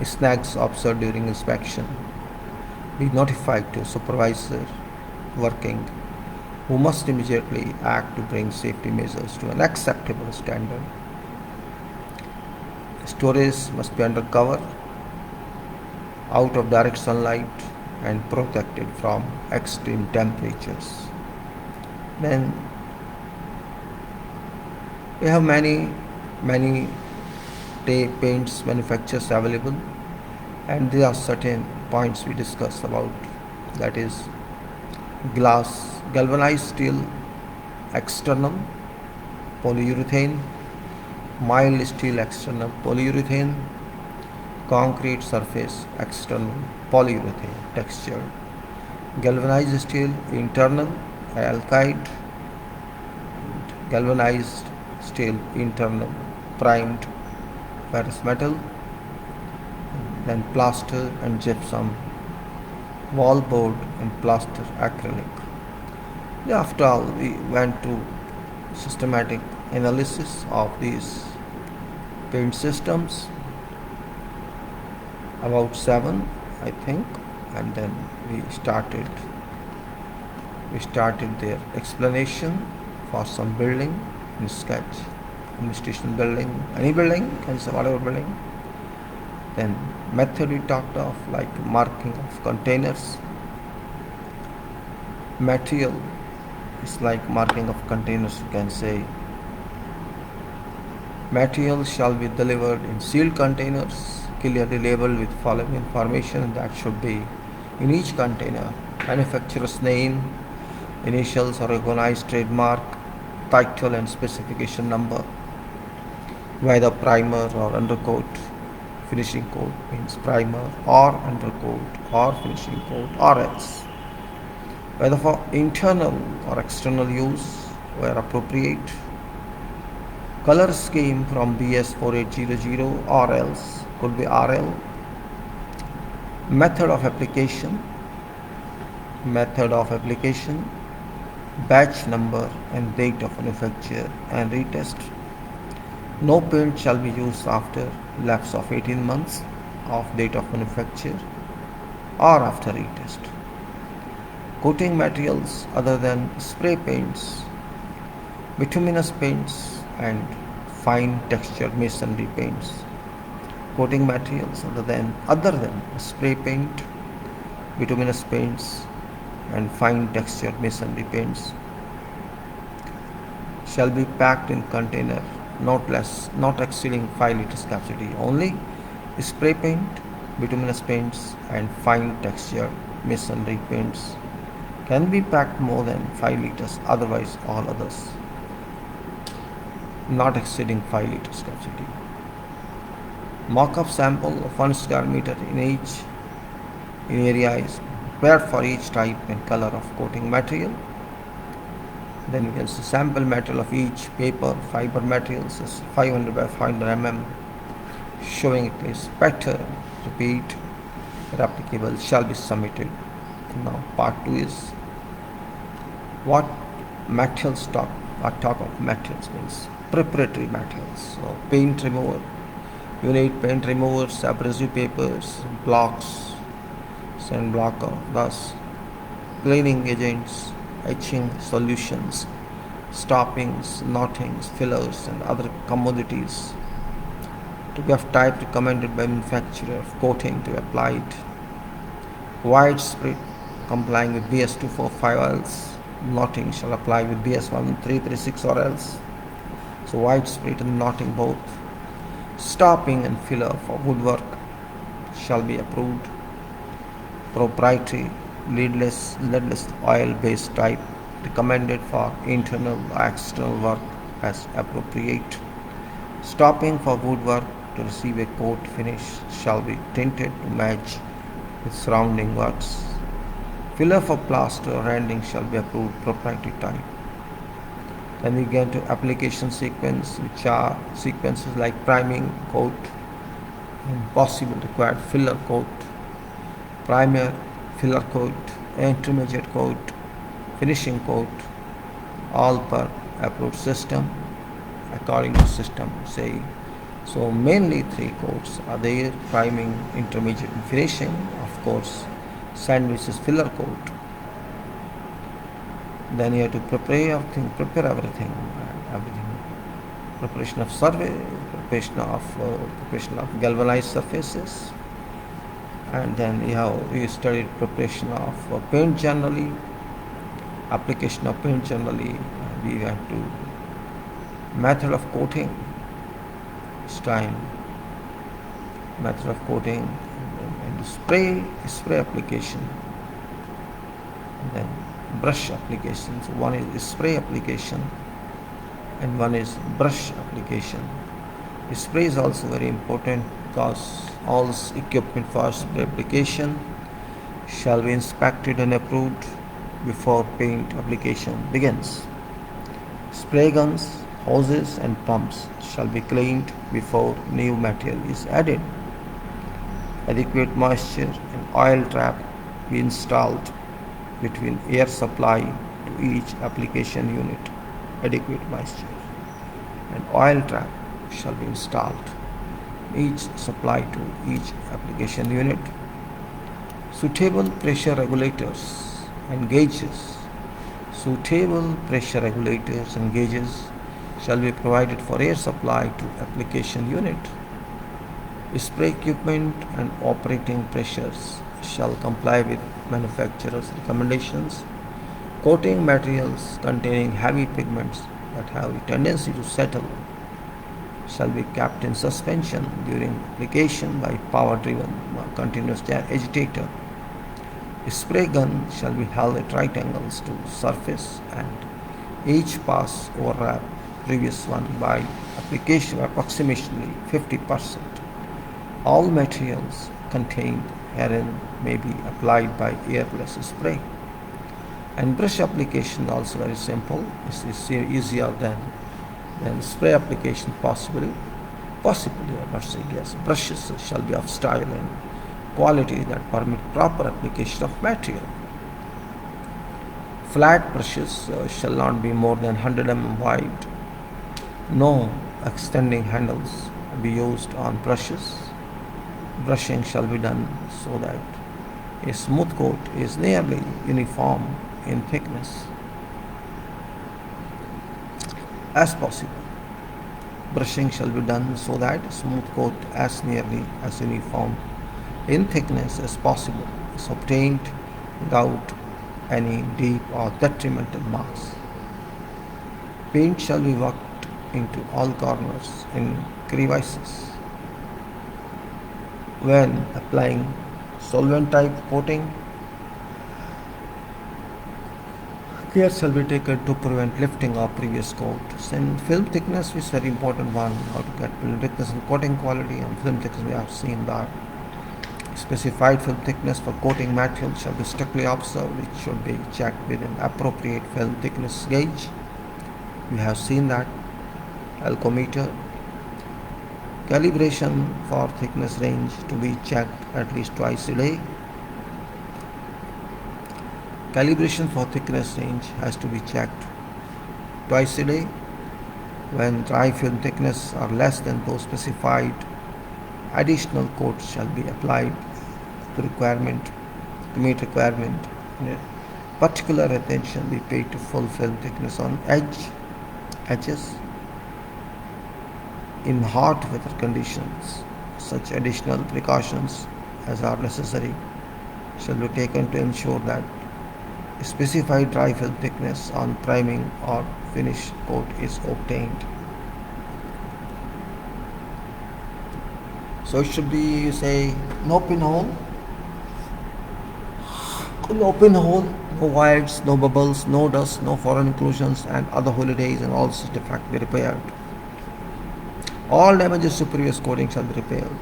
snags observed during inspection, be notified to supervisor working, who must immediately act to bring safety measures to an acceptable standard. Storage must be under cover, out of direct sunlight, and protected from extreme temperatures. Then we have many paints manufacturers available, and there are certain points we discuss about, that is glass, galvanized steel external polyurethane, mild steel external polyurethane, concrete surface external polyurethane textured, galvanized steel internal alkyd, galvanized steel internal primed ferrous metal, then plaster and gypsum, wall board and plaster acrylic. After all, we went to systematic analysis of these paint systems, about 7 I think, and then we started their explanation for some building in sketch, administration building, any building, can say whatever building. Then method we talked of, like marking of containers. Material is like marking of containers, you can say. Material shall be delivered in sealed containers, clearly labeled with following information that should be in each container: manufacturer's name, initials or recognized trademark, title and specification number, whether primer or undercoat. Finishing coat means primer or undercoat or finishing coat, or else whether for internal or external use where appropriate. Color scheme from BS 4800 or else could be RL. Method of application, batch number and date of manufacture and retest. No paint shall be used after lapse of 18 months of date of manufacture or after retest. Coating materials other than spray paints, bituminous paints, and fine textured masonry paints. Coating materials other than spray paint, bituminous paints, and fine textured masonry paints shall be packed in container not exceeding 5 liters capacity. Only spray paint, bituminous paints, and fine textured masonry paints can be packed more than 5 liters, otherwise all others not exceeding 5 liters capacity. Mock-up sample of 1 square meter in area is prepared for each type and color of coating material. Then you can see sample material of each paper. Fiber materials is 500 by 500 mm, showing it is pattern. Repeat, replicable shall be submitted. Now part 2 is what materials talk. What talk of materials means preparatory materials. So paint remover, you need paint removers, abrasive papers, blocks, sand blocker, thus cleaning agents, etching solutions, stoppings, knottings, fillers, and other commodities to be of type recommended by manufacturer of coating to be applied. Widespread complying with BS 245 or else. Knotting shall apply with BS 1336 or else. So widespread and knotting both. Stopping and filler for woodwork shall be approved. Proprietary leadless oil-based type recommended for internal or external work as appropriate. Stopping for woodwork to receive a coat finish shall be tinted to match with surrounding works. Filler for plaster or rendering shall be approved proprietary type. Then we get to application sequence, which are sequences like priming, coat, and possible required filler coat, primer, filler coat, intermediate coat, finishing coat, all per approved system according to system say. So mainly 3 coats are there: priming, intermediate, and finishing. Of course, sandwich is filler coat. Then you have to prepare everything. Preparation of survey, preparation of galvanized surfaces, and then you studied preparation of paint generally, application of paint generally. We have to method of coating, this time method of coating, and spray application, and then brush application. So one is spray application and one is brush application. Spray is also very important because all equipment for spray application shall be inspected and approved before paint application begins. Spray guns, hoses, and pumps shall be cleaned before new material is added. Adequate moisture and oil trap be installed between air supply to each application unit. Adequate moisture and oil trap shall be installed each supply to each application unit. Suitable pressure regulators and gauges. Suitable pressure regulators and gauges shall be provided for air supply to application unit. Spray equipment and operating pressures shall comply with manufacturer's recommendations. Coating materials containing heavy pigments that have a tendency to settle shall be kept in suspension during application by power-driven continuous agitator. A spray gun shall be held at right angles to surface and each pass overlap previous one by application approximately 50%. All materials contained herein may be applied by airless spray. And brush application also very simple. This is easier than spray application possibly, I must say, yes. Brushes shall be of style and quality that permit proper application of material. Flat brushes shall not be more than 100 mm wide. No extending handles be used on brushes. Brushing shall be done so that A smooth coat is nearly uniform in thickness as possible. Brushing shall be done so that smooth coat as nearly as uniform in thickness as possible is obtained without any deep or detrimental marks. Paint shall be worked into all corners and crevices. When applying solvent type coating, care shall be taken to prevent lifting of previous coat. And film thickness is very important one. How to get film thickness and coating quality and film thickness, we have seen that. Specified film thickness for coating material shall be strictly observed. It should be checked with an appropriate film thickness gauge. We have seen that. Alcometer. Calibration for thickness range to be checked at least twice a day. Calibration for thickness range has to be checked twice a day. When dry film thickness are less than those specified, additional coats shall be applied to meet requirement. Particular attention be paid to full film thickness on edges. In hot weather conditions, such additional precautions as are necessary shall be taken to ensure that specified dry film thickness on priming or finish coat is obtained. So it should be, say, no pinhole, no voids, no bubbles, no dust, no foreign inclusions and other holidays, and all such defect be repaired. All damages to previous coating shall be repaired.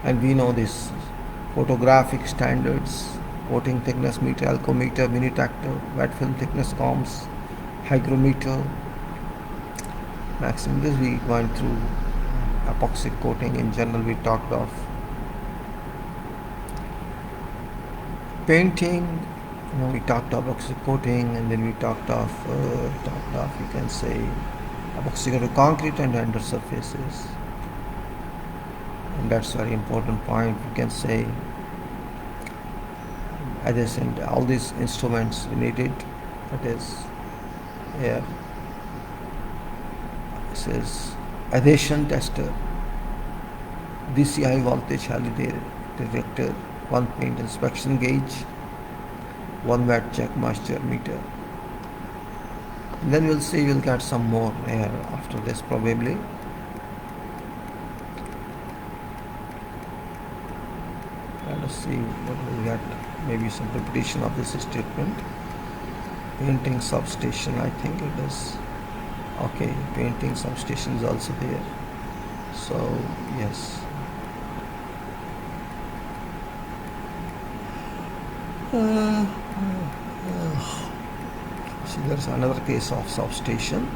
And we know this photographic standards: coating thickness meter, alcometer, mini tractor, wet film thickness comps, hygrometer. Maximum this we went through. Epoxy coating in general we talked of. Painting, we talked of epoxy coating, and then we talked of you can say epoxy coated concrete and under surfaces. And that's very important point. You can say adjacent all these instruments we needed. That is here. This is adhesion tester, DC high voltage detector, one paint inspection gauge, 1 watt check moisture meter. And then we'll get some more here after this probably. Let us see what we'll get. Maybe some repetition of this statement. Painting substation, I think it is. Okay, painting substation is also there. So yes. See, there's another case of substation.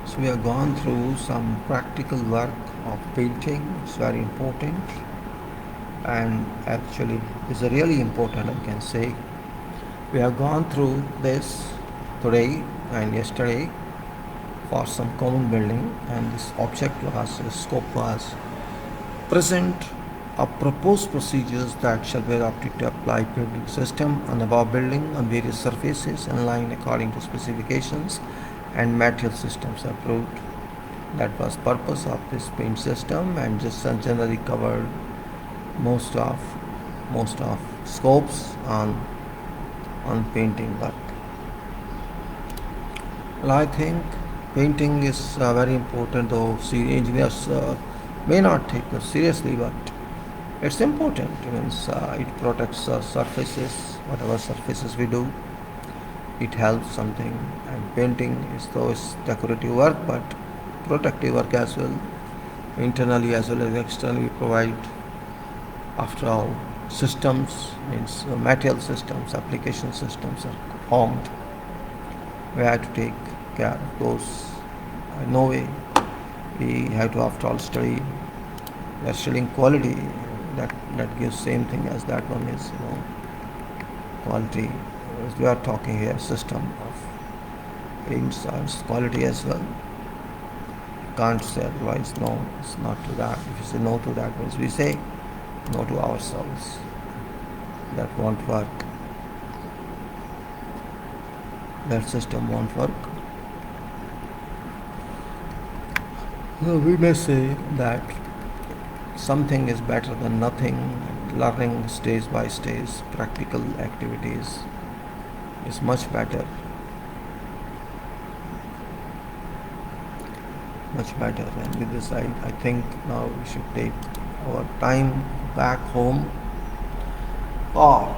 So we have gone through some practical work of painting. It's very important, and actually it's really important, I can say. We have gone through this today and yesterday for some common building, and this scope was present of proposed procedures that shall be adopted to apply painting system on above building on various surfaces in line according to specifications and material systems approved. That was purpose of this paint system, and just generally covered most of scopes on painting work. Well, I think painting is very important, though. See, engineers may not take it seriously, but it's important. It protects our surfaces, whatever surfaces we do. It helps something, and painting is though it's decorative work, but protective work as well, internally as well as externally. We provide, after all, systems means material systems, application systems are formed. We have to take care of those. No way we have to, after all, study. We are studying quality. That gives same thing as that one is, quality. We are talking here system of insurance quality as well. Can't say otherwise. No, it's not to that. If you say no to that, means we say no to ourselves. That won't work. That system won't work. So we may say that something is better than nothing. Learning stage by stage, practical activities is much better. Much better. And with this, I think now we should take our time back home, or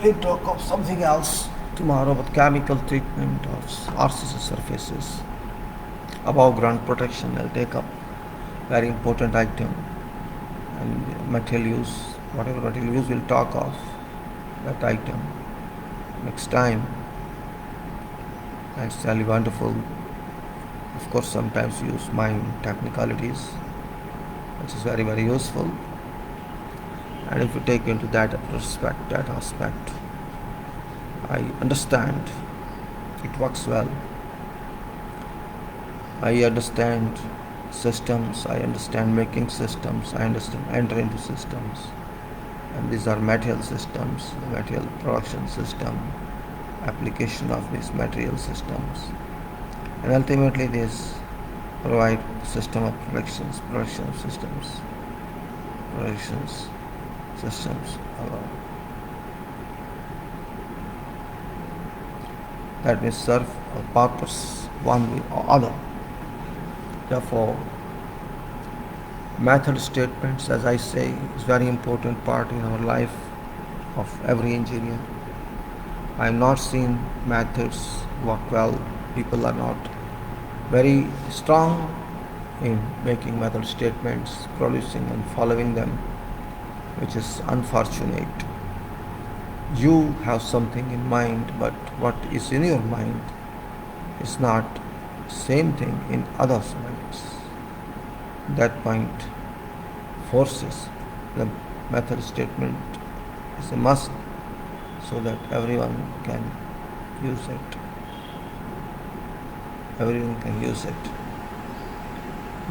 we'll talk of something else tomorrow about chemical treatment of RCC surfaces. Above ground protection, I'll take up very important item, and material use, whatever material use we'll talk of that item next time. It's really wonderful. Of course, sometimes we use mind technicalities, which is very, very useful. And if you take into that aspect, I understand it works well. I understand systems, I understand making systems, I understand enter into systems. And these are material systems, the material production system, application of these material systems. And ultimately this provide system of production systems. That may serve a purpose one way or other. Therefore, method statements, as I say, is very important part in our life of every engineer. I have not seen methods work well. People are not very strong in making method statements, producing and following them, which is unfortunate. You have something in mind, but what is in your mind is not same thing in others' minds. That point forces the method statement is a must, so that everyone can use it.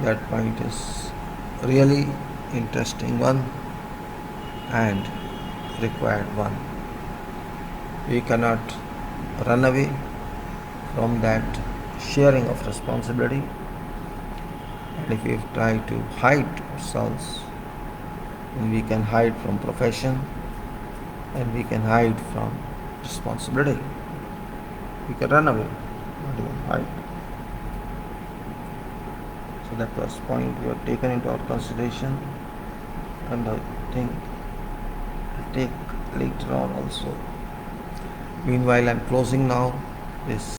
That point is really interesting one and required one. We cannot run away from that sharing of responsibility. And if we try to hide ourselves, then we can hide from profession, and we can hide from responsibility. We can run away, not even hide. So that was point we have taken into our consideration, and I think I'll take later on also. Meanwhile, I'm closing now this